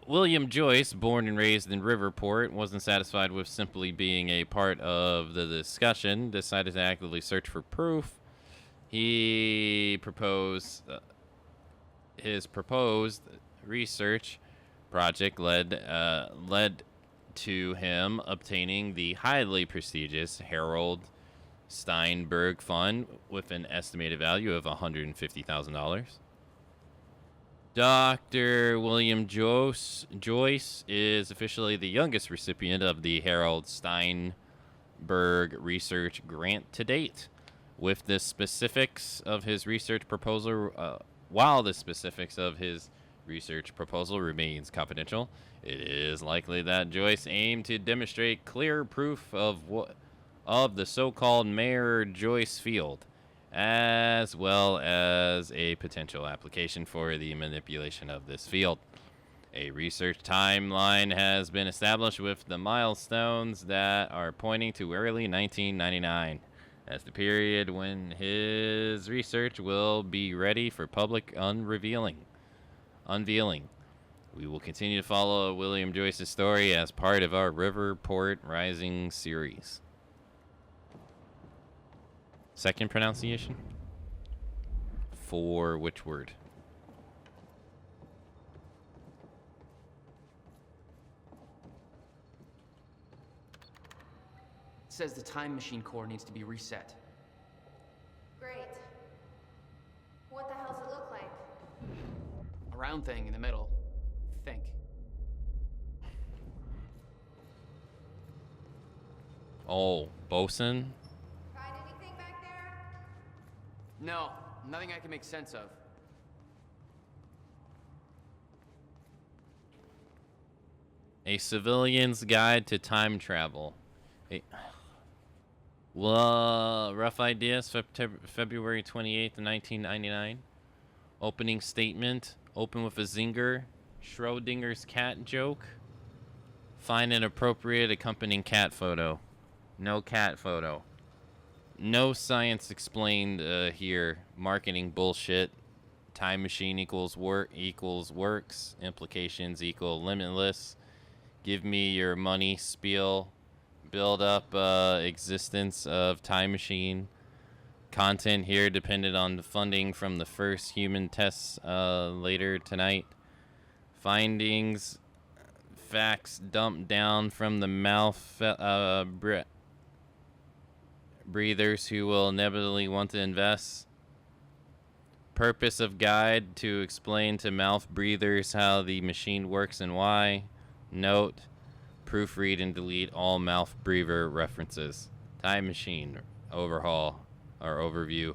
William Joyce, born and raised in Riverport, wasn't satisfied with simply being a part of the discussion, decided to actively search for proof. He proposed his proposed research project led to him obtaining the highly prestigious Harold Steinberg Fund with an estimated value of $150,000. Dr. William Joyce is officially the youngest recipient of the Harold Steinberg Research Grant to date. With the specifics of his research proposal, while the specifics of his research proposal remains confidential, it is likely that Joyce aimed to demonstrate clear proof of of the so-called Mayor Joyce Field, as well as a potential application for the manipulation of this field. A research timeline has been established with the milestones that are pointing to early 1999 as the period when his research will be ready for public unveiling. We will continue to follow William Joyce's story as part of our Riverport Rising series. Second pronunciation? For which word? It says the time machine core needs to be reset. Great. What the hell's it look like? A round thing in the middle. Think. Oh, bosun? Find anything back there? No, nothing I can make sense of. A Civilian's Guide to Time Travel. Rough ideas, February 28th, 1999. Opening statement, open with a zinger. Schrodinger's cat joke. Find an appropriate accompanying cat photo. No cat photo. No science explained here. Marketing bullshit. Time machine equals works. Implications equal limitless. Give me your money spiel. Build up existence of time machine. Content here depended on the funding from the first human tests later tonight. Findings, facts dumped down from the mouth breathers who will inevitably want to invest. Purpose of guide to explain to mouth breathers how the machine works and why. Note, proofread and delete all mouth breather references. Time machine overhaul or overview.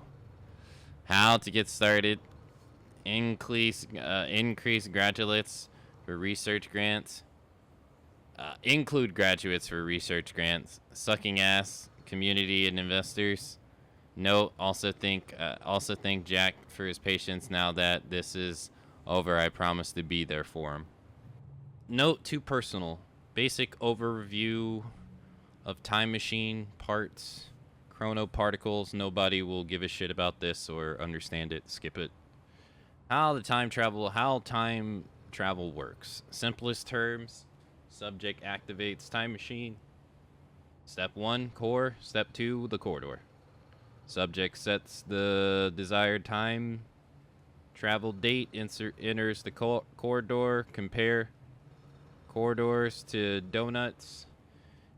How to get started. Increase graduates for research grants. Include graduates for research grants. Sucking ass, community and investors. Note, also thank Jack for his patience. Now that this is over, I promise to be there for him. Note, too personal. Basic overview of time machine parts. Chronoparticles. Nobody will give a shit about this or understand it. Skip it. How time travel works. Simplest terms. Subject activates time machine. Step 1, core. Step 2, the corridor. Subject sets the desired time travel date. Enters the corridor. Compare corridors to donuts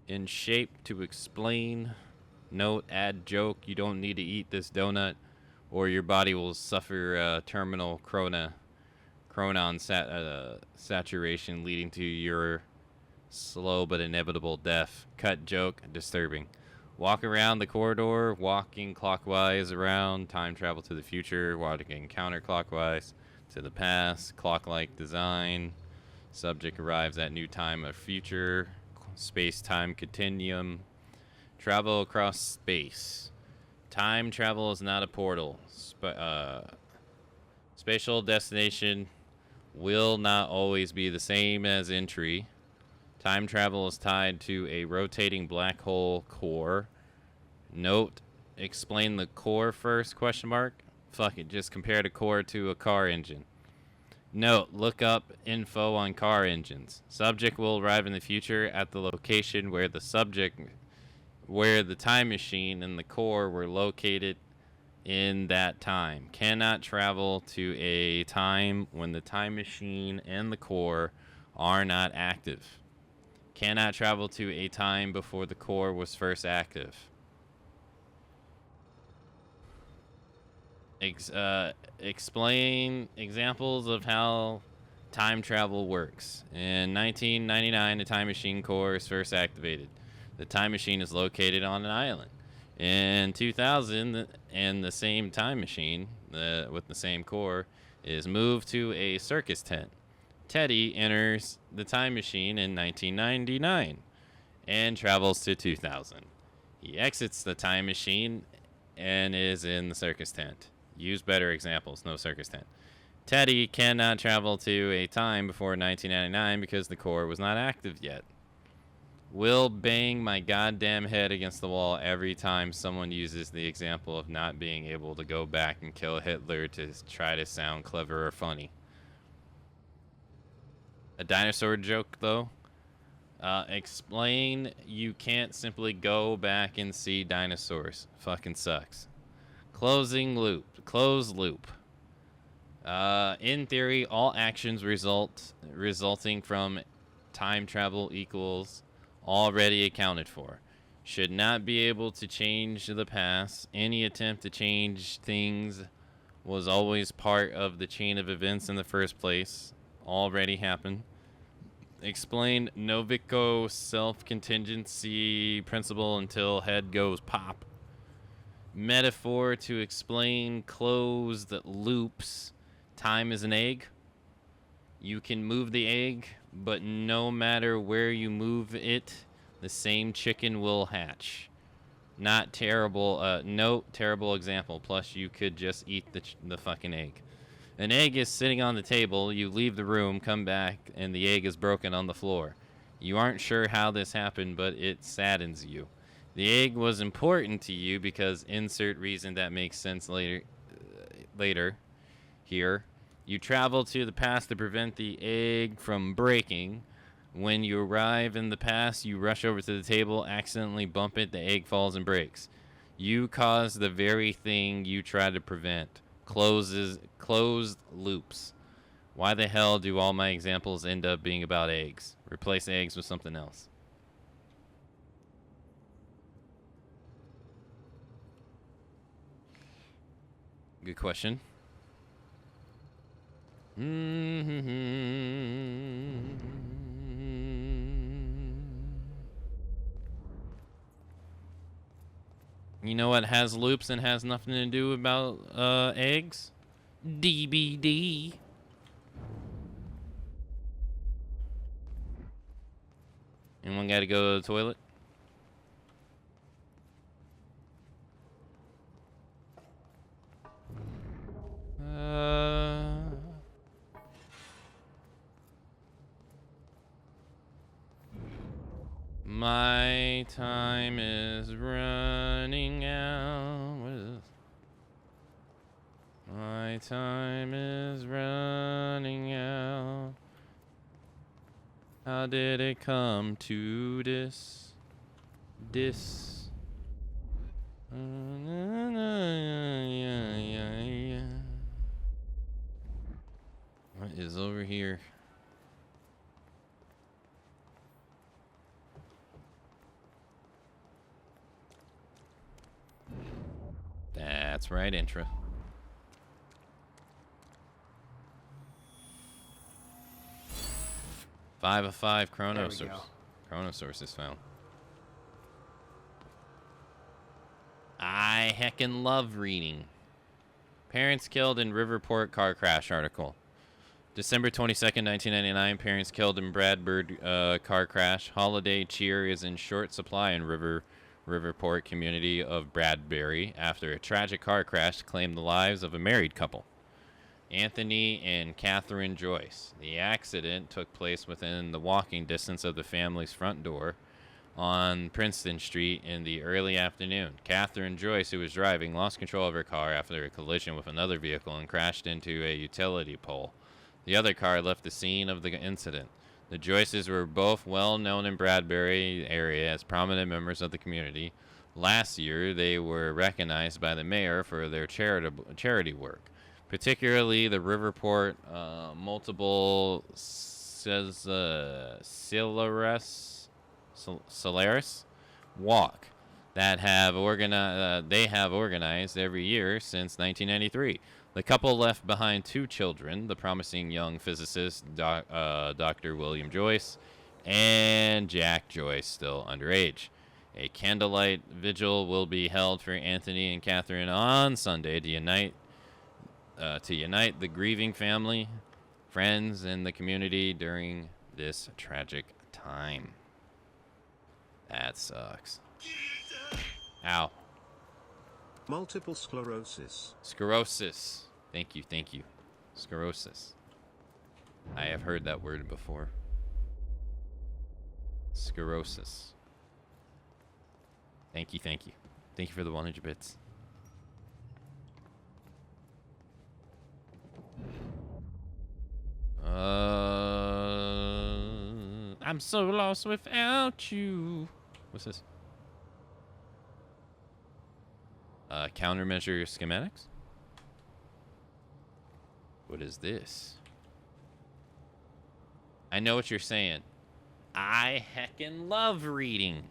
in shape to explain. Note, add joke. You don't need to eat this donut or your body will suffer terminal chronon saturation leading to your slow but inevitable death. Cut joke, disturbing. Walk around the corridor, walking clockwise around, time travel to the future, walking counterclockwise to the past, clock-like design. Subject arrives at new time of future, space-time continuum. Travel across space. Time travel is not a portal. Spatial destination will not always be the same as entry. Time travel is tied to a rotating black hole core. Note, explain the core first, question mark. Fuck it, just compare the core to a car engine. Note, look up info on car engines. Subject will arrive in the future at the location where the time machine and the core were located in that time. Cannot travel to a time when the time machine and the core are not active. Cannot travel to a time before the core was first active. Explain examples of how time travel works. In 1999, the time machine core is first activated. The time machine is located on an island. In 2000, and the same time machine with the same core is moved to a circus tent. Teddy enters the time machine in 1999 and travels to 2000. He exits the time machine and is in the circus tent. Use better examples, no circus tent. Teddy cannot travel to a time before 1999 because the core was not active yet. Will bang my goddamn head against the wall every time someone uses the example of not being able to go back and kill Hitler to try to sound clever or funny. A dinosaur joke, though. Explain you can't simply go back and see dinosaurs. Fucking sucks. Closing loop. Closed loop. In theory, all actions resulting from time travel equals already accounted for. Should not be able to change the past. Any attempt to change things was always part of the chain of events in the first place. Already happened. Explain Novico self-contingency principle until head goes pop. Metaphor to explain closed loops. Time is an egg. You can move the egg, but no matter where you move it, the same chicken will hatch. Not terrible. No terrible example. Plus, you could just eat the fucking egg. An egg is sitting on the table. You leave the room, come back, and the egg is broken on the floor. You aren't sure how this happened, but it saddens you. The egg was important to you because insert reason that makes sense later. Here, you travel to the past to prevent the egg from breaking. When you arrive in the past, you rush over to the table, accidentally bump it, the egg falls and breaks. You cause the very thing you try to prevent. Closed loops. Why the hell do all my examples end up being about eggs? Replace eggs with something else. Good question. You know what has loops and has nothing to do about eggs? DBD. Anyone got to go to the toilet? My time is running out. What is this? My time is running out. How did it come to this? What is over here? That's right, Intra. Five of 5 Chronosaurs is found. I heckin' love reading. Parents killed in Riverport car crash article. December 22nd, 1999. Parents killed in Bradford car crash. Holiday cheer is in short supply in Riverport community of Bradbury after a tragic car crash claimed the lives of a married couple, Anthony and Catherine Joyce. The accident took place within the walking distance of the family's front door on Princeton Street in the early afternoon. Catherine Joyce, who was driving, lost control of her car after a collision with another vehicle and crashed into a utility pole. The other car left the scene of the incident. The Joyces were both well known in Bradbury area as prominent members of the community. Last year, they were recognized by the mayor for their charity work, particularly the Riverport multiple Solaris walk that they have organized every year since 1993. The couple left behind 2 children, the promising young physicist Dr. William Joyce and Jack Joyce, still underage. A candlelight vigil will be held for Anthony and Catherine on Sunday to unite the grieving family, friends, and the community during this tragic time. That sucks. Ow. Multiple sclerosis. Sclerosis. Thank you, thank you. Sclerosis. I have heard that word before. Sclerosis. Thank you, thank you. Thank you for the 100 bits. I'm so lost without you. What's this? Countermeasure schematics? What is this? I know what you're saying. I heckin' love reading.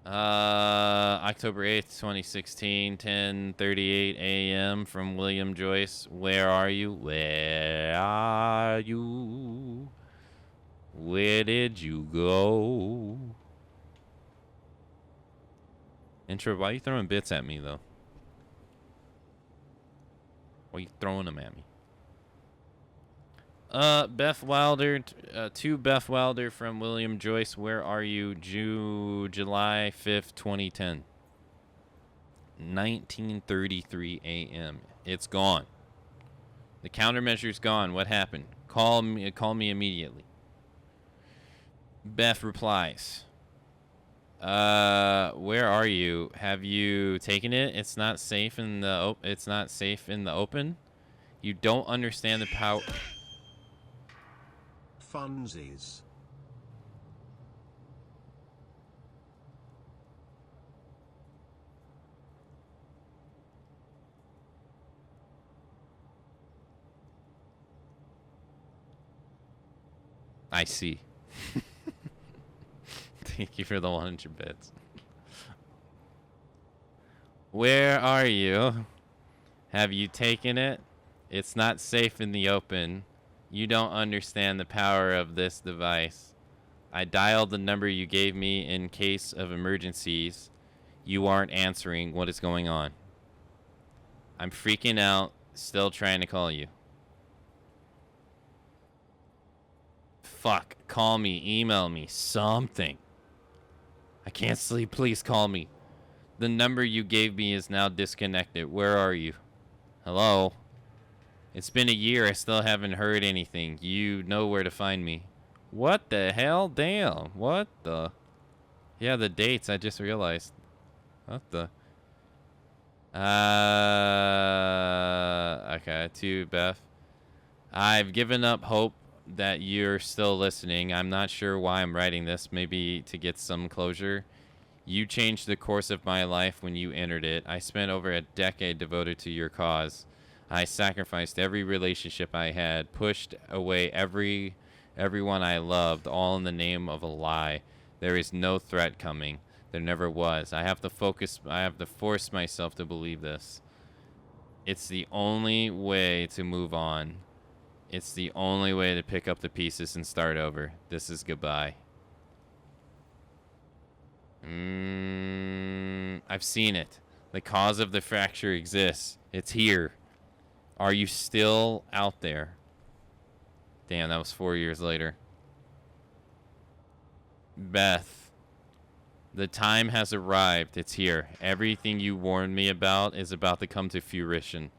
October 8th, 2016, 10:38 a.m. from William Joyce. Where are you? Where are you? Where did you go? Intro, why are you throwing bits at me, though? Why are you throwing them at me? Beth Wilder, to Beth Wilder from William Joyce. Where are you? July 5th, 2010. 19:33 a.m. It's gone. The countermeasure's gone. What happened? Call me immediately. Beth replies. Where are you? Have you taken it? It's not safe in the open. You don't understand the power. Funsies. I see. Thank you for the 100 bits. Where are you? Have you taken it? It's not safe in the open. You don't understand the power of this device. I dialed the number you gave me in case of emergencies. You aren't answering. What is going on? I'm freaking out. Still trying to call you. Fuck. Call me. Email me. Something. I can't sleep. Please call me. The number you gave me is now disconnected. Where are you? Hello? It's been a year. I still haven't heard anything. You know where to find me. What the hell? Damn. What the? Yeah, the dates. I just realized. What the? Okay. To Beth. I've given up hope that you're still listening. I'm not sure why I'm writing this. Maybe to get some closure. You changed the course of my life when you entered it. I spent over a decade devoted to your cause. I sacrificed every relationship I had, pushed away everyone I loved, all in the name of a lie. There is no threat coming. There never was. I have to force myself to believe this. It's the only way to move on. It's the only way to pick up the pieces and start over. This is goodbye. I've seen it. The cause of the fracture exists. It's here. Are you still out there? Damn, that was 4 years later. Beth, the time has arrived. It's here. Everything you warned me about is about to come to fruition.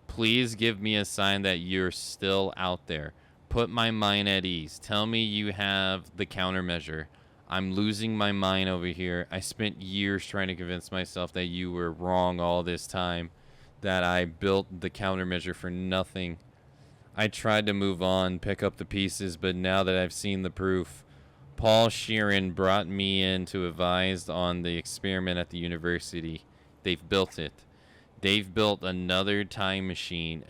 Please give me a sign that you're still out there. Put my mind at ease. Tell me you have the countermeasure. I'm losing my mind over here. I spent years trying to convince myself that you were wrong all this time. That I built the countermeasure for nothing. I tried to move on, pick up the pieces, but now that I've seen the proof, Paul Sheeran brought me in to advise on the experiment at the university. They've built it. They've built another time machine,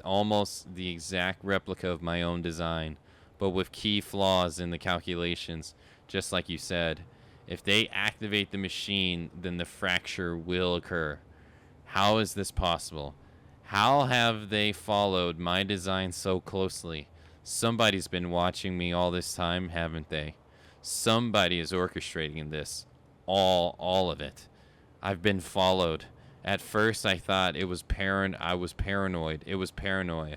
almost the exact replica of my own design, but with key flaws in the calculations, just like you said. If they activate the machine, then the fracture will occur. How is this possible? How have they followed my design so closely? Somebody's been watching me all this time, haven't they? Somebody is orchestrating this. All of it. I've been followed. At first I thought I was paranoid. It was paranoia.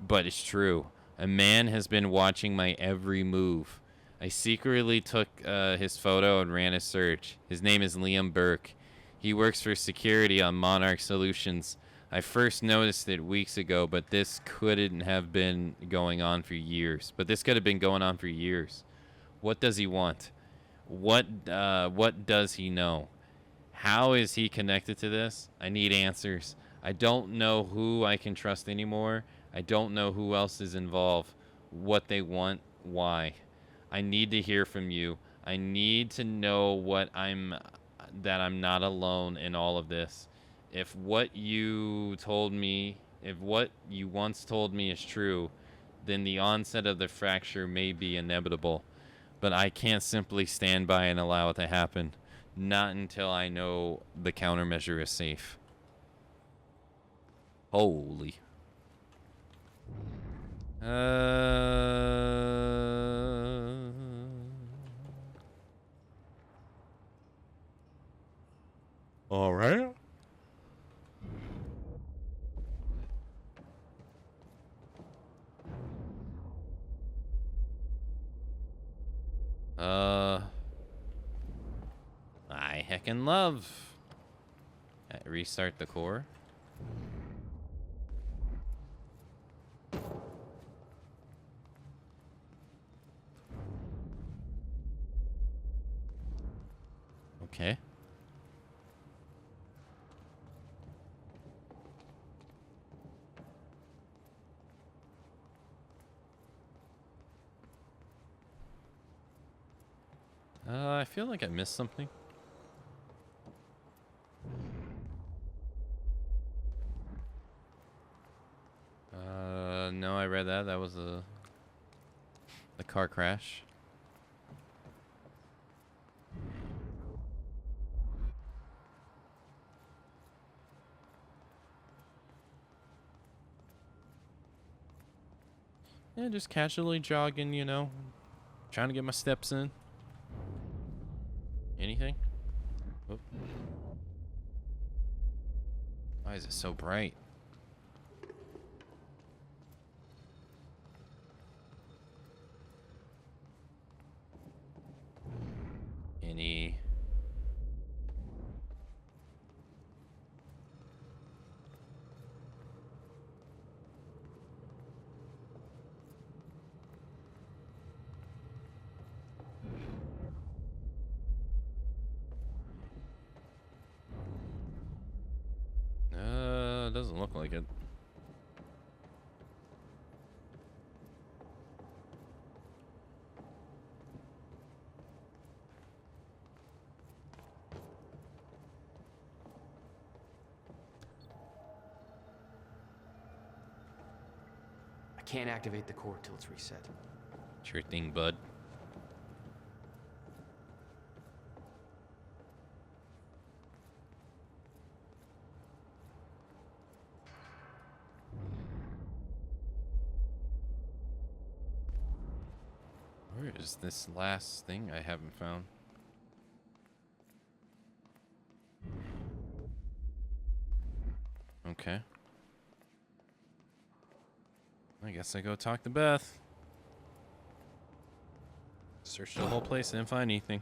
But it's true. A man has been watching my every move. I secretly took his photo and ran a search. His name is Liam Burke. He works for security on Monarch Solutions. I first noticed it weeks ago, but this couldn't have been going on for years. What does he want? What does he know? How is he connected to this? I need answers. I don't know who I can trust anymore. I don't know who else is involved. What they want, why. I need to hear from you. I need to know that I'm not alone in all of this. If what you once told me is true, then the onset of the fracture may be inevitable. But I can't simply stand by and allow it to happen. Not until I know the countermeasure is safe. Holy. All right. I heckin' love. Restart the core. Okay. I feel like I missed something. No, I read that. That was the car crash. Yeah, just casually jogging, you know. Trying to get my steps in. Anything? Oop. Why is it so bright? Any... doesn't look like it. I can't activate the core till it's reset. Sure thing, bud. Where is this last thing I haven't found? Okay. I guess I go talk to Beth. Searched the whole place, didn't find anything.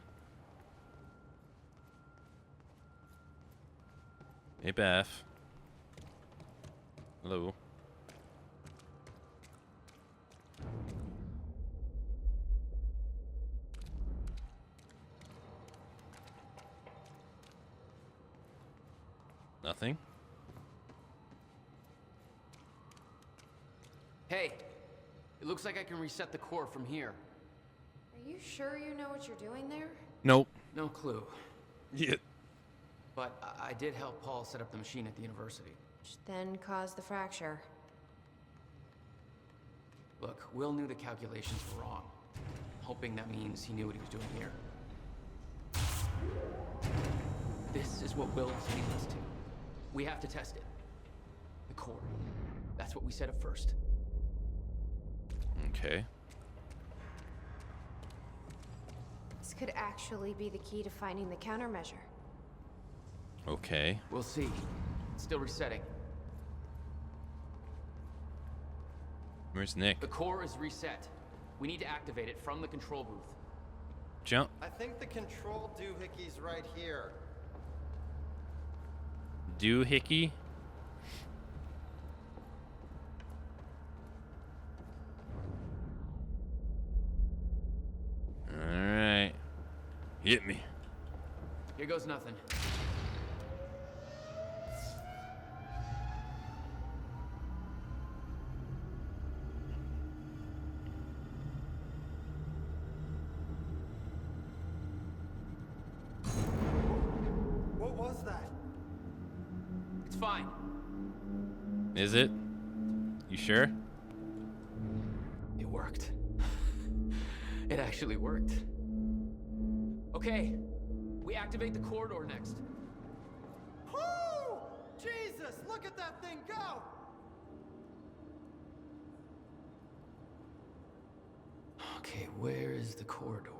Hey, Beth. Hello. Nothing. Hey, it looks like I can reset the core from here. Are you sure you know what you're doing there? Nope. No clue. Yeah. But I did help Paul set up the machine at the university. Which then caused the fracture. Look, Will knew the calculations were wrong. Hoping that means he knew what he was doing here. This is what Will was leading us to. We have to test it. The core. That's what we set up first. Okay. This could actually be the key to finding the countermeasure. Okay. We'll see. It's still resetting. Where's Nick? The core is reset. We need to activate it from the control booth. Jump. I think the control doohickeys right here. Doohickey? Alright. Hit me. Here goes nothing. What was that? It's fine. Is it? You sure? It worked. It actually worked. Okay, we activate the corridor next. Whoo! Jesus, look at that thing go! Okay, where is the corridor?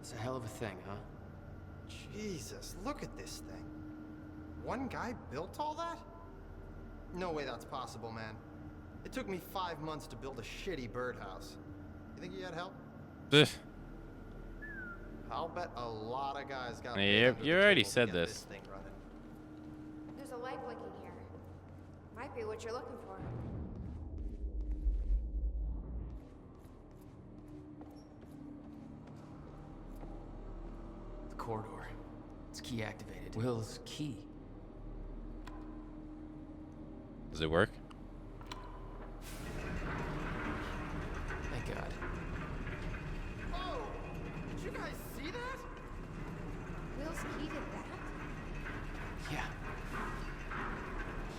It's a hell of a thing, huh? Jesus, look at this thing. One guy built all that? No way that's possible, man. It took me 5 months to build a shitty birdhouse. You think you had help? Ugh. I'll bet a lot of guys got. Yeah, you already said this. Thing running. There's a light blinking here. Might be what you're looking for. The corridor. It's key activated. Will's key. Does it work? Thank God. Oh! Did you guys see that? Will's key did that? Yeah.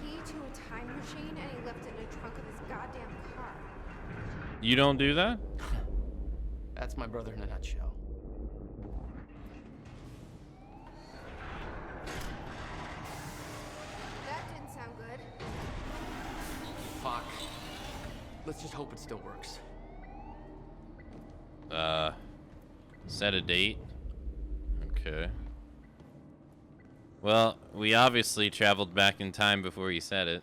Key to a time machine, and he left it in the trunk of his goddamn car. You don't do that? That's my brother in a nutshell. That didn't sound good. Fuck. Let's just hope it still works. Set a date. Okay. Well, we obviously traveled back in time before you said it.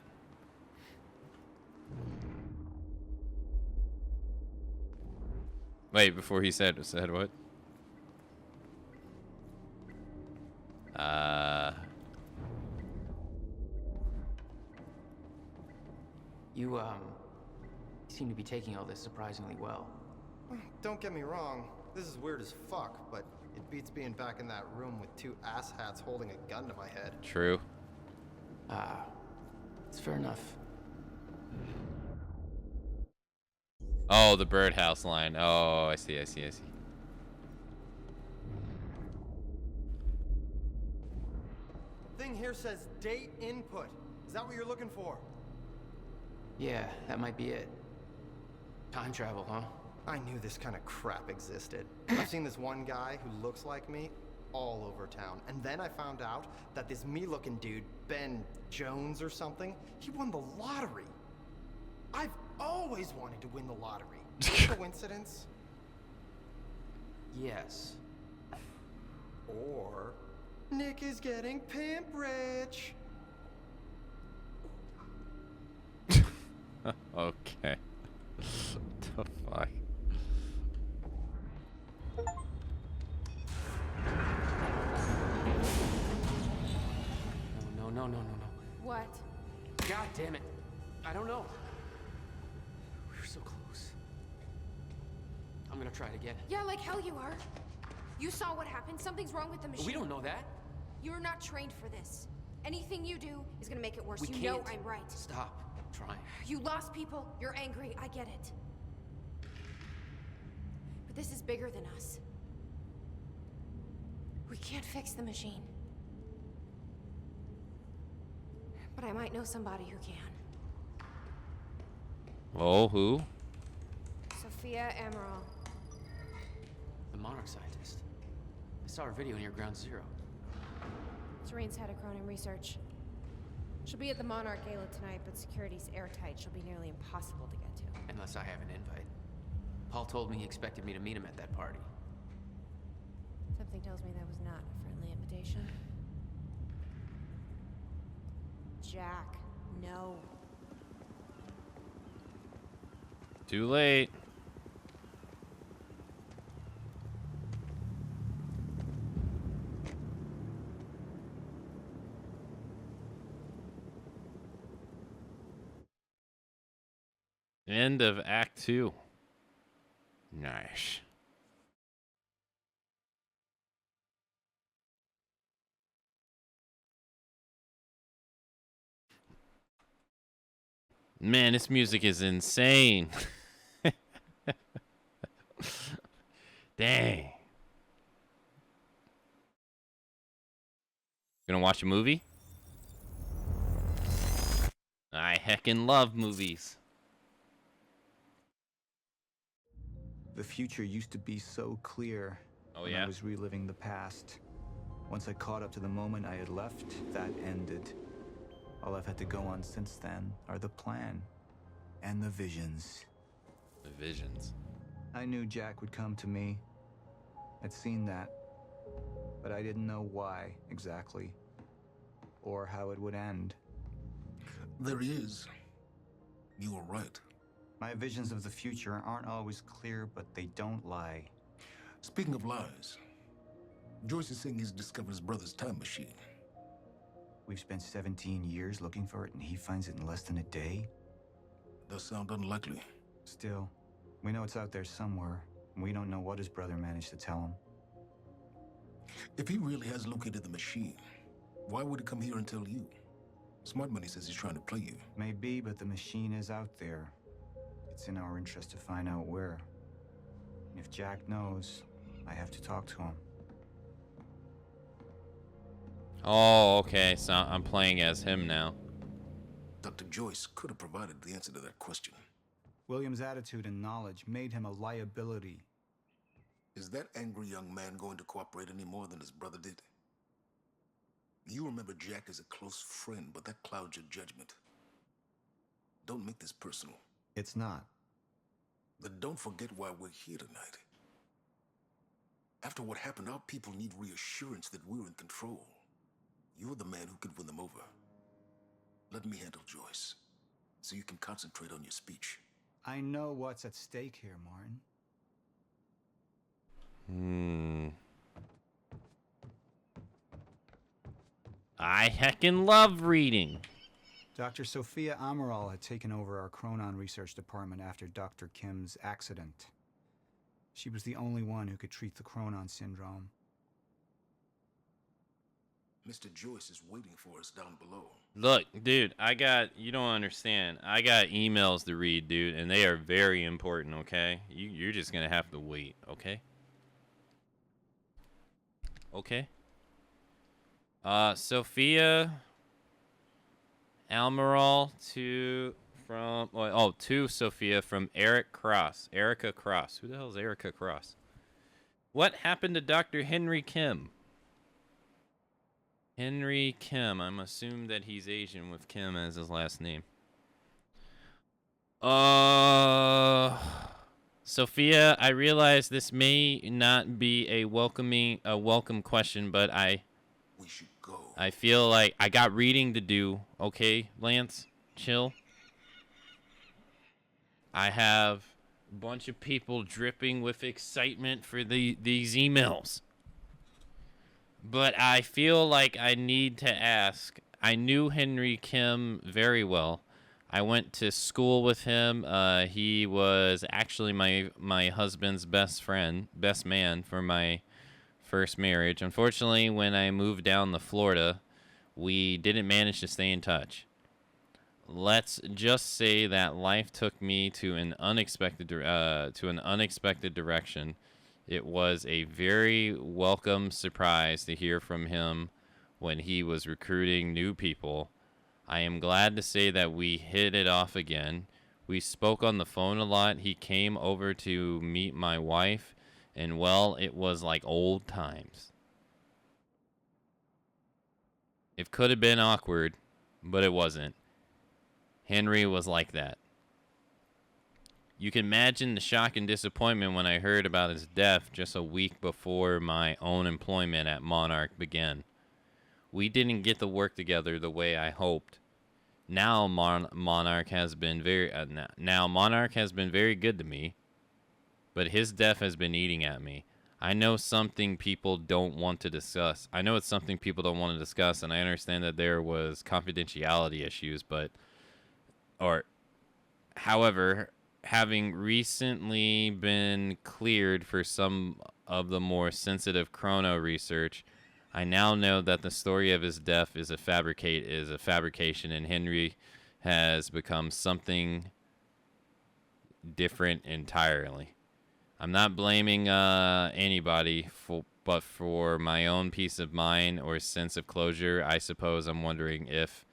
Wait, before he said what? You seem to be taking all this surprisingly well. Don't get me wrong. This is weird as fuck, but it beats being back in that room with 2 asshats holding a gun to my head. True. It's fair enough. Oh, the birdhouse line. Oh, I see. Thing here says date input. Is that what you're looking for? Yeah, that might be it. Time travel, huh? I knew this kind of crap existed. I've seen this one guy who looks like me all over town. And then I found out that this me-looking dude, Ben Jones or something, he won the lottery. I've always wanted to win the lottery. Coincidence? Yes. Or Nick is getting pimp rich. Okay. What the fuck? No. What? God damn it. I don't know. We were so close. I'm gonna try it again. Yeah, like hell you are. You saw what happened. Something's wrong with the machine. We don't know that. You're not trained for this. Anything you do is gonna make it worse. We You can't. know I'm right. Stop. I'm trying. You lost people. You're angry. I get it. But this is bigger than us. We can't fix the machine. But I might know somebody who can. Oh, who? Sophia Amaral. The Monarch scientist. I saw her video near Ground Zero. Serene's head of Cronin Research. She'll be at the Monarch Gala tonight, but security's airtight. She'll be nearly impossible to get to. Unless I have an invite. Paul told me he expected me to meet him at that party. Something tells me that was not a friendly invitation. Jack, no. Too late. End of Act 2. Nice. Man, this music is insane. Dang. Gonna watch a movie? I heckin' love movies. The future used to be so clear when I was reliving the past. Once I caught up to the moment I had left, that ended. All I've had to go on since then are the plan and the visions. The visions. I knew Jack would come to me. I'd seen that. But I didn't know why exactly, or how it would end. There he is. You were right. My visions of the future aren't always clear, but they don't lie. Speaking of lies, Joyce is saying he's discovered his brother's time machine. We've spent 17 years looking for it, and he finds it in less than a day? Does sound unlikely. Still, we know it's out there somewhere, and we don't know what his brother managed to tell him. If he really has located the machine, why would he come here and tell you? Smart Money says he's trying to play you. Maybe, but the machine is out there. It's in our interest to find out where. And if Jack knows, I have to talk to him. Oh, okay. So I'm playing as him now. Dr. Joyce could have provided the answer to that question. William's attitude and knowledge made him a liability. Is that angry young man going to cooperate any more than his brother did? You remember Jack as a close friend, but that clouds your judgment. Don't make this personal. It's not. Then don't forget why we're here tonight. After what happened, our people need reassurance that we're in control. You're the man who can win them over. Let me handle Joyce, so you can concentrate on your speech. I know what's at stake here, Martin. I heckin' love reading. Dr. Sophia Amaral had taken over our Chronon research department after Dr. Kim's accident. She was the only one who could treat the Chronon syndrome. Mr. Joyce is waiting for us down below. Look, dude, you don't understand. I got emails to read, dude, and they are very important, okay? You're just gonna have to wait, okay? Okay. Sophia Almiral to Sophia from Erica Cross. Who the hell is Erica Cross? What happened to Dr. Henry Kim? Henry Kim. I'm assuming that he's Asian with Kim as his last name. Sophia, I realize this may not be a welcome question, but we should go. I feel like I got reading to do. Okay, Lance, chill. I have a bunch of people dripping with excitement for these emails. But I feel like I need to ask. I knew Henry Kim very well. I went to school with him. He was actually my husband's best man for my first marriage. Unfortunately, when I moved down to Florida, we didn't manage to stay in touch. Let's just say that life took me to an unexpected direction. It was a very welcome surprise to hear from him when he was recruiting new people. I am glad to say that we hit it off again. We spoke on the phone a lot. He came over to meet my wife, and well, it was like old times. It could have been awkward, but it wasn't. Henry was like that. You can imagine the shock and disappointment when I heard about his death just a week before my own employment at Monarch began. We didn't get to work together the way I hoped. now Monarch has been very now Monarch has been very good to me, but his death has been eating at me. I know something people don't want to discuss. I know it's something people don't want to discuss, and I understand that there was confidentiality issues, however, having recently been cleared for some of the more sensitive chrono research, I now know that the story of his death is a fabrication, and Henry has become something different entirely. I'm not blaming anybody, but for my own peace of mind or sense of closure, I suppose I'm wondering if,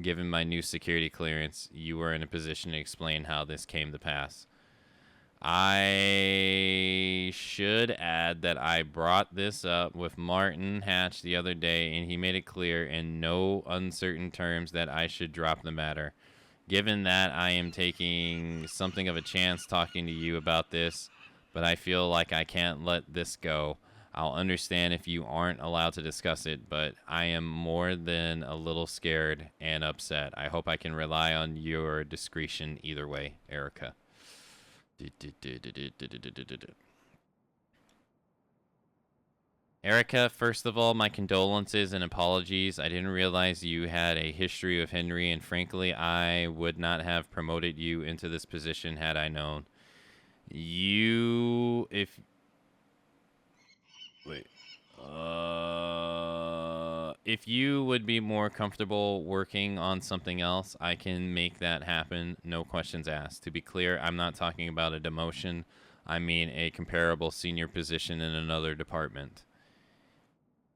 given my new security clearance, you were in a position to explain how this came to pass. I should add that I brought this up with Martin Hatch the other day, and he made it clear in no uncertain terms that I should drop the matter. Given that, I am taking something of a chance talking to you about this, but I feel like I can't let this go. I'll understand if you aren't allowed to discuss it, but I am more than a little scared and upset. I hope I can rely on your discretion either way, Erica. Erica, first of all, my condolences and apologies. I didn't realize you had a history with Henry, and frankly, I would not have promoted you into this position had I known. If you would be more comfortable working on something else, I can make that happen, no questions asked. To be clear, I'm not talking about a demotion. I mean a comparable senior position in another department.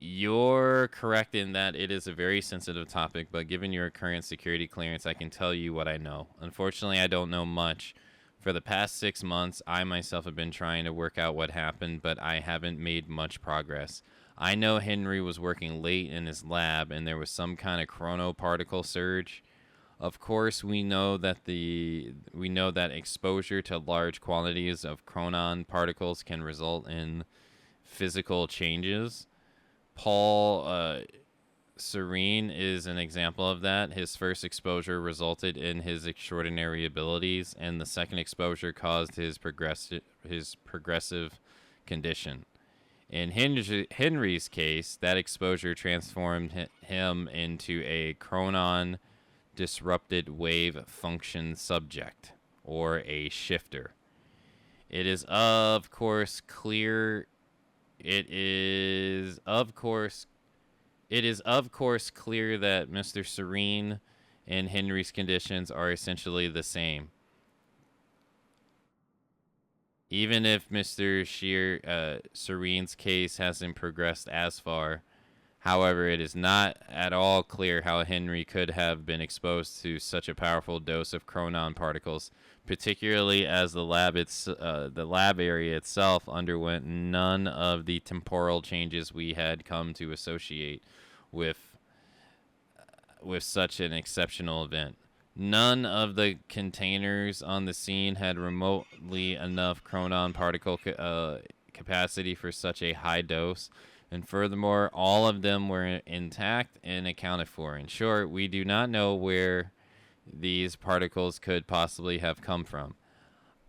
You're correct in that it is a very sensitive topic, but given your current security clearance, I can tell you what I know. Unfortunately, I don't know much. For the past 6 months, I myself have been trying to work out what happened, but I haven't made much progress. I know Henry was working late in his lab, and there was some kind of chronoparticle surge. Of course, we know that exposure to large quantities of chronon particles can result in physical changes. Paul Serene is an example of that. His first exposure resulted in his extraordinary abilities, and the second exposure caused his progressive condition. In Henry's case, that exposure transformed him into a chronon disrupted wave function subject, or a shifter. It is of course clear that Mr. Serene and Henry's conditions are essentially the same. Even if Mr. Serene's case hasn't progressed as far, however, it is not at all clear how Henry could have been exposed to such a powerful dose of chronon particles, particularly as the lab area itself underwent none of the temporal changes we had come to associate with such an exceptional event. None of the containers on the scene had remotely enough chronon particle capacity for such a high dose, and furthermore, all of them were intact and accounted for. In short, we do not know where these particles could possibly have come from.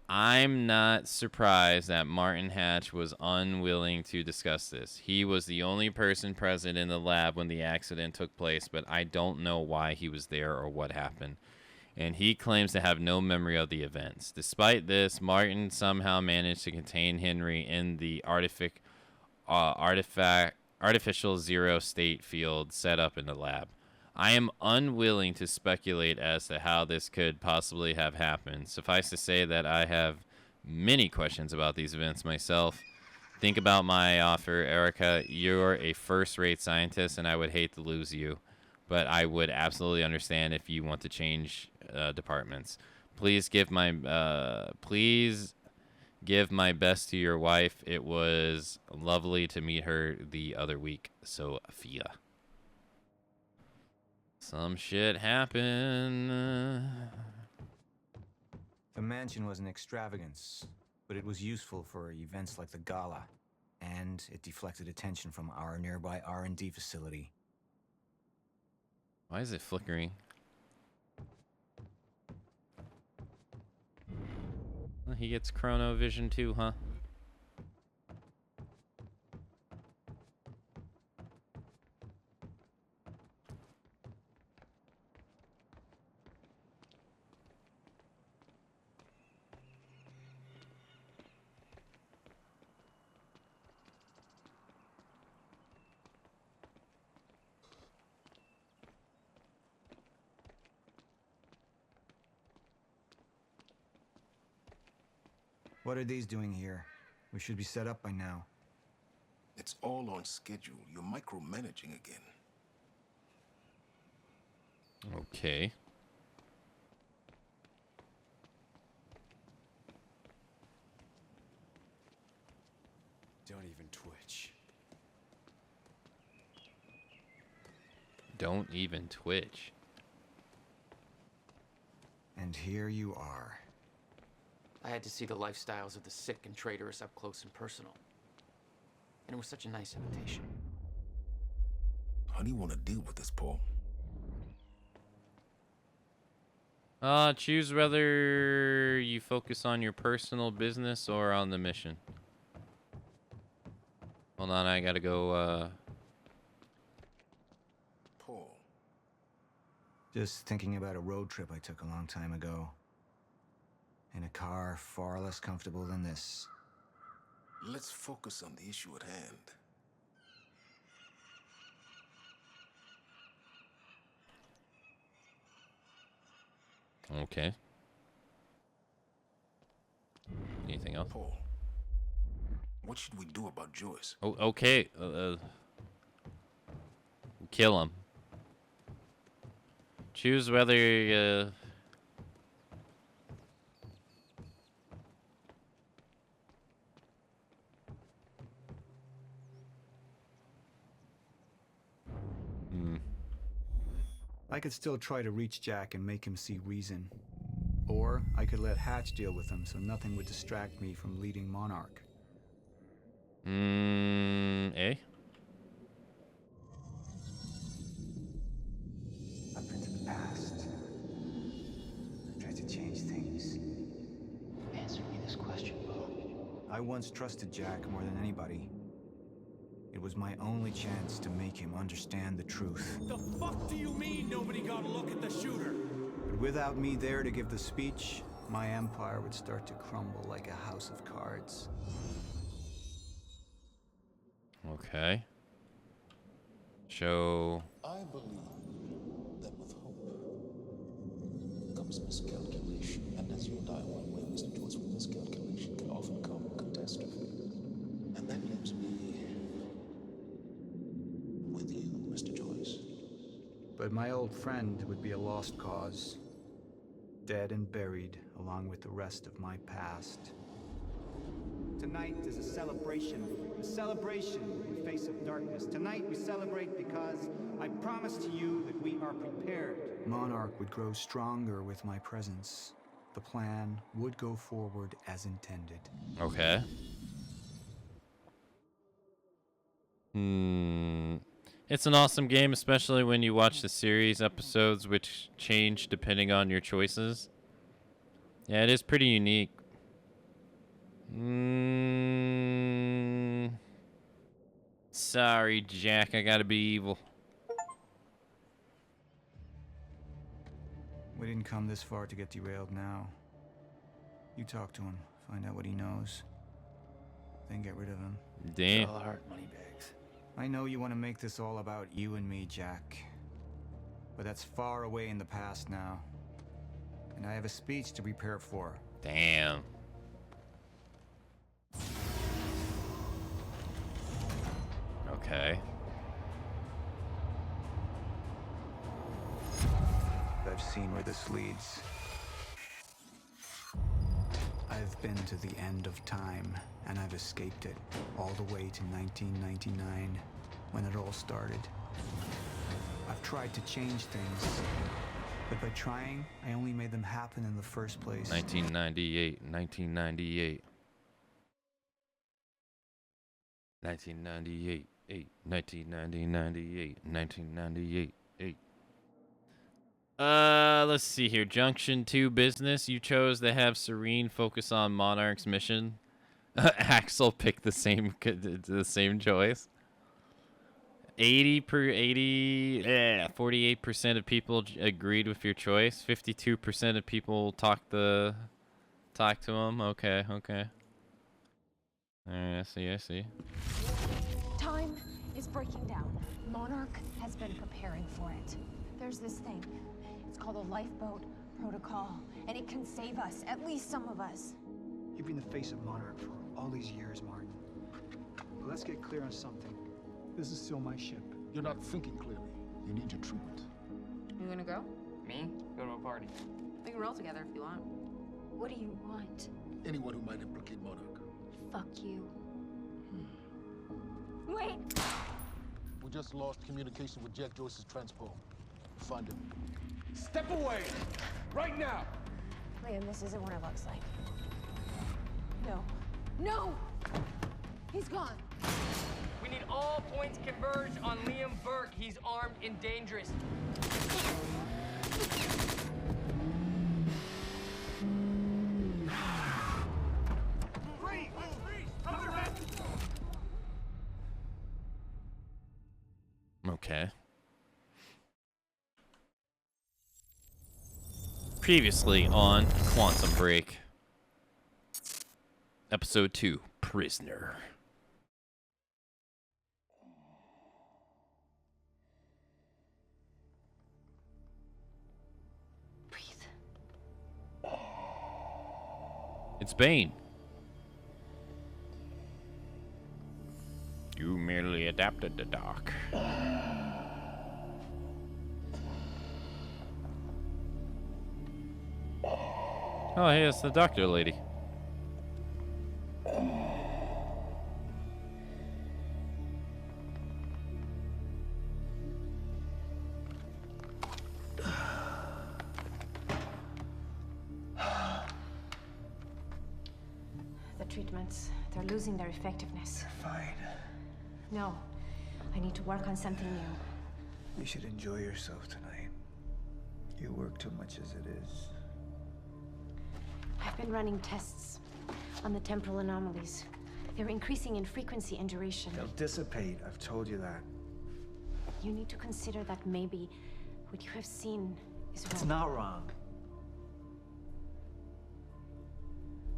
I'm not surprised that Martin Hatch was unwilling to discuss this. He was the only person present in the lab when the accident took place, but I don't know why he was there or what happened. And he claims to have no memory of the events. Despite this, Martin somehow managed to contain Henry in the artificial zero state field set up in the lab. I am unwilling to speculate as to how this could possibly have happened. Suffice to say that I have many questions about these events myself. Think about my offer, Erica. You're a first-rate scientist, and I would hate to lose you. But I would absolutely understand if you want to change departments. Please give my best to your wife. It was lovely to meet her the other week, Sophia. Some shit happened. The mansion was an extravagance, but it was useful for events like the gala, and it deflected attention from our nearby R&D facility. Why is it flickering? Well, he gets chrono vision too, huh? What are these doing here? We should be set up by now. It's all on schedule. You're micromanaging again. Okay. Don't even twitch. Don't even twitch. And here you are. I had to see the lifestyles of the sick and traitorous up close and personal. And it was such a nice invitation. How do you want to deal with this, Paul? Choose whether you focus on your personal business or on the mission. Hold on, I gotta go, Paul. Just thinking about a road trip I took a long time ago. In a car far less comfortable than this. Let's focus on the issue at hand. Okay. Anything else? Paul, what should we do about Joyce? Oh, okay. Kill him. Choose whether I could still try to reach Jack and make him see reason. Or I could let Hatch deal with him so nothing would distract me from leading Monarch. Eh? Up into the past. Tried to change things. Answer me this question, Bo. I once trusted Jack more than anybody. It was my only chance to make him understand the truth. The fuck do you mean nobody got a look at the shooter? But without me there to give the speech, my empire would start to crumble like a house of cards. Okay. Show. I believe that with hope comes miscalculation, and as you'll die one way, Mr. Joyce, with miscalculation can often come catastrophe. And that leaves me with you, Mr. Joyce. But my old friend would be a lost cause. Dead and buried, along with the rest of my past. Tonight is a celebration in face of darkness. Tonight we celebrate because I promise to you that we are prepared. Monarch would grow stronger with my presence. The plan would go forward as intended. Okay. It's an awesome game, especially when you watch the series episodes, which change depending on your choices. Yeah, it is pretty unique. Sorry, Jack, I gotta be evil. We didn't come this far to get derailed now. You talk to him, find out what he knows, then get rid of him. Damn. All heart money bags. I know you want to make this all about you and me, Jack. But that's far away in the past now. And I have a speech to prepare for. Damn. Okay. I've seen where this leads. I've been to the end of time, and I've escaped it, all the way to 1999, when it all started. I've tried to change things, but by trying, I only made them happen in the first place. 1998, 1998. 1998, 1998, 1998, 8. Let's see here. Junction 2 business. You chose to have Serene focus on Monarch's mission. Axel picked the same choice. 48% of people agreed with your choice. 52% of people talked to him. Okay. Alright, I see. Time is breaking down. Monarch has been preparing for it. There's this thing. It's called a lifeboat protocol, and it can save us, at least some of us. You've been the face of Monarch for all these years, Martin. But let's get clear on something. This is still my ship. You're not thinking clearly. You need your treatment. You gonna go? Me? Go to a party. We can roll together if you want. What do you want? Anyone who might implicate Monarch. Fuck you. Wait! We just lost communication with Jack Joyce's transpo. Find him. Step away! Right now! Liam, this isn't what it looks like. No. No! He's gone. We need all points converged on Liam Burke. He's armed and dangerous. Okay. Previously on Quantum Break. Episode 2, Prisoner. Breathe. It's Bane. You merely adapted the dark. Oh, hey, it's the doctor lady. The treatments, they're losing their effectiveness. Fine. No. I need to work on something new. You should enjoy yourself tonight. You work too much as it is. I've been running tests on the temporal anomalies. They're increasing in frequency and duration. They'll dissipate, I've told you that. You need to consider that maybe what you have seen is wrong. It's not wrong.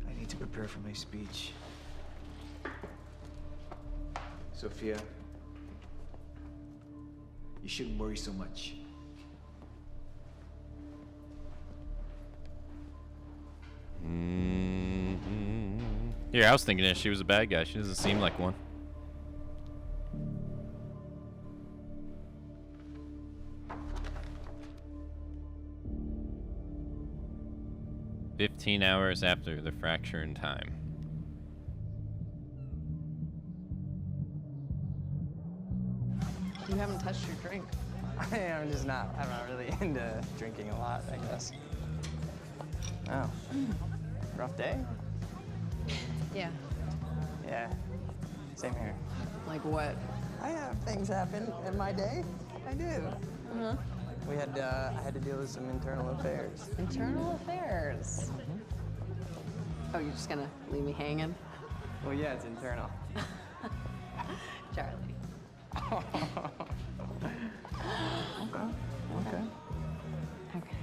I need to prepare for my speech. Sophia, you shouldn't worry so much. Yeah, I was thinking that she was a bad guy. She doesn't seem like one. "15 hours after the fracture in time." You haven't touched your drink. I'm not really into drinking a lot, I guess. Oh. Rough day? Yeah. Yeah. Same here. Like what? I have things happen in my day. I do. Uh-huh. I had to deal with some internal affairs. Internal affairs. Oh, you're just gonna leave me hanging? Well, yeah, it's internal. Charlie. Okay. Okay.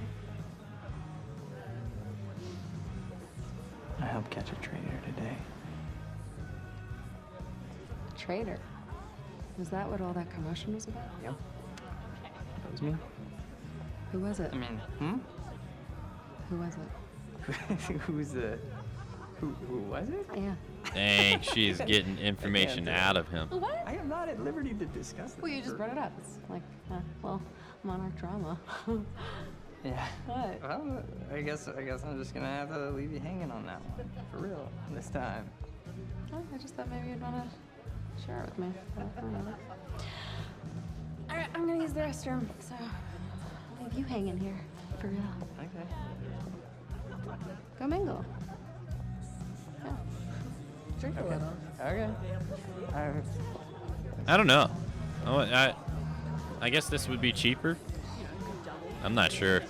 I helped catch a traitor today. Traitor? Was that what all that commotion was about? Yep. That was me. Who was it? I mean, Who was it? Who was it? Yeah. Dang, she's getting information out of him. What? I am not at liberty to discuss this. Well, you just brought it up. It's like, Monarch drama. Yeah. What? Well, I guess I'm just gonna have to leave you hanging on that one. For real. This time. Oh, I just thought maybe you'd want to share it with me. Whatever. All right, I'm gonna use the restroom, so I'll leave you hanging here. For real. Okay. Go mingle. Yeah. Drink a little. Okay. I don't know. Oh, I guess this would be cheaper. I'm not sure.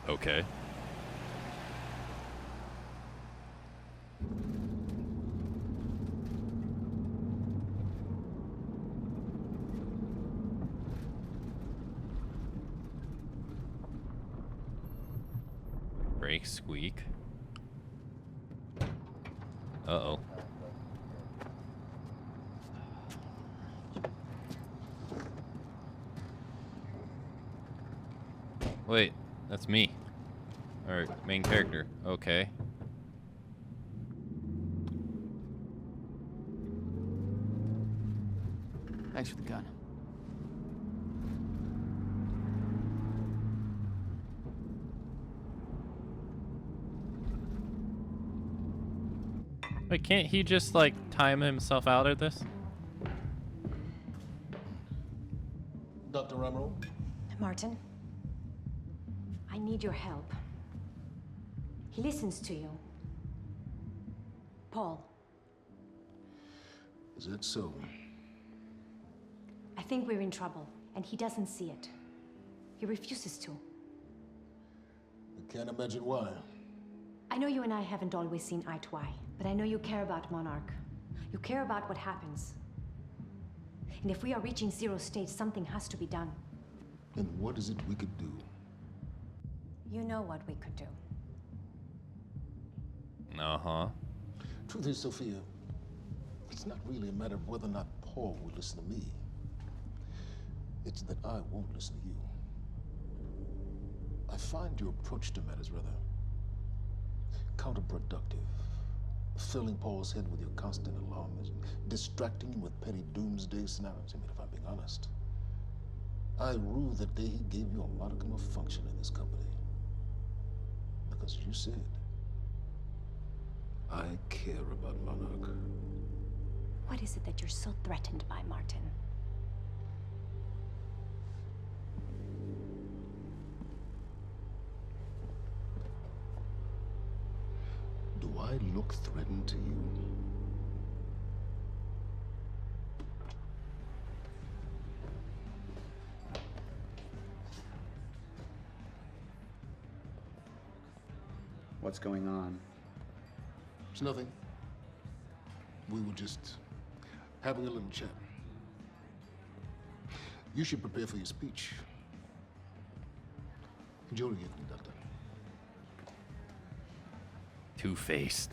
Okay. Brake squeak. Uh-oh. Wait, that's me. Or main character. Okay. Thanks for the gun. Wait, can't he just like time himself out of this? Dr. Ramiro? Martin, I need your help. He listens to you. Paul. Is that so? I think we're in trouble, and he doesn't see it. He refuses to. I can't imagine why. I know you and I haven't always seen eye to eye, but I know you care about Monarch. You care about what happens. And if we are reaching zero state, something has to be done. And what is it we could do? You know what we could do. Uh-huh. Truth is, Sophia, it's not really a matter of whether or not Paul will listen to me. It's that I won't listen to you. I find your approach to matters rather counterproductive. Filling Paul's head with your constant alarms, distracting him with petty doomsday scenarios. I mean, if I'm being honest, I rue the day he gave you a modicum of function in this company. Because you said, I care about Monarch. What is it that you're so threatened by, Martin? Do I look threatened to you? What's going on? It's nothing. We were just having a little chat. You should prepare for your speech. Enjoy the evening, Doctor. Two-faced.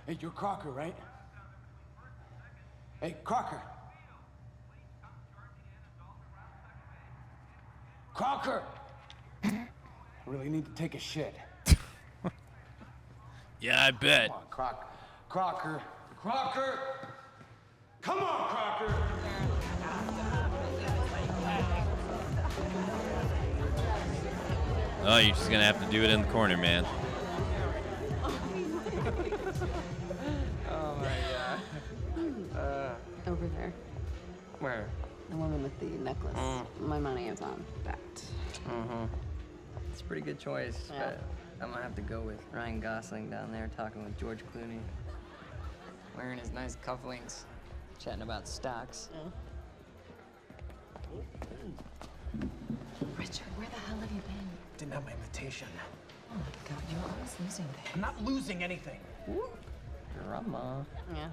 Hey, you're Crocker, right? Hey, Crocker! Crocker! I really need to take a shit. Yeah, I bet. Come on, Crocker. Crocker! Come on, Crocker! Oh, you're just gonna have to do it in the corner, man. Oh my god. Over there. Where? The woman with the necklace. My money is on that. It's a pretty good choice, Yeah. but I'm gonna have to go with Ryan Gosling down there talking with George Clooney. Wearing his nice cufflinks, chatting about stocks. Richard, where the hell have you been? Didn't have my invitation. Oh my god, you're always losing things. I'm not losing anything. Drama. Yeah.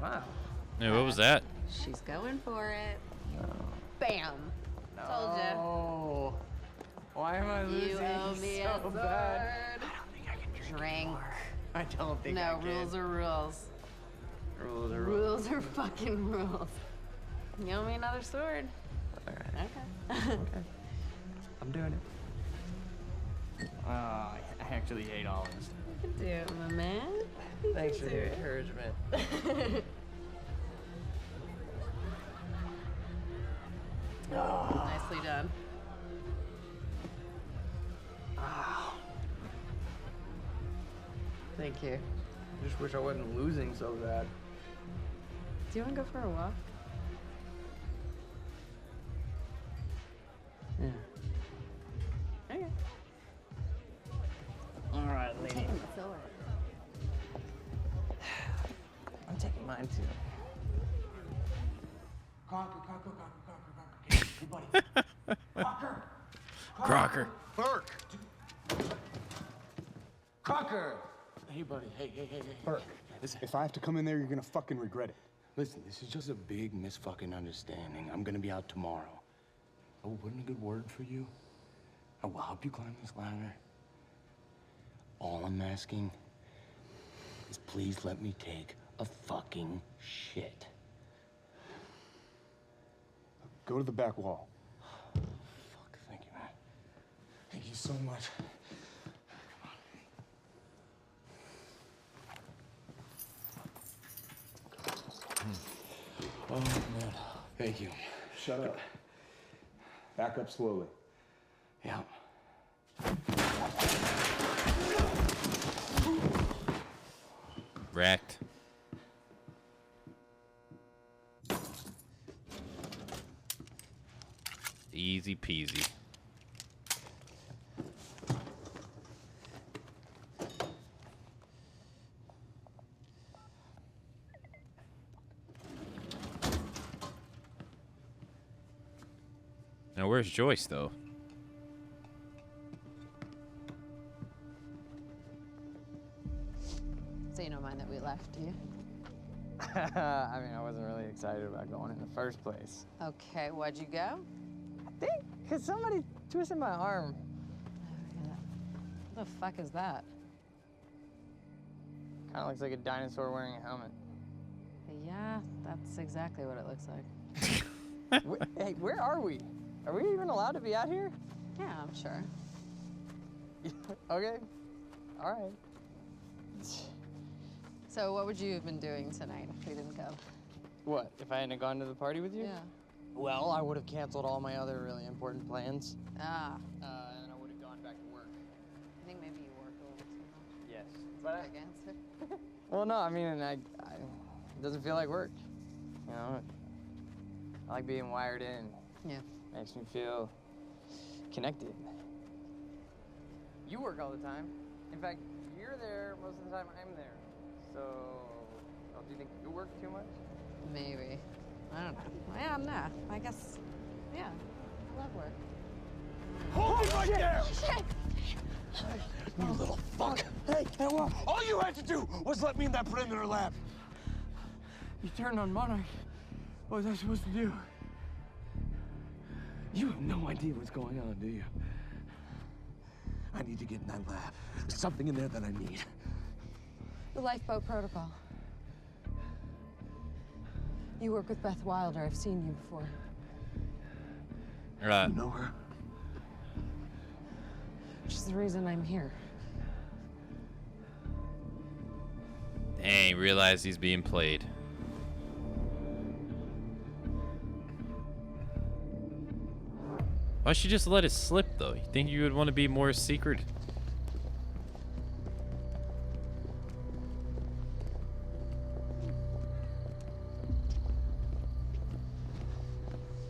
Wow. Hey, what was that? She's going for it. Bam. Told ya. Oh. Why am I losing You owe me so a bad? sword. I don't think I can Drink. I don't think I No, can. rules are rules. Rules are rules. Rules are fucking rules. You owe me another sword. All right. Okay. Okay. I'm doing it. I actually hate all this. You can do it, my man. You Thanks can for do the it. encouragement. Nicely done. Thank you. I just wish I wasn't losing so bad. Do you want to go for a walk? Yeah. Okay. All right, lady. I'm taking mine too. Crocker. Hey, buddy. Crocker. Crocker. Burke. Crocker. Hey, buddy. Hey. Burke, listen, if I have to come in there, you're gonna fucking regret it. Listen, this is just a big misfucking understanding. I'm gonna be out tomorrow. I will put in a good word for you. I will help you climb this ladder. All I'm asking is please let me take a fucking shit. Go to the back wall. Fuck, thank you, man. Thank you so much. Oh, man. Thank you. Shut up. Back up slowly. Yeah. Wrecked. Easy peasy. Now where's Joyce though? So you don't mind that we left, do you? I mean, I wasn't really excited about going in the first place. Okay, why'd you go? I think because somebody twisted my arm. What the fuck is that? Kind of looks like a dinosaur wearing a helmet. Yeah, that's exactly what it looks like. Hey, where are we? Are we even allowed to be out here? Yeah, I'm sure. Okay. All right. So what would you have been doing tonight if we didn't go? What, if I hadn't gone to the party with you? Yeah. Well, I would have canceled all my other really important plans. Ah. And I would have gone back to work. I think maybe you work a little too much. Yes. But Against it? well, no, I mean, it doesn't feel like work. You know, I like being wired in. Yeah. Makes me feel connected. You work all the time. In fact, you're there most of the time I'm there. So, do you think you work too much? Maybe. I don't know. Yeah, no. I guess, yeah. I love work. Hold it right there! Shit! You little fuck! Hey, what? All you had to do was let me in that perimeter lab. You turned on Monarch. What was I supposed to do? You have no idea what's going on, do you? I need to get in that lab. There's something in there that I need. The lifeboat protocol. You work with Beth Wilder. I've seen you before. Right. You know her? She's the reason I'm here. Dang, realize he's being played. Why'd she just let it slip, though? You think you would want to be more secret?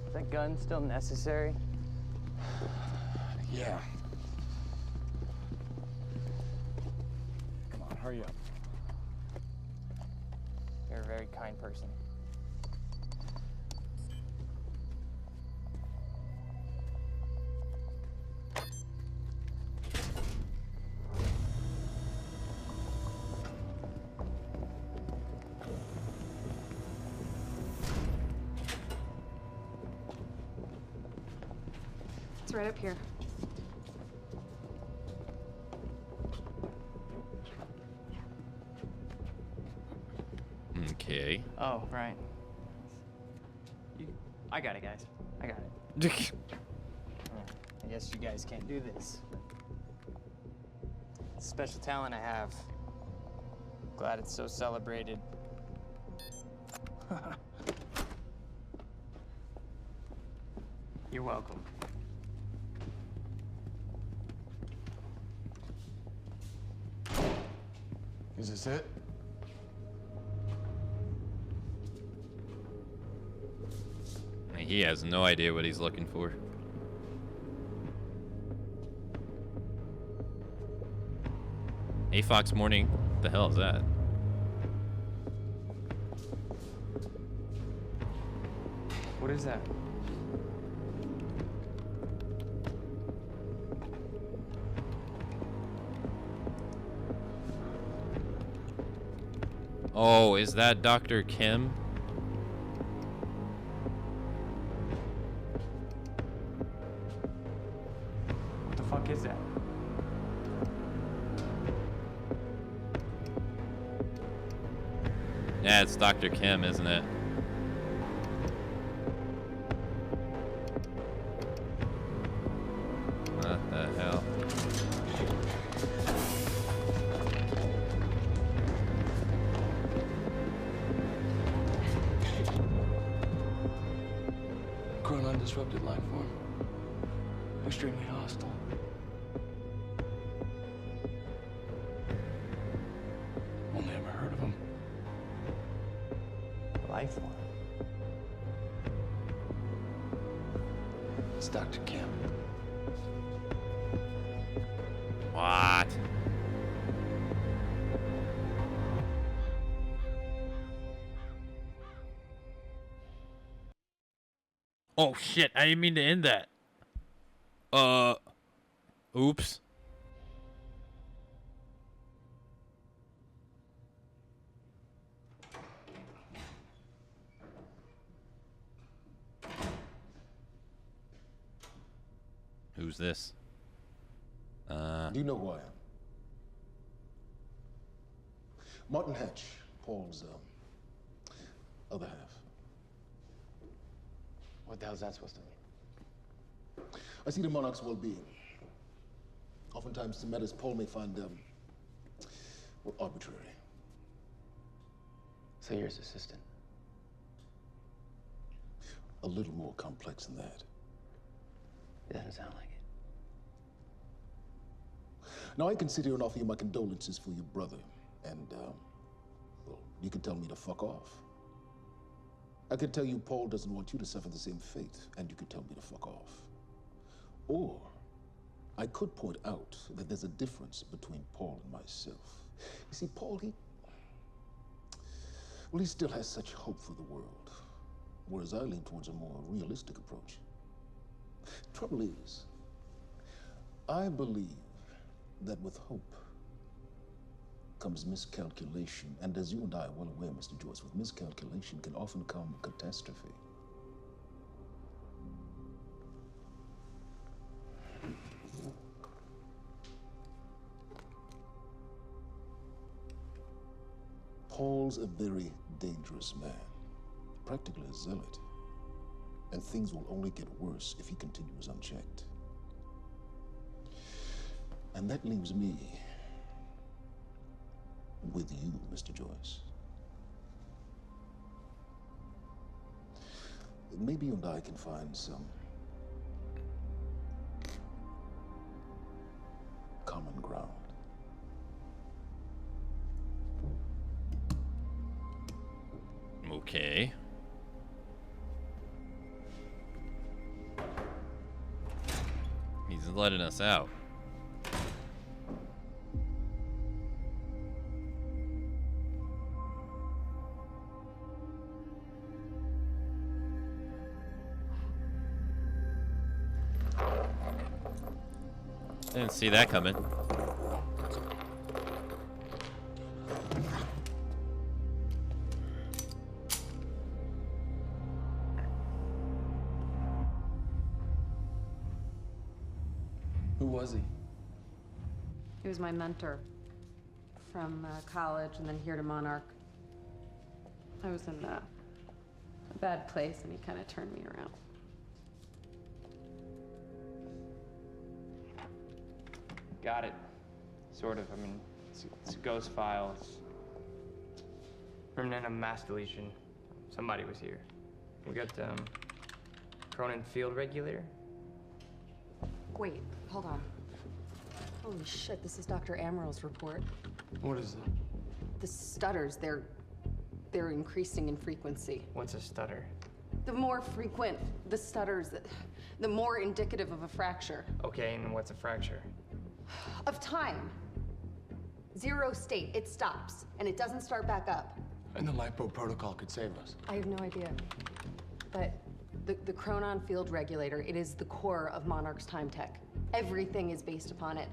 Is that gun still necessary? Yeah. Come on, hurry up. You're a very kind person. It's right up here. Okay. Oh, right. I got it, guys. I got it. I guess you guys can't do this. It's a special talent I have. Glad it's so celebrated. You're welcome. Is this it? He has no idea what he's looking for. Hey, Fox Morning. What the hell is that? What is that? Oh, is that Dr. Kim? What the fuck is that? Yeah, it's Dr. Kim, isn't it? What the hell? Chronon disrupted life form. Extremely hostile. Only ever heard of him. Life form. It's Dr. Kim. What? Oh shit, I didn't mean to end that. Oops. Who's this? Do you know who I am? Martin Hatch, Paul's other half. What the hell's that supposed to mean? I see the monarch's well-being. Oftentimes, the matters Paul may find well, arbitrary. So you're his assistant? A little more complex than that. It doesn't sound like it. Now, I can sit here and offer you my condolences for your brother, and, well, you can tell me to fuck off. I can tell you Paul doesn't want you to suffer the same fate, and you can tell me to fuck off. Or, I could point out that there's a difference between Paul and myself. You see, Paul, he still has such hope for the world, whereas I lean towards a more realistic approach. Trouble is, I believe that with hope comes miscalculation, and as you and I are well aware, Mr. Joyce, with miscalculation can often come catastrophe. Paul's a very dangerous man, practically a zealot, and things will only get worse if he continues unchecked. And that leaves me with you, Mr. Joyce. Maybe you and I can find some common ground. Okay. He's letting us out. Didn't see that coming. Who was he? He was my mentor from college and then here to Monarch. I was in a bad place and he kind of turned me around. Got it. Sort of. I mean, it's a ghost file. It's remnant of mass deletion. Somebody was here. We got Cronin field regulator. Wait, hold on. Holy shit, this is Dr. Amaril's report. What is it? The stutters, they're increasing in frequency. What's a stutter? The more frequent the stutters, the more indicative of a fracture. Okay, and what's a fracture? Of time. 0 state, it stops, and it doesn't start back up. And the LiPo protocol could save us. I have no idea. But the Chronon field regulator, it is the core of Monarch's time tech. Everything is based upon it.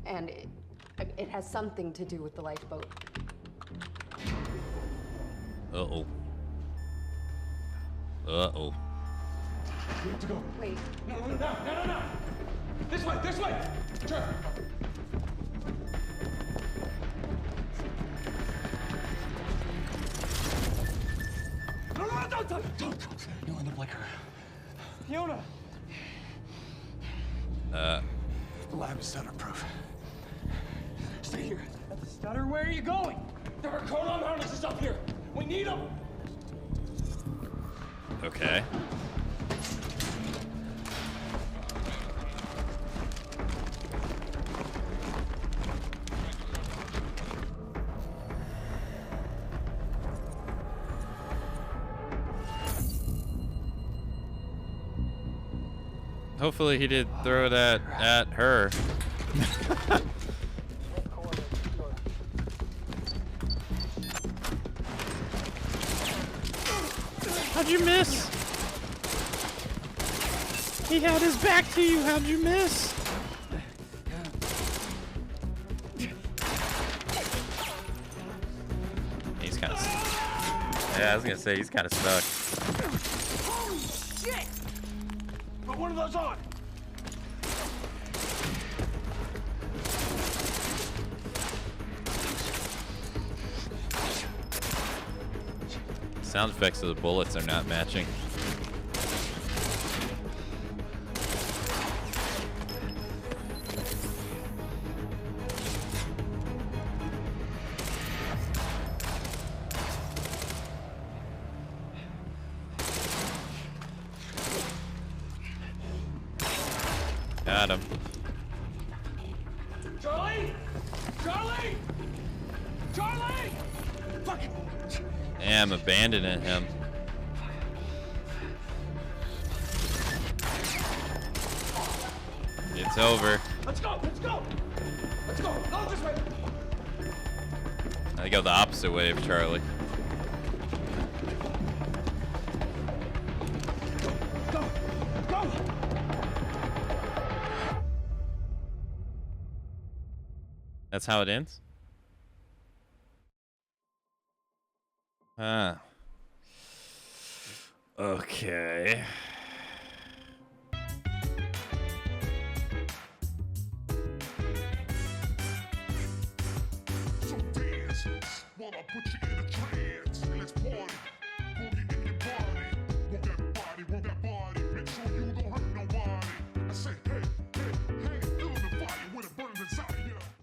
And it has something to do with the lifeboat. Uh-oh. Uh-oh. We have to go. Wait. No. This way. Sure. No, don't. You'll end up like her. Fiona! The lab is stutter-proof. Stay here. Stutter, where are you going? There are Chronon harnesses up here. We need them. Okay. Hopefully he did throw that at her. How'd you miss? He had his back to you. How'd you miss? He's kind of. Yeah, I was gonna say he's kind of stuck. Holy shit! Put one of those on. Sound effects of the bullets are not matching. Got him. Charlie! Fuck! Damn, abandoning him. It's over. Let's go! Go this way! I go the opposite way of Charlie. Go! That's how it ends? Huh. Okay. So dance, while I put you